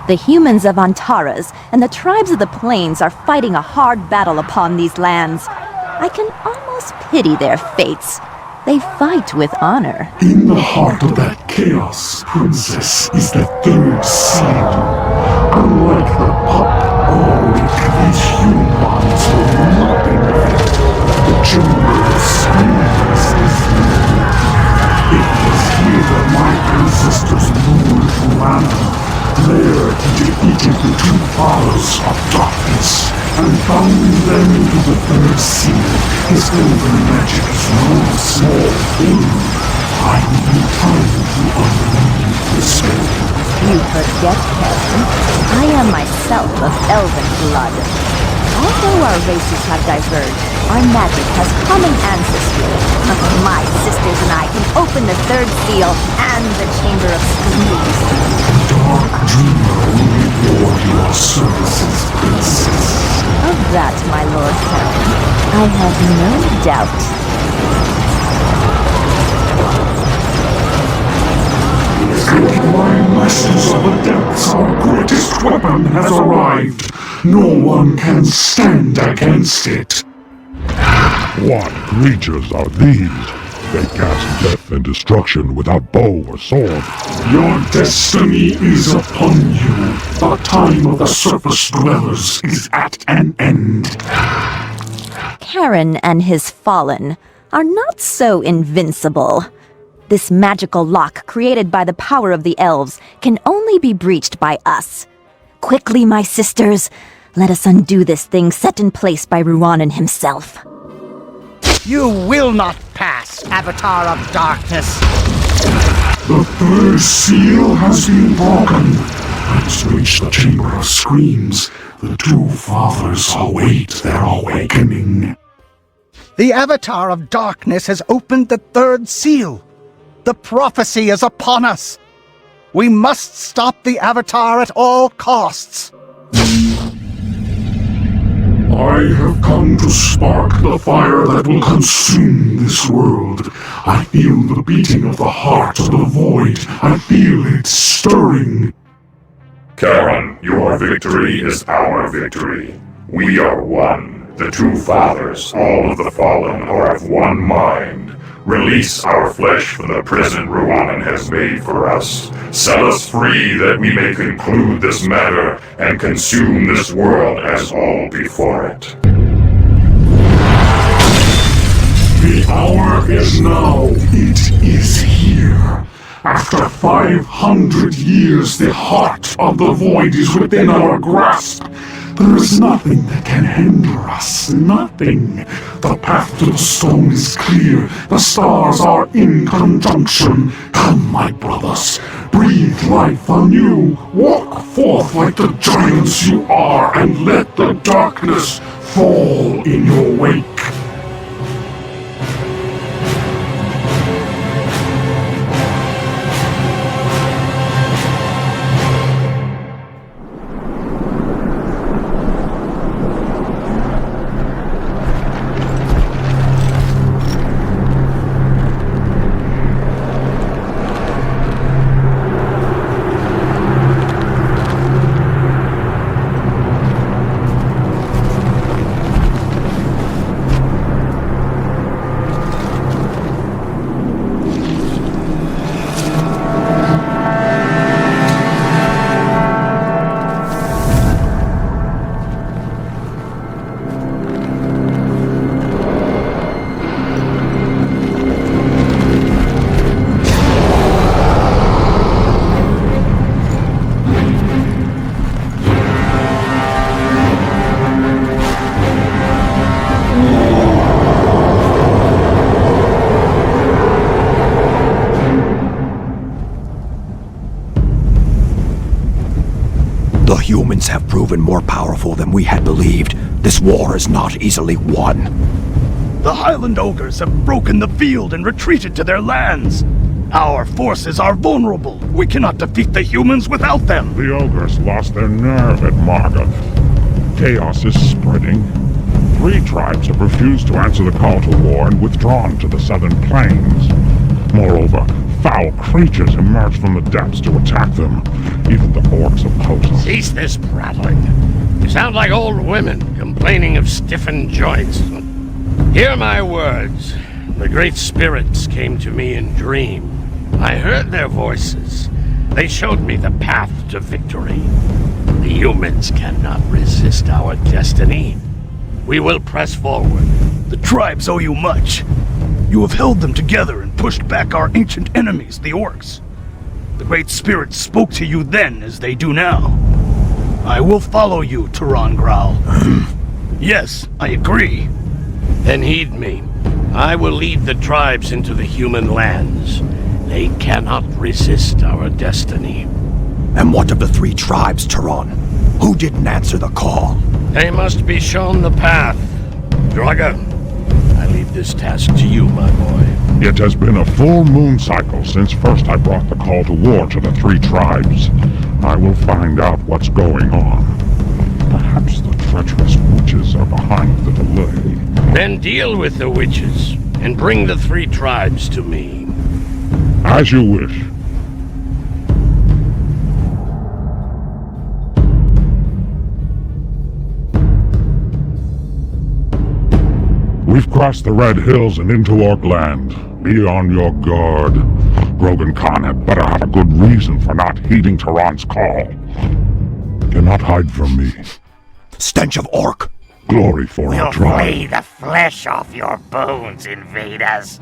The humans of Antares and the tribes of the plains are fighting a hard battle upon these lands. I can almost pity their fates. They fight with honor. In the heart of that chaos, Princess, is the third seal. Unlike the pup, it creates human bonds for nothing effect. The chamber screams is here. It was here that my ancestors lured Rwandan. There he defeated the two fathers of darkness, and bound them into the third seal. His elven magic is no small thing. I need time to unleash the spell. You forget, Karen. I am myself of elven blood. Although our races have diverged, our magic has common ancestry. My sisters and I can open the third seal and the Chamber of Screams. Dark Dreamer will reward your services, princess. Of that, my Lord Karen, I have no doubt. My masters of the depths, our greatest weapon has arrived. No one can stand against it. What creatures are these? They cast death and destruction without bow or sword. Your destiny is upon you. The time of the surface dwellers is at an end. Karen and his fallen are not so invincible. This magical lock created by the power of the elves can only be breached by us. Quickly, my sisters, let us undo this thing set in place by Ruanan himself. You will not pass, Avatar of Darkness! The third seal has been broken. Let us reach the Chamber of Screams. The two fathers await their awakening. The Avatar of Darkness has opened the third seal. The prophecy is upon us. We must stop the Avatar at all costs. I have come to spark the fire that will consume this world. I feel the beating of the heart of the void. I feel it stirring. Karen, your victory is our victory. We are one. The two fathers, all of the fallen, are of one mind. Release our flesh from the prison Ruanan has made for us. Set us free that we may conclude this matter and consume this world as all before it. The hour is now. It is here. After 500 years, the heart of the void is within our grasp. There is nothing that can hinder us. Nothing. The path to the stone is clear. The stars are in conjunction. Come, my brothers. Breathe life anew. Walk forth like the giants you are, and let the darkness fall in your wake. The humans have proven more powerful than we had believed. This war is not easily won. The Highland Ogres have broken the field and retreated to their lands. Our forces are vulnerable. We cannot defeat the humans without them. The Ogres lost their nerve at Margath. Chaos is spreading. 3 tribes have refused to answer the call to war and withdrawn to the southern plains. Moreover, foul creatures emerge from the depths to attack them. Even the orcs oppose us. Cease this prattling. You sound like old women complaining of stiffened joints. Hear my words. The great spirits came to me in dream. I heard their voices. They showed me the path to victory. The humans cannot resist our destiny. We will press forward. The tribes owe you much. You have held them together and pushed back our ancient enemies, the orcs. The Great Spirits spoke to you then as they do now. I will follow you, Turan Growl. Yes, I agree. Then heed me. I will lead the tribes into the human lands. They cannot resist our destiny. And what of the 3 tribes, Turan? Who didn't answer the call? They must be shown the path. Draga, I leave this task to you, my boy. It has been a full moon cycle since first I brought the call to war to the three tribes. I will find out what's going on. Perhaps the treacherous witches are behind the delay. Then deal with the witches, and bring the three tribes to me. As you wish. We've crossed the Red Hills and into Orkland. Be on your guard. Grogan Khan had better have a good reason for not heeding Tehran's call. Cannot hide from me. Stench of orc. Glory for our tribe. Lay the flesh off your bones, invaders.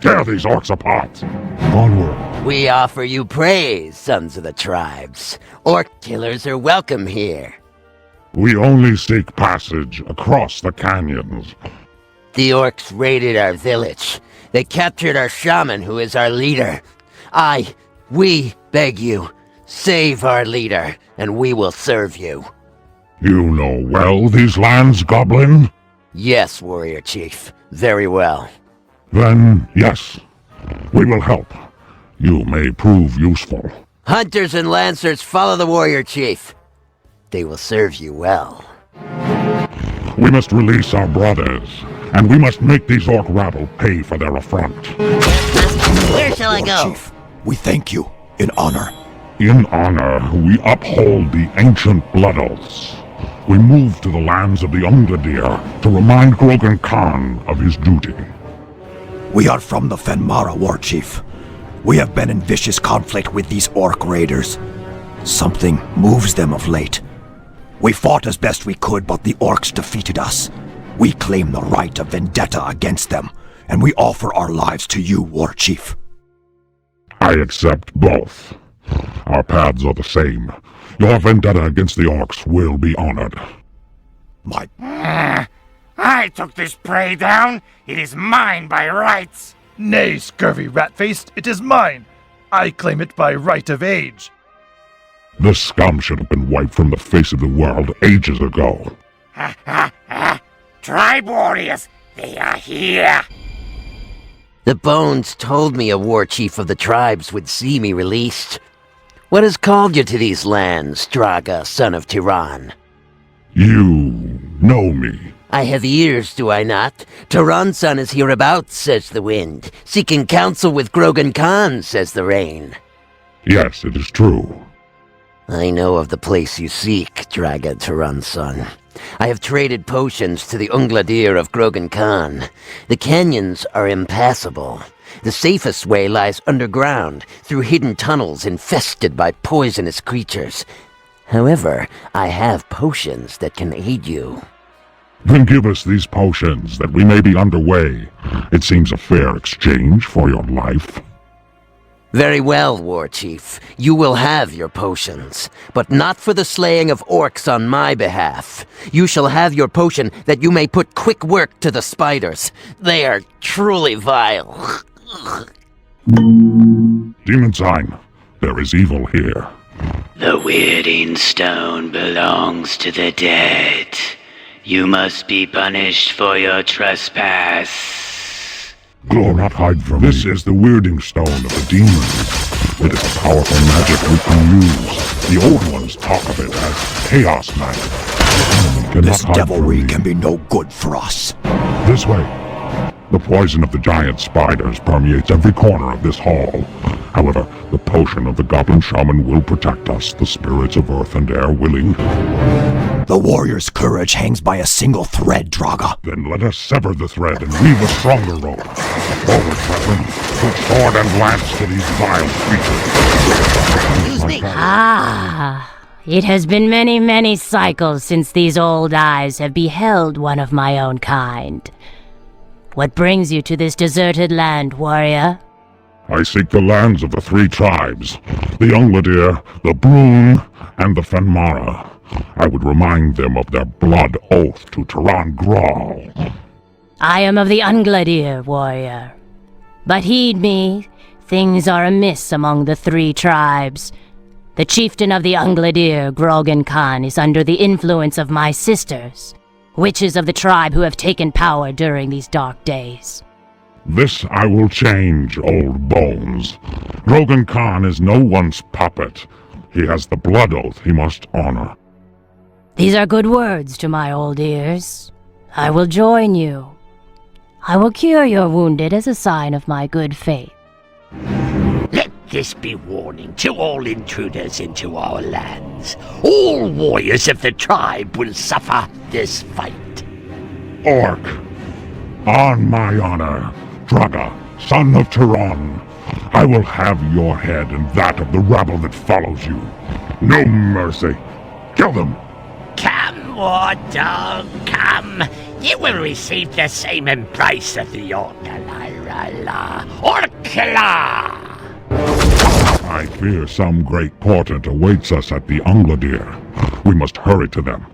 Tear these orcs apart. Onward. We offer you praise, sons of the tribes. Orc killers are welcome here. We only seek passage across the canyons. The orcs raided our village. They captured our shaman, who is our leader. We beg you, save our leader, and we will serve you. You know well these lands, Goblin? Yes, Warrior Chief. Very well. Then, yes. We will help. You may prove useful. Hunters and Lancers, follow the Warrior Chief. They will serve you well. We must release our brothers, and we must make these orc rabble pay for their affront. Where shall I go? Chief, we thank you, in honor. In honor, we uphold the ancient blood oaths. We move to the lands of the Ungladir to remind Grogan Khan of his duty. We are from the Fenmara, War Chief. We have been in vicious conflict with these orc raiders. Something moves them of late. We fought as best we could, but the orcs defeated us. We claim the right of vendetta against them, and we offer our lives to you, War Chief. I accept both. Our paths are the same. Your vendetta against the orcs will be honored. I took this prey down. It is mine by rights. Nay, scurvy rat-faced, it is mine. I claim it by right of age. This scum should have been wiped from the face of the world ages ago. Tribe warriors, they are here. The bones told me a war chief of the tribes would see me released. What has called you to these lands, Draga, son of Tehran? You know me. I have ears, do I not? Tehran's son is hereabouts, says the wind. Seeking counsel with Grogan Khan, says the rain. Yes, it is true. I know of the place you seek, Draga, Tehran's son. I have traded potions to the Ungladir of Grogan Khan. The canyons are impassable. The safest way lies underground, through hidden tunnels infested by poisonous creatures. However, I have potions that can aid you. Then give us these potions, that we may be underway. It seems a fair exchange for your life. Very well, War Chief. You will have your potions, but not for the slaying of orcs on my behalf. You shall have your potion that you may put quick work to the spiders. They are truly vile. Demon Sign, there is evil here. The weirding stone belongs to the dead. You must be punished for your trespass. Do not hide from me. This is the weirding stone of the demons. It is a powerful magic we can use. The old ones talk of it as Chaos Magic. This devilry can be no good for us. This way. The poison of the giant spiders permeates every corner of this hall. However, the potion of the Goblin Shaman will protect us, the spirits of earth and air willing. The warrior's courage hangs by a single thread, Draga. Then let us sever the thread and weave a stronger rope. Forward, brethren. Put sword and lance to these vile creatures. It has been many, many cycles since these old eyes have beheld one of my own kind. What brings you to this deserted land, warrior? I seek the lands of the three tribes, the Ungladir, the Brune, and the Fenmara. I would remind them of their blood oath to Tehran Graal. I am of the Ungladir, warrior. But heed me, things are amiss among the three tribes. The chieftain of the Ungladir, Grogan Khan, is under the influence of my sisters. witches of the tribe who have taken power during these dark days. This I will change, old bones. Grogan Khan is no one's puppet. He has the blood oath he must honor. These are good words to my old ears. I will join you. I will cure your wounded as a sign of my good faith. Let this be warning to all intruders into our lands. All warriors of the tribe will suffer this fight. Orc, on my honor, Draga, son of Tehran, I will have your head and that of the rabble that follows you. No mercy. Kill them. Come, war dog, come. You will receive the same embrace of the Orkala. Orkala! I fear some great portent awaits us at the Ungladir. We must hurry to them.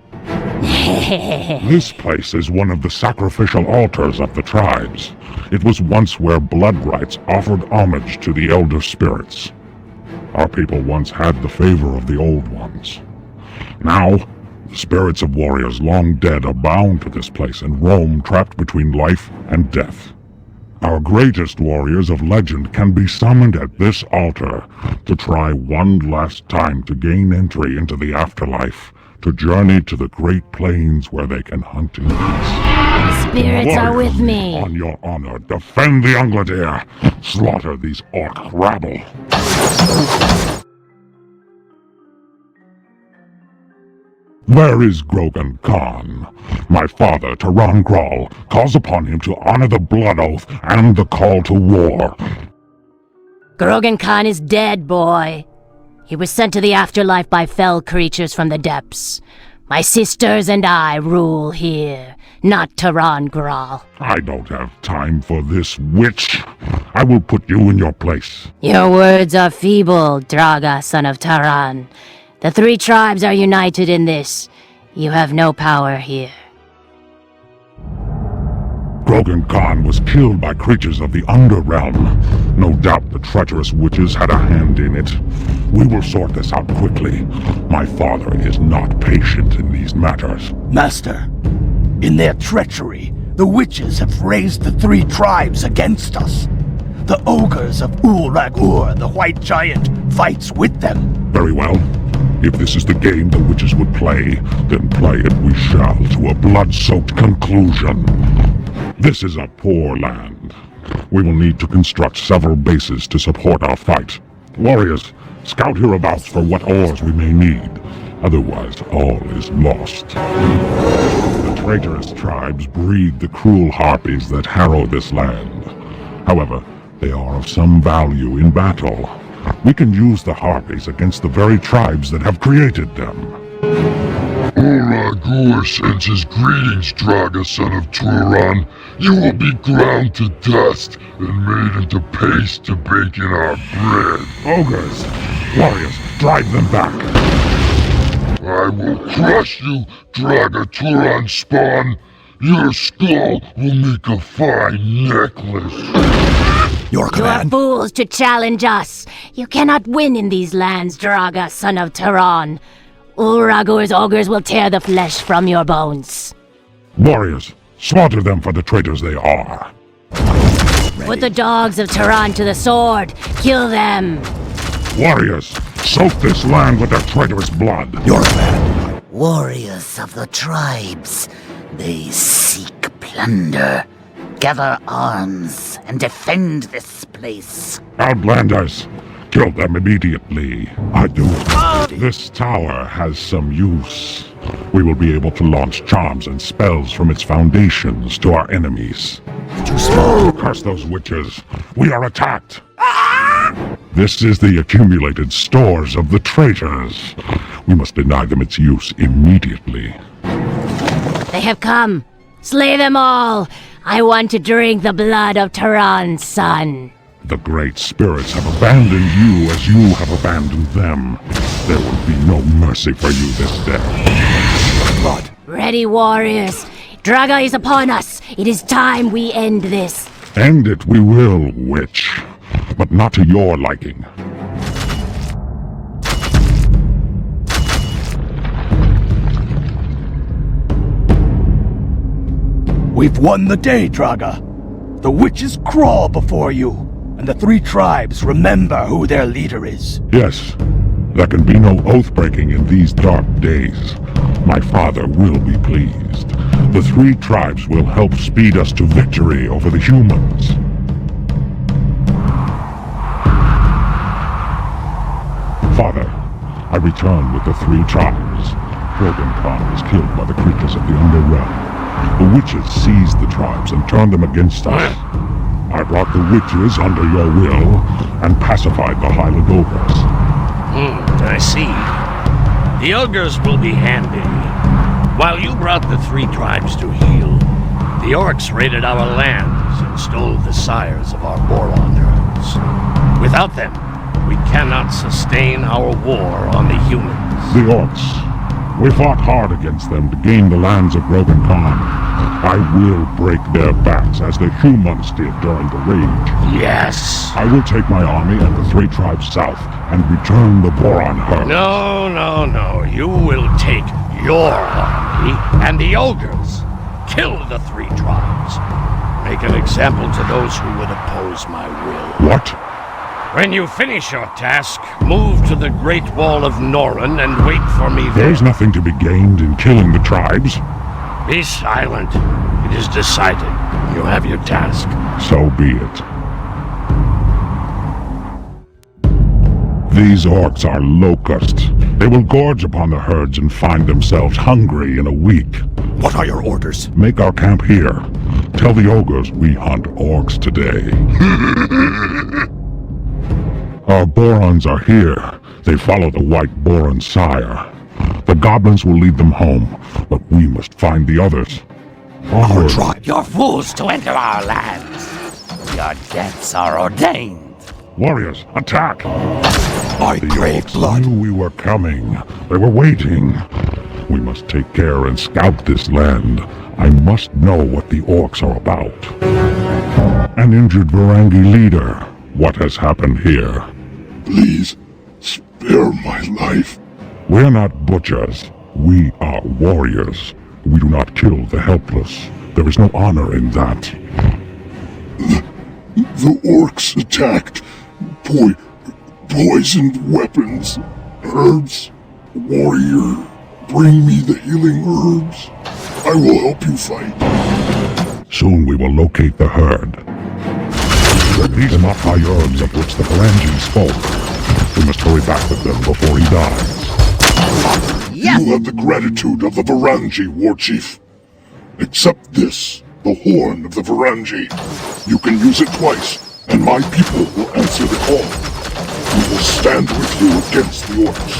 This place is one of the sacrificial altars of the tribes. It was once where blood rites offered homage to the elder spirits. Our people once had the favor of the old ones. Now, the spirits of warriors long dead are bound to this place and roam trapped between life and death. Our greatest warriors of legend can be summoned at this altar to try one last time to gain entry into the afterlife, to journey to the great plains where they can hunt in peace. Spirits are with me. On your honor, defend the Ungladir. Slaughter these orc rabble. Where is Grogan Khan? My father, Tehran Grawl, calls upon him to honor the blood oath and the call to war. Grogan Khan is dead, boy. He was sent to the afterlife by fell creatures from the depths. My sisters and I rule here, not Tehran Grawl. I don't have time for this, witch. I will put you in your place. Your words are feeble, Draga, son of Tehran. The three tribes are united in this. You have no power here. Grogan Khan was killed by creatures of the Underrealm. No doubt the treacherous witches had a hand in it. We will sort this out quickly. My father is not patient in these matters. Master, in their treachery, the witches have raised the three tribes against us. The ogres of Ul-Ragur, the white giant, fights with them. Very well. If this is the game the witches would play, then play it we shall to a blood-soaked conclusion. This is a poor land. We will need to construct several bases to support our fight. Warriors, scout hereabouts for what ores we may need. Otherwise, all is lost. The traitorous tribes breed the cruel harpies that harrow this land. However, they are of some value in battle. We can use the harpies against the very tribes that have created them. Ul-Ragur sends his greetings, Draga, son of Tehran. You will be ground to dust and made into paste to bake in our bread. Ogres, warriors, drive them back. I will crush you, Draga Tehran spawn. Your skull will make a fine necklace. You are fools to challenge us. You cannot win in these lands, Draga, son of Tehran. Ul-Ragur's ogres will tear the flesh from your bones. Warriors, slaughter them for the traitors they are. Put the dogs of Tehran to the sword. Kill them. Warriors, soak this land with their traitorous blood. Your man. Warriors of the tribes, they seek plunder. Gather arms and defend this place. Outlanders, kill them immediately. I do. This tower has some use. We will be able to launch charms and spells from its foundations to our enemies. Too small. Curse those witches. We are attacked. This is the accumulated stores of the traitors. We must deny them its use immediately. They have come. Slay them all. I want to drink the blood of Tehran's son. The great spirits have abandoned you as you have abandoned them. There will be no mercy for you this day. Blood. Ready, warriors. Draga is upon us. It is time we end this. End it we will, witch. But not to your liking. We've won the day, Draga. The witches crawl before you, and the 3 tribes remember who their leader is. Yes, there can be no oath-breaking in these dark days. My father will be pleased. The 3 tribes will help speed us to victory over the humans. Father, I return with the 3 tribes. Krogan Khan was killed by the creatures of the Underrealm. The witches seized the tribes and turned them against us. I brought the witches under your will and pacified the Highland Ogres. I see. The ogres will be handy. While you brought the 3 tribes to heal, the orcs raided our lands and stole the sires of our Boron herds. Without them, we cannot sustain our war on the humans. The orcs. We fought hard against them to gain the lands of Krogan Khan. I will break their backs as the humans did during the rage. Yes. I will take my army and the 3 tribes south and return the Boron herd. No. You will take your army and the ogres. Kill the 3 tribes. Make an example to those who would oppose my will. What? When you finish your task, move to the Great Wall of Norren and wait for me there. There's nothing to be gained in killing the tribes. Be silent. It is decided. You have your task. So be it. These orcs are locusts. They will gorge upon the herds and find themselves hungry in a week. What are your orders? Make our camp here. Tell the ogres we hunt orcs today. Our Borons are here. They follow the White Boron sire. The goblins will lead them home, but we must find the others. Our tribe. You're fools to enter our lands. Your deaths are ordained. Warriors, attack! I crave blood. Knew we were coming. They were waiting. We must take care and scout this land. I must know what the orcs are about. An injured Varangi leader. What has happened here? Please, spare my life. We're not butchers. We are warriors. We do not kill the helpless. There is no honor in that. The orcs attacked. Poisoned weapons. Herbs. Warrior, bring me the healing herbs. I will help you fight. Soon we will locate the herd. These are not high herbs of which the Varangi spoke. We must hurry back with them before he dies. Yes! You have the gratitude of the Varangi, War Chief. Accept this, the horn of the Varangi. You can use it twice, and my people will answer the call. We will stand with you against the orcs.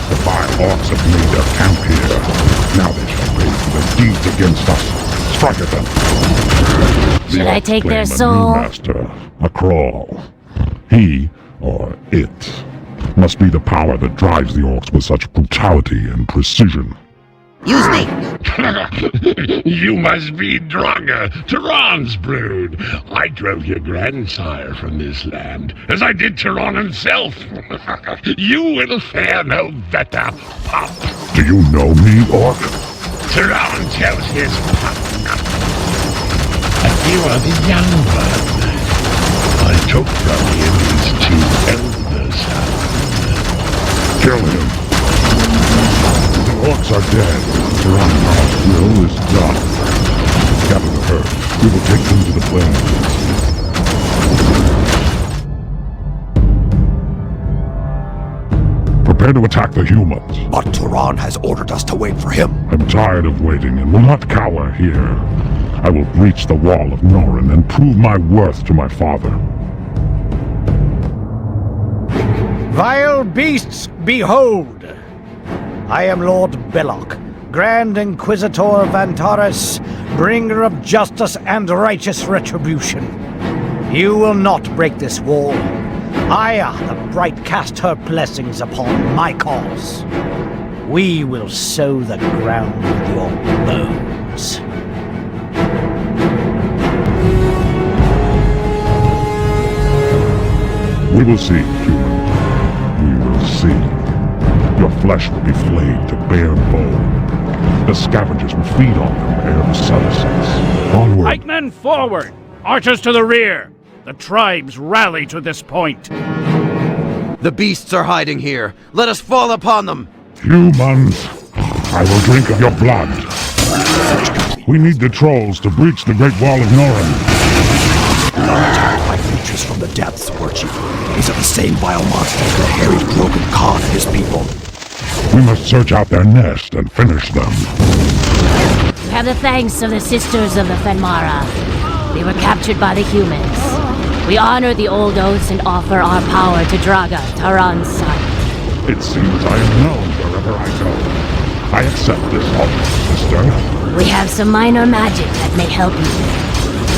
The 5 orcs have made their camp here. Now they shall pay for their deeds against us. Strike at them. Should I take their Claim a soul? new master, a Crawl. He, or it, must be the power that drives the orcs with such brutality and precision. Use me! You must be Draga, Tyran's brood. I drove your grandsire from this land, as I did Tyran himself. You will fare no better, pup. Do you know me, orc? Tyran tells his pup that you are the young one. I took from him his 2 elder sons. Kill him. The orcs are dead. Tyran's will is done. Gather the herd. We will take them to the plains. Prepare to attack the humans. But Tyran has ordered us to wait for him. I'm tired of waiting and will not cower here. I will breach the wall of Norren and prove my worth to my father. Vile beasts, behold! I am Lord Belloc, Grand Inquisitor Vantaris, bringer of justice and righteous retribution. You will not break this wall. Aya the Bright cast her blessings upon my cause. We will sow the ground with your bones. We will see, human. We will see. Your flesh will be flayed to bare bone. The scavengers will feed on them ere the sun sets. Onward. Pikemen forward! Archers to the rear! The tribes rally to this point. The beasts are hiding here. Let us fall upon them. Humans, I will drink of your blood. We need the trolls to breach the Great Wall of Norren. Attacked by creatures from the depths, Warchief. These are the same vile monsters that harried Grogan Khan and his people. We must search out their nest and finish them. You have the thanks of the Sisters of the Fenmara. We were captured by the humans. We honor the old oaths and offer our power to Draga, Taran's son. It seems I am known wherever I go. I accept this offer, sister. We have some minor magic that may help you.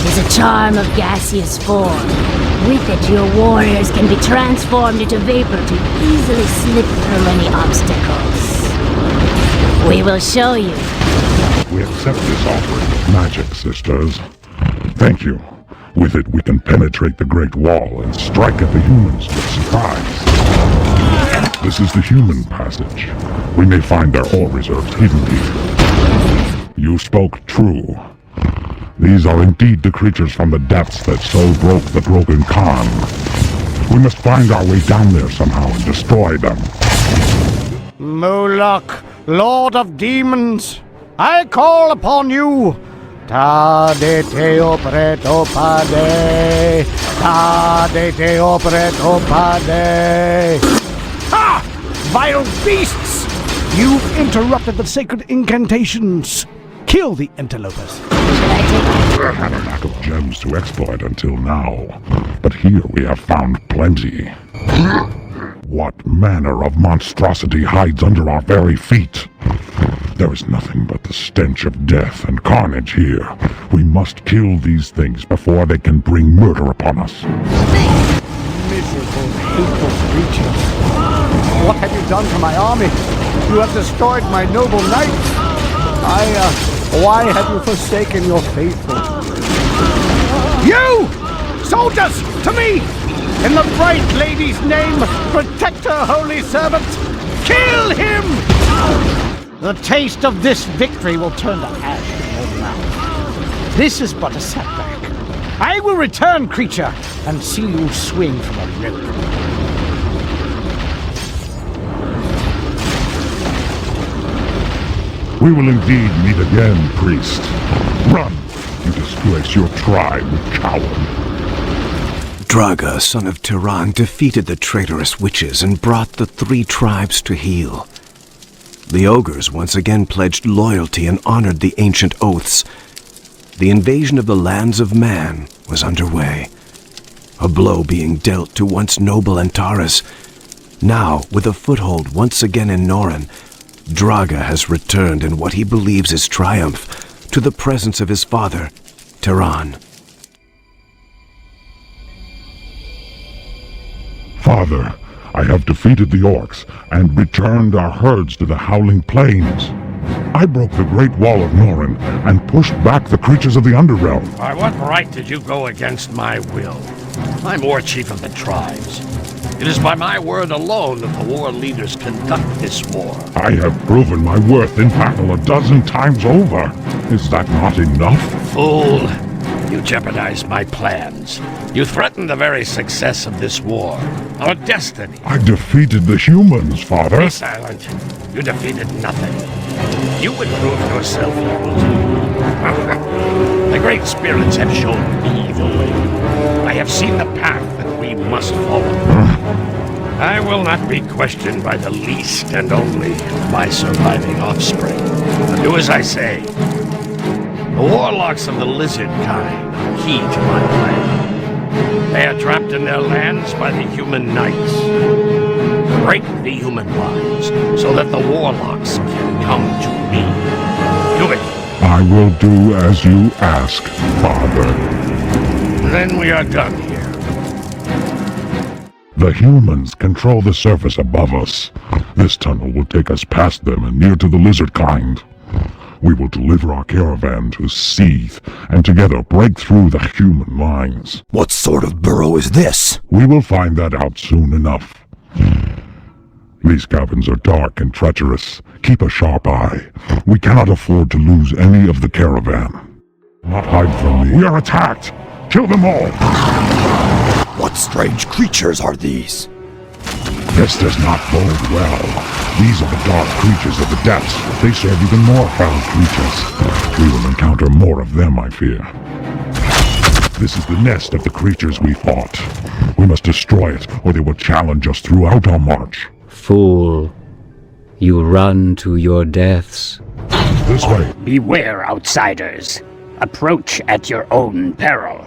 It is a charm of gaseous form. With it, your warriors can be transformed into vapor to easily slip through any obstacles. We will show you. We accept this offering of magic, sisters. Thank you. With it, we can penetrate the Great Wall and strike at the humans with surprise. This is the human passage. We may find their ore reserves hidden here. You spoke true. These are indeed the creatures from the depths that so broke the Grogan Khan. We must find our way down there somehow and destroy them. Moloch, Lord of Demons, I call upon you. Ta de te operato pade, ta de te operato pade. Ha! Vile beasts! You've interrupted the sacred incantations. Kill the interlopers. I had a lack of gems to exploit until now, but here we have found plenty. What manner of monstrosity hides under our very feet? There is nothing but the stench of death and carnage here. We must kill these things before they can bring murder upon us. Miserable, hateful creatures. What have you done to my army? You have destroyed my noble knights. Why have you forsaken your faithful? You! Soldiers, to me! In the bright lady's name, protect her holy servant! Kill him! The taste of this victory will turn to ash in your mouth. This is but a setback. I will return, creature, and see you swing from a rope. We will indeed meet again, priest. Run! You disgrace your tribe, coward. Draga, son of Tiran, defeated the traitorous witches and brought the 3 tribes to heel. The ogres once again pledged loyalty and honored the ancient oaths. The invasion of the lands of man was underway. A blow being dealt to once noble Antares. Now, with a foothold once again in Norren, Draga has returned in what he believes is triumph to the presence of his father, Tiran. Father, I have defeated the orcs and returned our herds to the Howling Plains. I broke the Great Wall of Norren and pushed back the creatures of the Underrealm. By what right did you go against my will? I'm war chief of the tribes. It is by my word alone that the war leaders conduct this war. I have proven my worth in battle 12 times over. Is that not enough? Fool! You jeopardized my plans. You threatened the very success of this war. Our destiny. I defeated the humans, Father. Be silent. You defeated nothing. You would prove yourself equal to. The Great Spirits have shown me the way. I have seen the path that we must follow. I will not be questioned by the least and only of my surviving offspring. But do as I say. The warlocks of the lizard kind are key to my plan. They are trapped in their lands by the human knights. Break the human lines so that the warlocks can come to me. Do it. I will do as you ask, Father. Then we are done here. The humans control the surface above us. This tunnel will take us past them and near to the lizard kind. We will deliver our caravan to Seath, and together break through the human lines. What sort of burrow is this? We will find that out soon enough. These caverns are dark and treacherous. Keep a sharp eye. We cannot afford to lose any of the caravan. Not hide from me. We are attacked! Kill them all! What strange creatures are these? This does not bode well. These are the dark creatures of the depths. They serve even more foul creatures. We will encounter more of them, I fear. This is the nest of the creatures we fought. We must destroy it, or they will challenge us throughout our march. Fool. You run to your deaths. This way. Beware, outsiders. Approach at your own peril.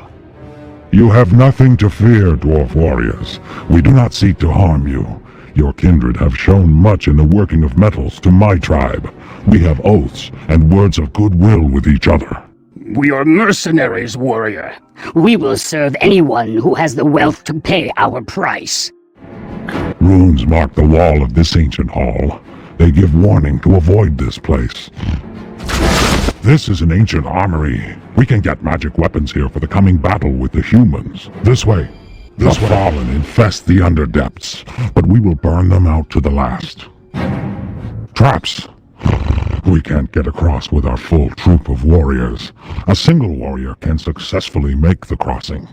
You have nothing to fear, dwarf warriors. We do not seek to harm you. Your kindred have shown much in the working of metals to my tribe. We have oaths and words of goodwill with each other. We are mercenaries, warrior. We will serve anyone who has the wealth to pay our price. Runes mark the wall of this ancient hall. They give warning to avoid this place. This is an ancient armory. We can get magic weapons here for the coming battle with the humans. This way. The fallen infest the underdepths, but we will burn them out to the last. Traps. We can't get across with our full troop of warriors. A single warrior can successfully make the crossing.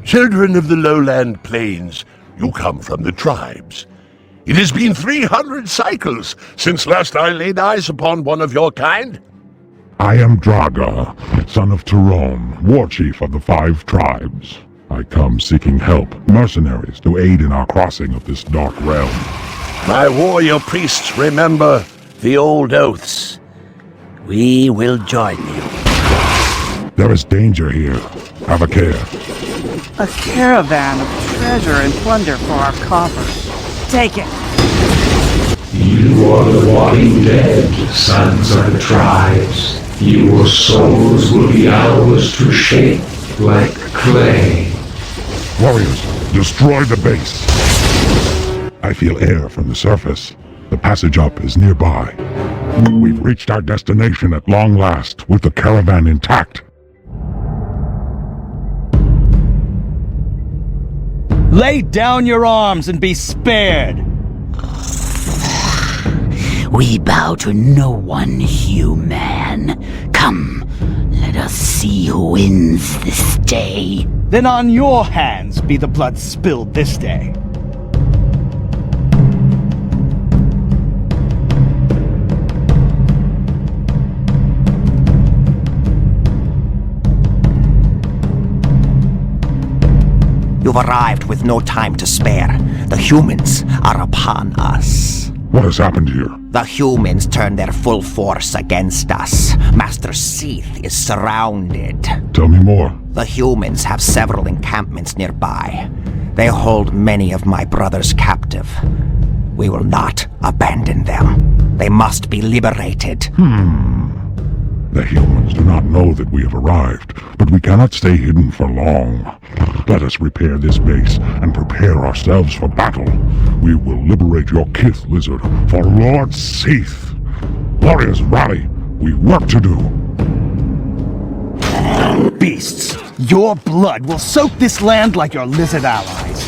Children of the lowland plains, you come from the tribes. It has been 300 cycles since last I laid eyes upon one of your kind. I am Draga, son of Tyrone, war chief of the 5 tribes. I come seeking help, mercenaries, to aid in our crossing of this dark realm. My warrior priests remember the old oaths. We will join you. There is danger here. Have a care. A caravan of treasure and plunder for our coffers. Take it. You are the walking dead, sons of the tribes. Your souls will be ours to shape like clay. Warriors, destroy the base. I feel air from the surface. The passage up is nearby. We've reached our destination at long last, with the caravan intact. Lay down your arms and be spared! We bow to no one, human. Come, let us see who wins this day. Then on your hands be the blood spilled this day. You've arrived with no time to spare. The humans are upon us. What has happened here? The humans turn their full force against us. Master Seath is surrounded. Tell me more. The humans have several encampments nearby. They hold many of my brothers captive. We will not abandon them. They must be liberated. The humans do not know that we have arrived, but we cannot stay hidden for long. Let us repair this base and prepare ourselves for battle. We will liberate your kith, lizard, for Lord Seath. Warriors, rally! We've work to do. Beasts, your blood will soak this land like your lizard allies.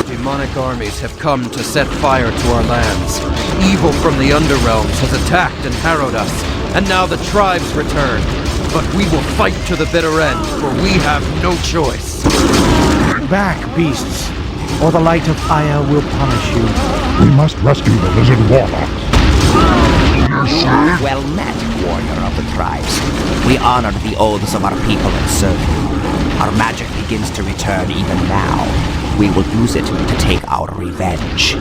Demonic armies have come to set fire to our lands. Evil from the Underrealms has attacked and harrowed us, and now the tribes return. But we will fight to the bitter end, for we have no choice. Back, beasts, or the light of Aya will punish you. We must rescue the lizard warlocks. Well met, warrior of the tribes. We honor the oaths of our people and serve you. Our magic begins to return even now. We will use it to take our revenge.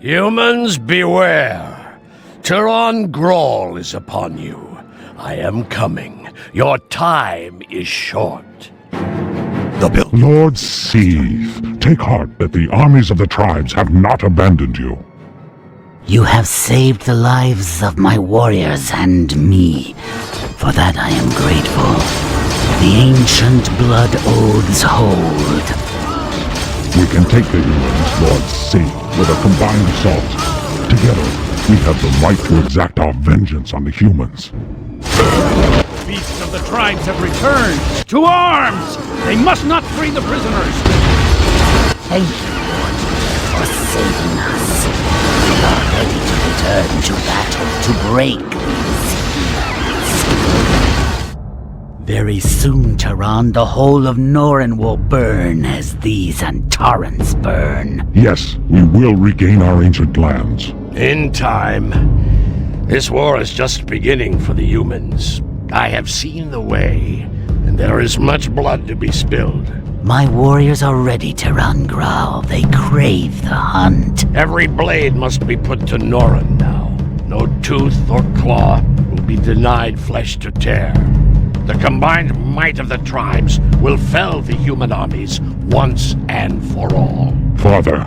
Humans, beware. Turon Grawl is upon you. I am coming. Your time is short. Lord Seath, take heart that the armies of the tribes have not abandoned you. You have saved the lives of my warriors and me. For that I am grateful. The ancient blood oaths hold. We can take the humans, Lord Seath, with a combined assault. Together, we have the right to exact our vengeance on the humans. Beasts of the tribes have returned! To arms! They must not free the prisoners! Thank you for saving us. ready to return to battle to break these seals. Very soon, Tehran, the whole of Norren will burn as these Antarans burn. Yes, we will regain our ancient lands. In time. This war is just beginning for the humans. I have seen the way, and there is much blood to be spilled. My warriors are ready, Tehran Grau. They crave the hunt. Every blade must be put to Norren now. No tooth or claw will be denied flesh to tear. The combined might of the tribes will fell the human armies once and for all. Father,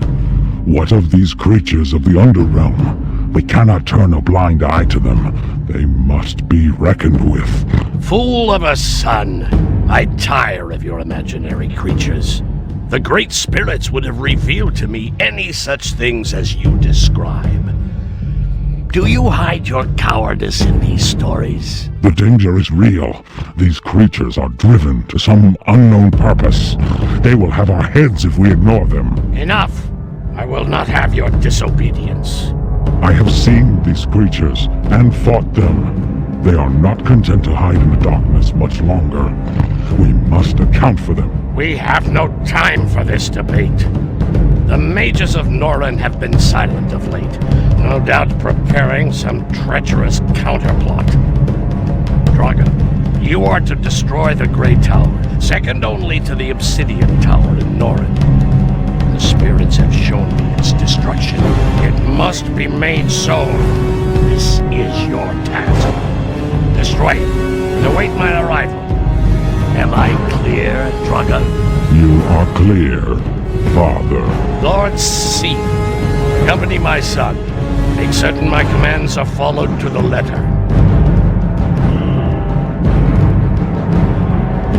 what of these creatures of the Underrealm? We cannot turn a blind eye to them. They must be reckoned with. Fool of a son! I tire of your imaginary creatures. The great spirits would have revealed to me any such things as you describe. Do you hide your cowardice in these stories? The danger is real. These creatures are driven to some unknown purpose. They will have our heads if we ignore them. Enough! I will not have your disobedience. I have seen these creatures and fought them. They are not content to hide in the darkness much longer. We must account for them. We have no time for this debate. The mages of Norren have been silent of late, no doubt preparing some treacherous counterplot. Draga, you are to destroy the Grey Tower, second only to the Obsidian Tower in Norren. The spirits have shown me its destruction. It must be made so. This is your task. Destroy it, and await my arrival. Am I clear, Draga? You are clear, Father. Lord C, accompany my son. Make certain my commands are followed to the letter.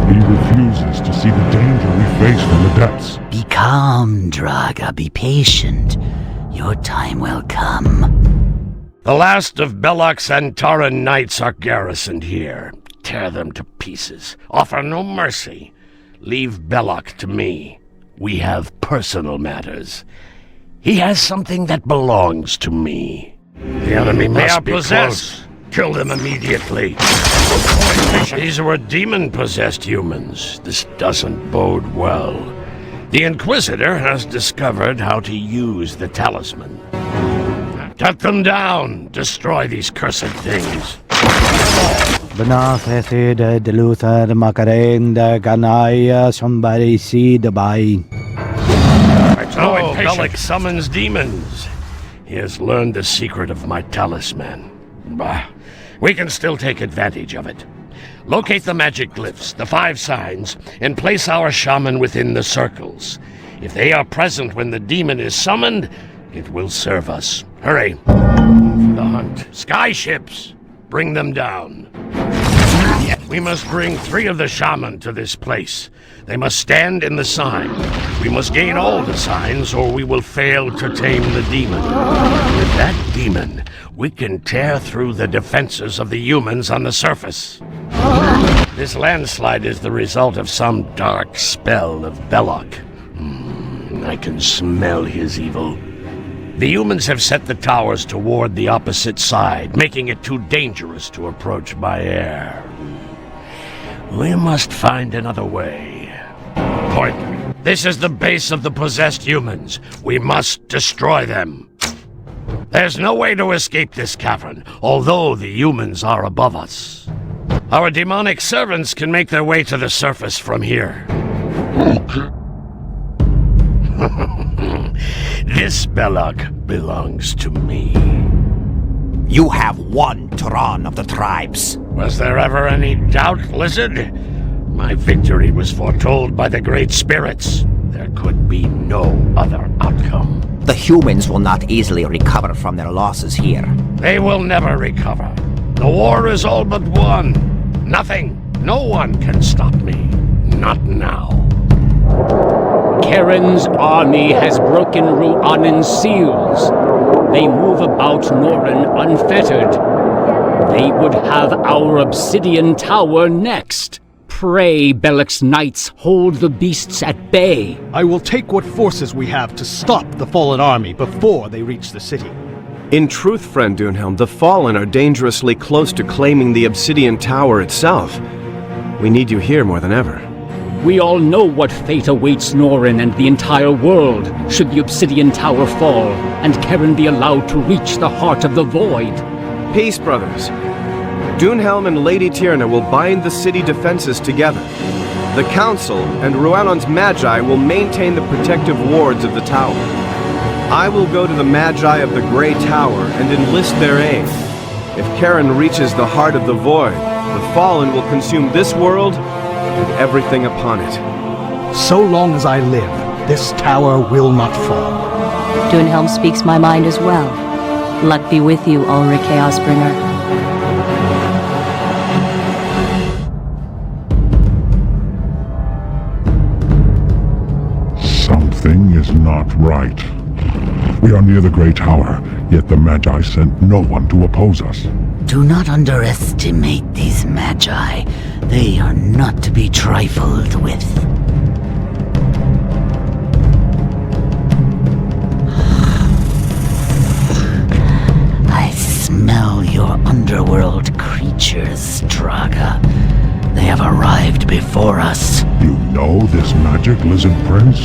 He refuses to see the danger we face from the depths. Be calm, Draga. Be patient. Your time will come. The last of Belloq's Antaran knights are garrisoned here. Tear them to pieces. Offer no mercy. Leave Belloq to me. We have personal matters. He has something that belongs to me. The enemy must be possessed. Kill them immediately. These were demon-possessed humans. This doesn't bode well. The Inquisitor has discovered how to use the talisman. Cut them down. Destroy these cursed things. Oh, Belloq summons demons. He has learned the secret of my talisman. Bah, we can still take advantage of it. Locate the magic glyphs, the 5 signs, and place our shaman within the circles. If they are present when the demon is summoned, it will serve us. Hurry. For the hunt. Skyships! Bring them down. We must bring 3 of the shaman to this place. They must stand in the sign. We must gain all the signs, or we will fail to tame the demon. With that demon, we can tear through the defenses of the humans on the surface. This landslide is the result of some dark spell of Belloq. I can smell his evil. The humans have set the towers toward the opposite side, making it too dangerous to approach by air. We must find another way. Point. This is the base of the possessed humans. We must destroy them. There's no way to escape this cavern, although the humans are above us. Our demonic servants can make their way to the surface from here. This Belloq belongs to me. You have won, Tehran of the tribes. Was there ever any doubt, Lizard? My victory was foretold by the great spirits. There could be no other outcome. The humans will not easily recover from their losses here. They will never recover. The war is all but won. Nothing, no one can stop me. Not now. Karen's army has broken Ru'anan's seals. They move about Norren unfettered. They would have our Obsidian Tower next. Pray, Belloq's knights, hold the beasts at bay. I will take what forces we have to stop the fallen army before they reach the city. In truth, friend Dunhelm, the Fallen are dangerously close to claiming the Obsidian Tower itself. We need you here more than ever. We all know what fate awaits Norin and the entire world should the Obsidian Tower fall and Karen be allowed to reach the heart of the void. Peace, brothers. Dunhelm and Lady Tyrna will bind the city defenses together. The Council and Rhuanon's Magi will maintain the protective wards of the tower. I will go to the Magi of the Grey Tower and enlist their aid. If Karen reaches the heart of the void, the Fallen will consume this world and everything upon it. So long as I live, this tower will not fall. Dunhelm speaks my mind as well. Luck be with you, Ulrich Chaosbringer. Something is not right. We are near the Grey Tower, yet the Magi sent no one to oppose us. Do not underestimate these Magi. They are not to be trifled with. I smell your underworld creatures, Draga. They have arrived before us. You know this magic, Lizard Prince?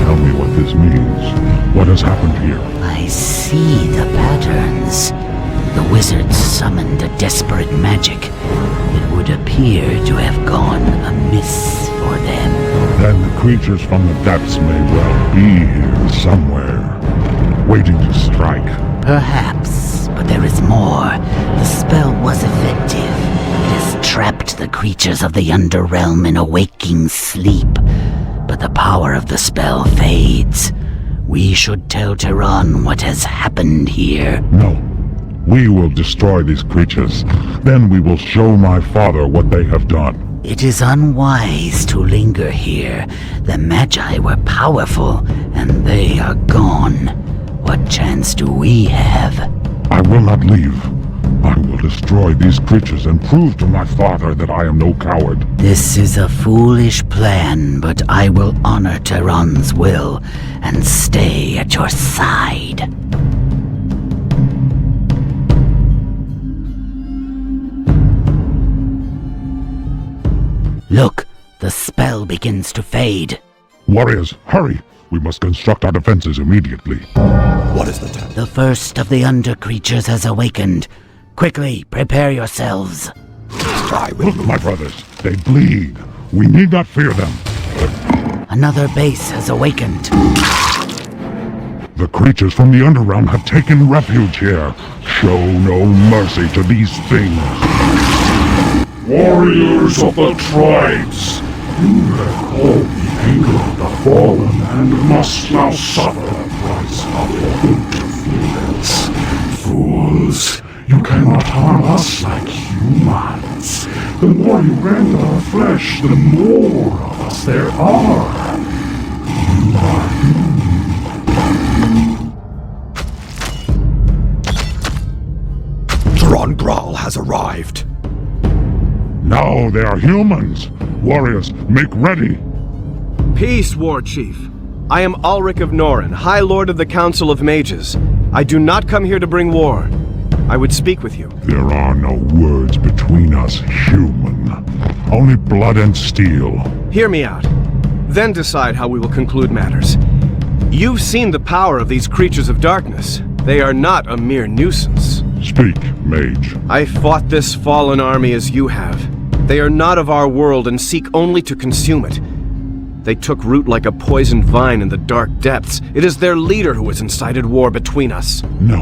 Tell me what this means. What has happened here? I see the patterns. The wizards summoned a desperate magic. It would appear to have gone amiss for them. Then the creatures from the depths may well be here somewhere, waiting to strike. Perhaps, but there is more. The spell was effective. It has trapped the creatures of the Underrealm in a waking sleep. But the power of the spell fades. We should tell Tyrann what has happened here. No. We will destroy these creatures. Then we will show my father what they have done. It is unwise to linger here. The Magi were powerful, and they are gone. What chance do we have? I will not leave. I will destroy these creatures and prove to my father that I am no coward. This is a foolish plan, but I will honor Tyrann's will and stay at your side. Look, the spell begins to fade. Warriors, hurry! We must construct our defenses immediately. What is the test? The first of the under creatures has awakened. Quickly, prepare yourselves. Look, my brothers, they bleed. We need not fear them. Another base has awakened. The creatures from the Underrealm have taken refuge here. Show no mercy to these things. Warriors of the tribes, you have called the anger of the fallen and must now suffer the price of your interference. Fools, you cannot harm us like humans. The more you rend our flesh, the more of us there are. You are Tyrann Graal has arrived. Now they are humans. Warriors, make ready. Peace, War Chief. I am Ulrich of Norin, High Lord of the Council of Mages. I do not come here to bring war. I would speak with you. There are no words between us, human. Only blood and steel. Hear me out. Then decide how we will conclude matters. You've seen the power of these creatures of darkness. They are not a mere nuisance. Speak, mage. I fought this fallen army as you have. They are not of our world and seek only to consume it. They took root like a poisoned vine in the dark depths. It is their leader who has incited war between us. No.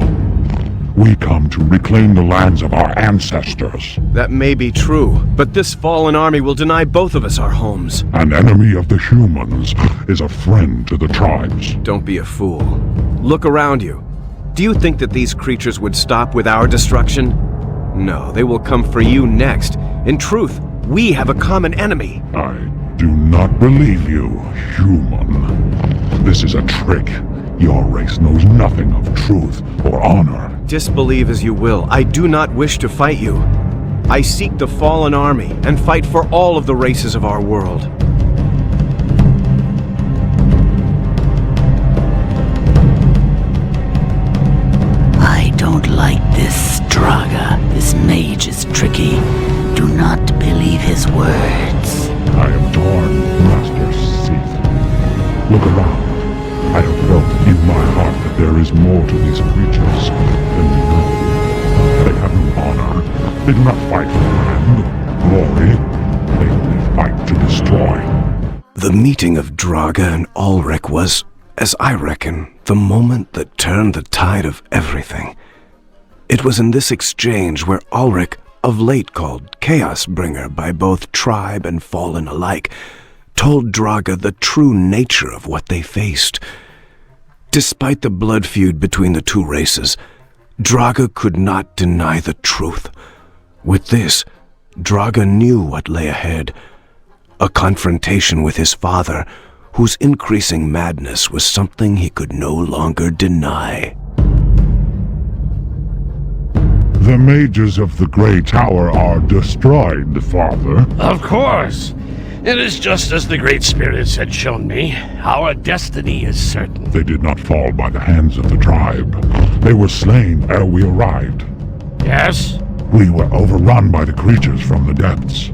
We come to reclaim the lands of our ancestors. That may be true, but this fallen army will deny both of us our homes. An enemy of the humans is a friend to the tribes. Don't be a fool. Look around you. Do you think that these creatures would stop with our destruction? No, they will come for you next. In truth, we have a common enemy. I do not believe you, human. This is a trick. Your race knows nothing of truth or honor. Disbelieve as you will, I do not wish to fight you. I seek the fallen army and fight for all of the races of our world. I Draga, this mage is tricky. Do not believe his words. I am Dorn, Master Sith. Look around. I have felt in my heart that there is more to these creatures than we know. They have no honor. They do not fight for land, glory. They only fight to destroy. The meeting of Draga and Ulrich was, as I reckon, the moment that turned the tide of everything. It was in this exchange where Ulrich, of late called Chaos Bringer by both tribe and fallen alike, told Draga the true nature of what they faced. Despite the blood feud between the two races, Draga could not deny the truth. With this, Draga knew what lay ahead. A confrontation with his father, whose increasing madness was something he could no longer deny. The mages of the Grey Tower are destroyed, Father. Of course. It is just as the Great Spirits had shown me. Our destiny is certain. They did not fall by the hands of the tribe. They were slain ere we arrived. Yes? We were overrun by the creatures from the depths.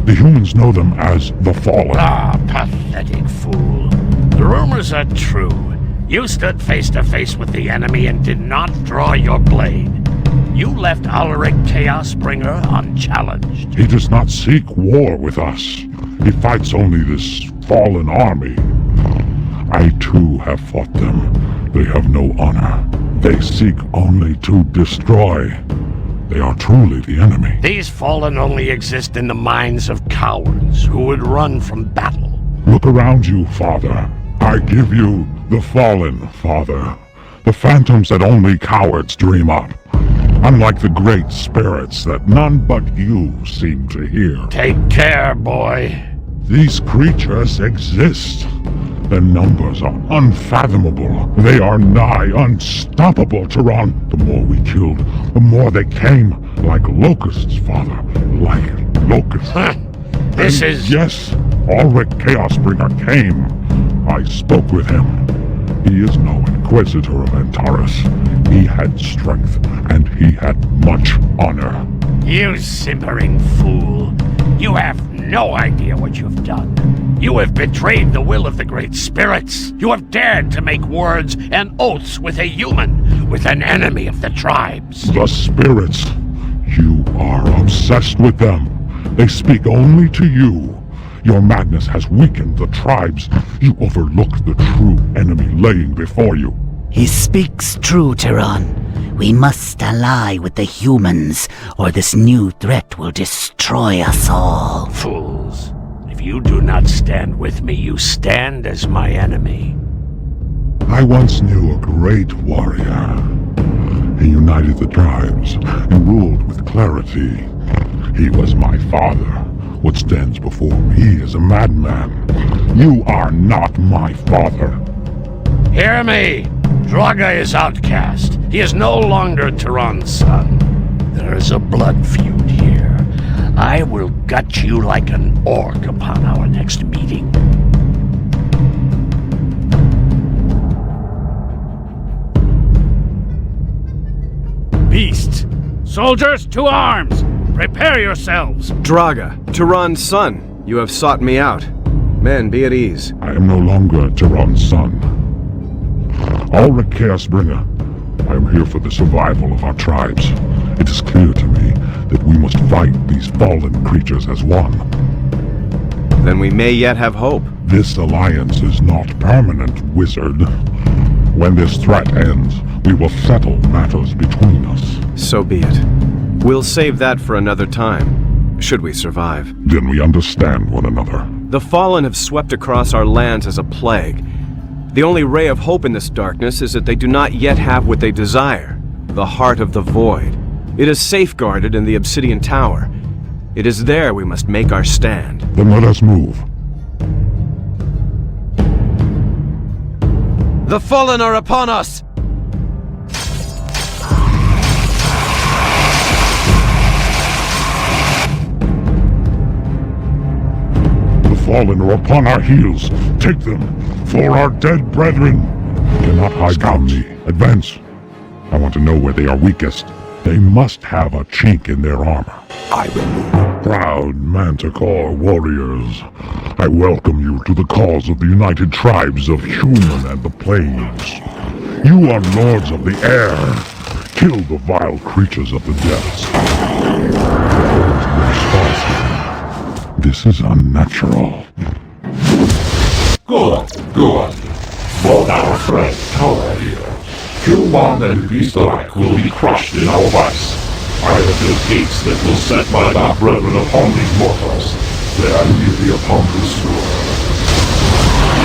The humans know them as the Fallen. Ah, pathetic fool. The rumors are true. You stood face to face with the enemy and did not draw your blade. You left Ulrich Chaos Bringer unchallenged. He does not seek war with us. He fights only this fallen army. I too have fought them. They have no honor. They seek only to destroy. They are truly the enemy. These fallen only exist in the minds of cowards who would run from battle. Look around you, Father. I give you the fallen, Father. The phantoms that only cowards dream up. Unlike the great spirits that none but you seem to hear. Take care, boy. These creatures exist. Their numbers are unfathomable. They are nigh unstoppable, Tyrann. The more we killed, the more they came. Like locusts, Father. Like locusts. This is... Yes, Ulrich Chaosbringer came. I spoke with him. He is no Inquisitor of Antares. He had strength, and he had much honor. You simpering fool. You have no idea what you've done. You have betrayed the will of the Great Spirits. You have dared to make words and oaths with a human, with an enemy of the tribes. The spirits. You are obsessed with them. They speak only to you. Your madness has weakened the tribes. You overlook the true enemy laying before you. He speaks true, Tyrann. We must ally with the humans, or this new threat will destroy us all. Fools. If you do not stand with me, you stand as my enemy. I once knew a great warrior. He united the tribes and ruled with clarity. He was my father. What stands before me is a madman. You are not my father. Hear me! Draga is outcast. He is no longer Tyrann's son. There is a blood feud here. I will gut you like an orc upon our next meeting. Beasts! Soldiers, to arms! Prepare yourselves! Draga, Tyrann's son, you have sought me out. Men, be at ease. I am no longer Tyrann's son. Ulrich Chaosbringer, I am here for the survival of our tribes. It is clear to me that we must fight these fallen creatures as one. Then we may yet have hope. This alliance is not permanent, wizard. When this threat ends, we will settle matters between us. So be it. We'll save that for another time, should we survive. Then we understand one another. The Fallen have swept across our lands as a plague. The only ray of hope in this darkness is that they do not yet have what they desire, the Heart of the Void. It is safeguarded in the Obsidian Tower. It is there we must make our stand. Then let us move. The Fallen are upon us! The Fallen are upon our heels. Take them, for our dead brethren. You cannot hide from me. Advance. I want to know where they are weakest. They must have a chink in their armor. I remove. Proud Manticore warriors, I welcome you to the cause of the United Tribes of Human and the Plains. You are lords of the air. Kill the vile creatures of the depths. This is unnatural. Good. Both our friends tower here. Kill one and the beast alike will be crushed in our vice. I have built gates that will set my dark brethren upon these mortals. They are immediately upon this world.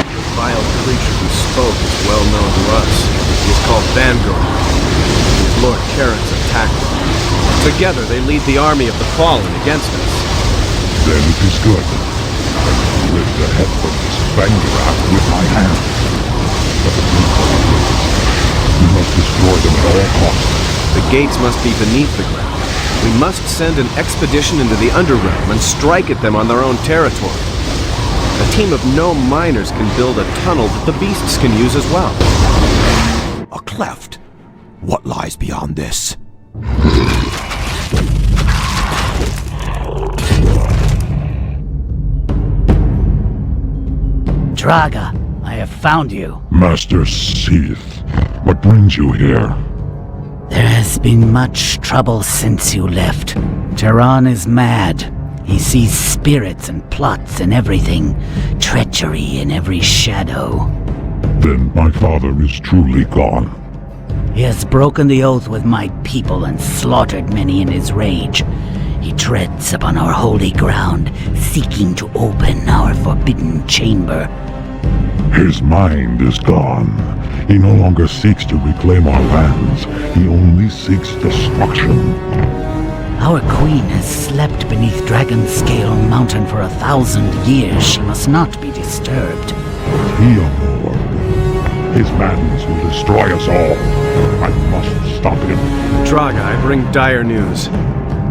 The vile creature who spoke is well known to us. He is called Vanguard. His Lord Karen's attacked him. Together they lead the army of the fallen against us. Then it is good. I will lift the head from this Vanguard with my hand. But the we must destroy them at all costs. The gates must be beneath the ground. We must send an expedition into the underrealm and strike at them on their own territory. A team of gnome miners can build a tunnel that the beasts can use as well. A cleft? What lies beyond this? Draga, I have found you. Master Seath, what brings you here? There has been much trouble since you left. Tehran is mad. He sees spirits and plots in everything, treachery in every shadow. Then my father is truly gone. He has broken the oath with my people and slaughtered many in his rage. He treads upon our holy ground, seeking to open our forbidden chamber. His mind is gone. He no longer seeks to reclaim our lands. He only seeks destruction. Our queen has slept beneath Dragonscale Mountain for 1,000 years. She must not be disturbed. Tiamor. His madness will destroy us all. I must stop him. Draga, I bring dire news.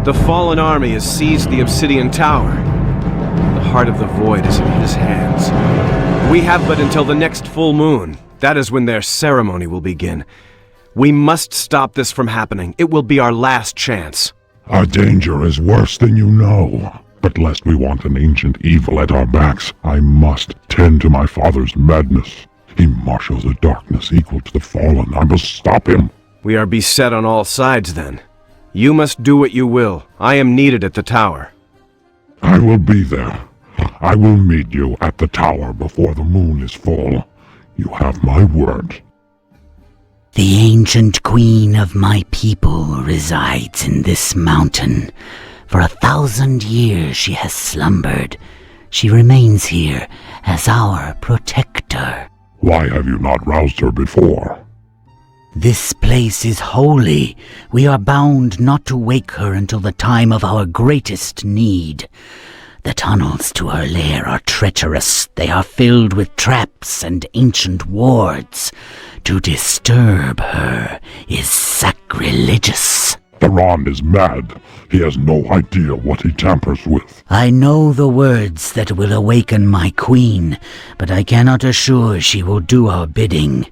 The fallen army has seized the Obsidian Tower. The heart of the void is in his hands. We have but until the next full moon. That is when their ceremony will begin. We must stop this from happening. It will be our last chance. Our danger is worse than you know. But lest we want an ancient evil at our backs, I must tend to my father's madness. He marshals a darkness equal to the fallen. I must stop him. We are beset on all sides, then. You must do what you will. I am needed at the tower. I will be there. I will meet you at the tower before the moon is full. You have my word. The ancient queen of my people resides in this mountain. For 1,000 years she has slumbered. She remains here as our protector. Why have you not roused her before? This place is holy. We are bound not to wake her until the time of our greatest need. The tunnels to her lair are treacherous. They are filled with traps and ancient wards. To disturb her is sacrilegious. Tehran is mad. He has no idea what he tampers with. I know the words that will awaken my queen, but I cannot assure she will do our bidding.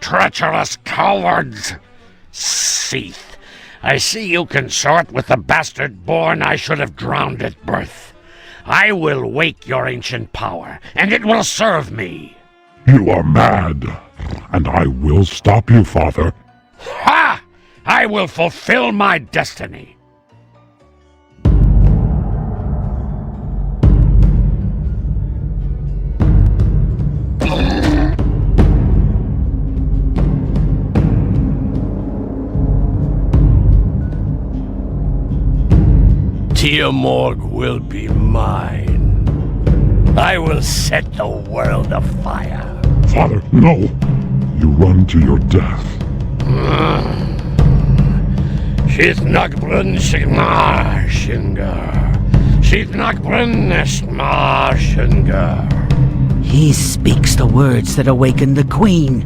Treacherous cowards! Seath, I see you consort with the bastard born I should have drowned at birth. I will wake your ancient power, and it will serve me. You are mad, and I will stop you, father. Ha! I will fulfill my destiny. Tiamorg will be mine. I will set the world afire. Father, no! You run to your death. Shithnagbrin Shigmar Shingar. Shithnagbrin Eshmar Shingar. He speaks the words that awaken the queen.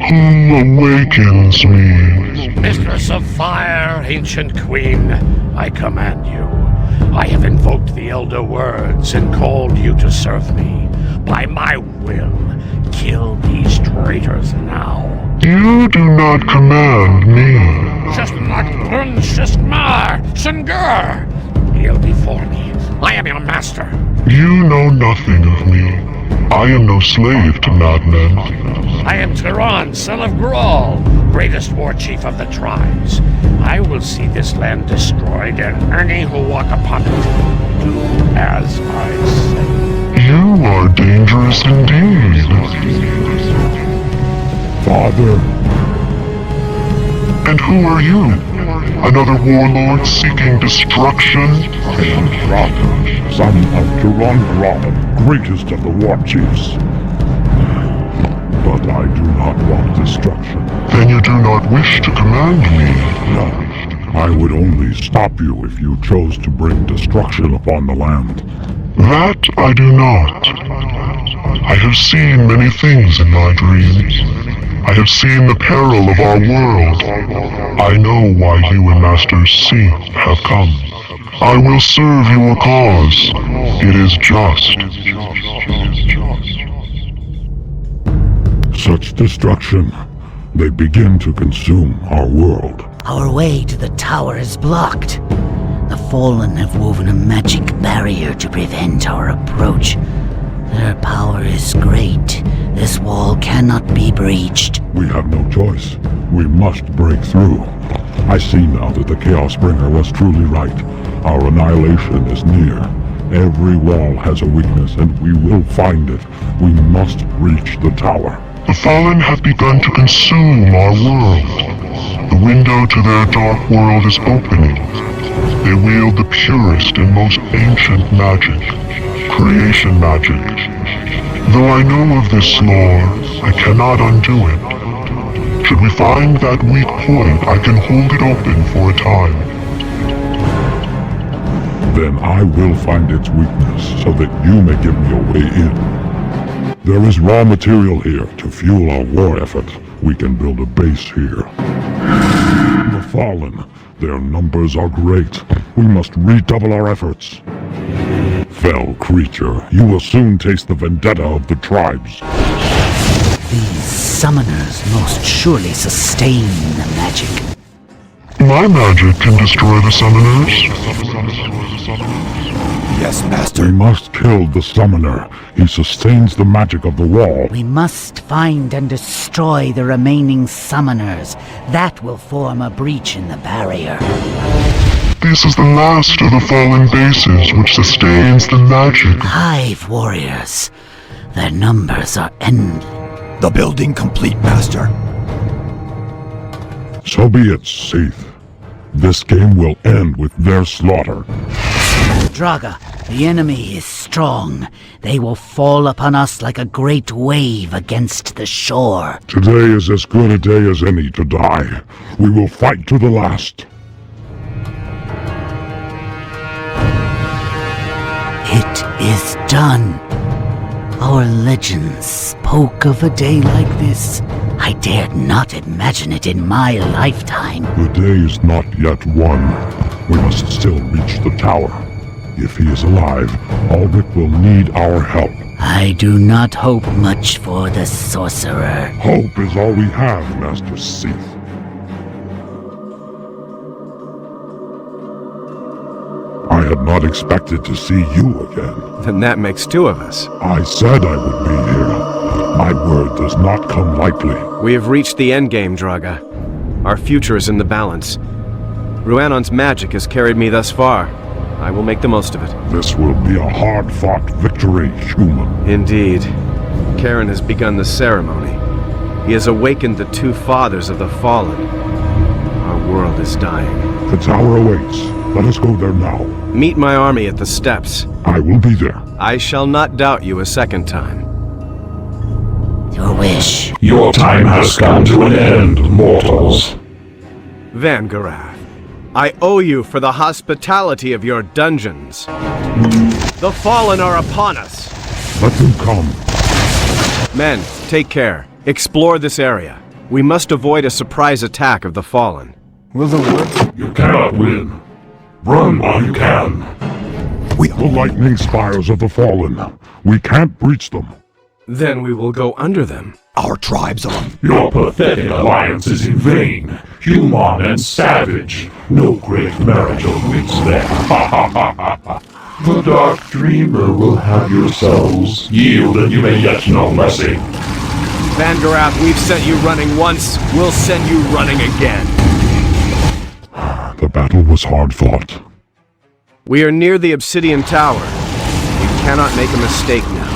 Who awakens me? Mistress of Fire, ancient queen, I command you. I have invoked the Elder Words and called you to serve me. by my will. Kill these traitors now. You do not command me. Kneel before me. I am your master. You know nothing of me. I am no slave to madmen. I am Tyron, son of Grawl, greatest war chief of the tribes. I will see this land destroyed and any who walk upon it do as I say. You are dangerous indeed. Father. And who are you? Another warlord seeking destruction? I am Draga, son of Tyron Grawl, greatest of the war chiefs. But I do not want destruction. Then you do not wish to command me? No. I would only stop you if you chose to bring destruction upon the land. That I do not. I have seen many things in my dreams. I have seen the peril of our world. I know why you and Master C have come. I will serve your cause. It is just. Such destruction, they begin to consume our world. Our way to the tower is blocked. The Fallen have woven a magic barrier to prevent our approach. Their power is great. This wall cannot be breached. We have no choice. We must break through. I see now that the Chaosbringer was truly right. Our annihilation is near. Every wall has a weakness, and we will find it. We must reach the tower. The Fallen have begun to consume our world. The window to their dark world is opening. They wield the purest and most ancient magic, creation magic. Though I know of this lore, I cannot undo it. Should we find that weak point, I can hold it open for a time. Then I will find its weakness so that you may give me a way in. There is raw material here to fuel our war effort. We can build a base here. The Fallen, their numbers are great. We must redouble our efforts. Fell creature, you will soon taste the vendetta of the tribes. These summoners most surely sustain the magic. My magic can destroy the summoners. Yes, Master. We must kill the summoner. He sustains the magic of the wall. We must find and destroy the remaining summoners. That will form a breach in the barrier. This is the last of the fallen bases which sustains the magic. Hive warriors. Their numbers are endless. The building complete, Master. So be it, Seath. This game will end with their slaughter. Draga, the enemy is strong. They will fall upon us like a great wave against the shore. Today is as good a day as any to die. We will fight to the last. It is done. Our legends spoke of a day like this. I dared not imagine it in my lifetime. The day is not yet won. We must still reach the tower. If he is alive, Ulrich will need our help. I do not hope much for the sorcerer. Hope is all we have, Master Seath. I had not expected to see you again. Then that makes two of us. I said I would be here. My word does not come lightly. We have reached the endgame, Draga. Our future is in the balance. Rhiannon's magic has carried me thus far. I will make the most of it. This will be a hard-fought victory, human. Indeed. Karen has begun the ceremony. He has awakened the two fathers of the Fallen. Our world is dying. The tower awaits. Let us go there now. Meet my army at the steps. I will be there. I shall not doubt you a second time. Your wish. Your time has come to an end, mortals. Vangarath, I owe you for the hospitality of your dungeons. The Fallen are upon us. Let them come. Men, take care. Explore this area. We must avoid a surprise attack of the Fallen. Will the work? You cannot win. Run while you can. The lightning spires of the Fallen. We can't breach them. Then we will go under them. Our tribes are... Your pathetic alliance is in vain. Human and savage. No great marriage awaits them. The Dark Dreamer will have your souls. Yield and you may yet know mercy. Vanderath, we've sent you running once. We'll send you running again. The battle was hard fought. We are near the Obsidian Tower. We cannot make a mistake now.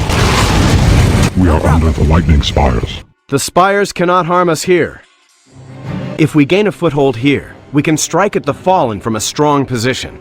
We are under the lightning spires. The spires cannot harm us here. If we gain a foothold here, we can strike at the Fallen from a strong position.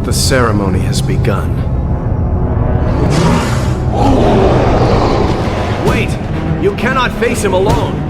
The ceremony has begun. Wait! You cannot face him alone!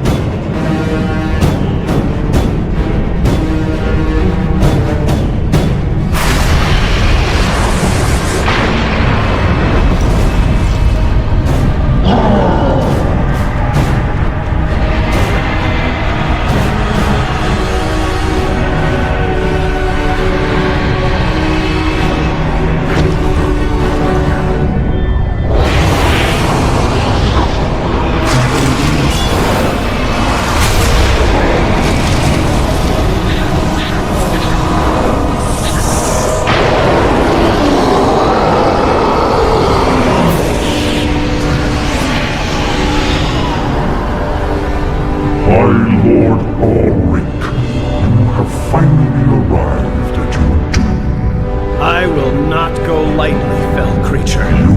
Lord Ulrich, you have finally arrived at your doom. I will not go lightly, fell creature.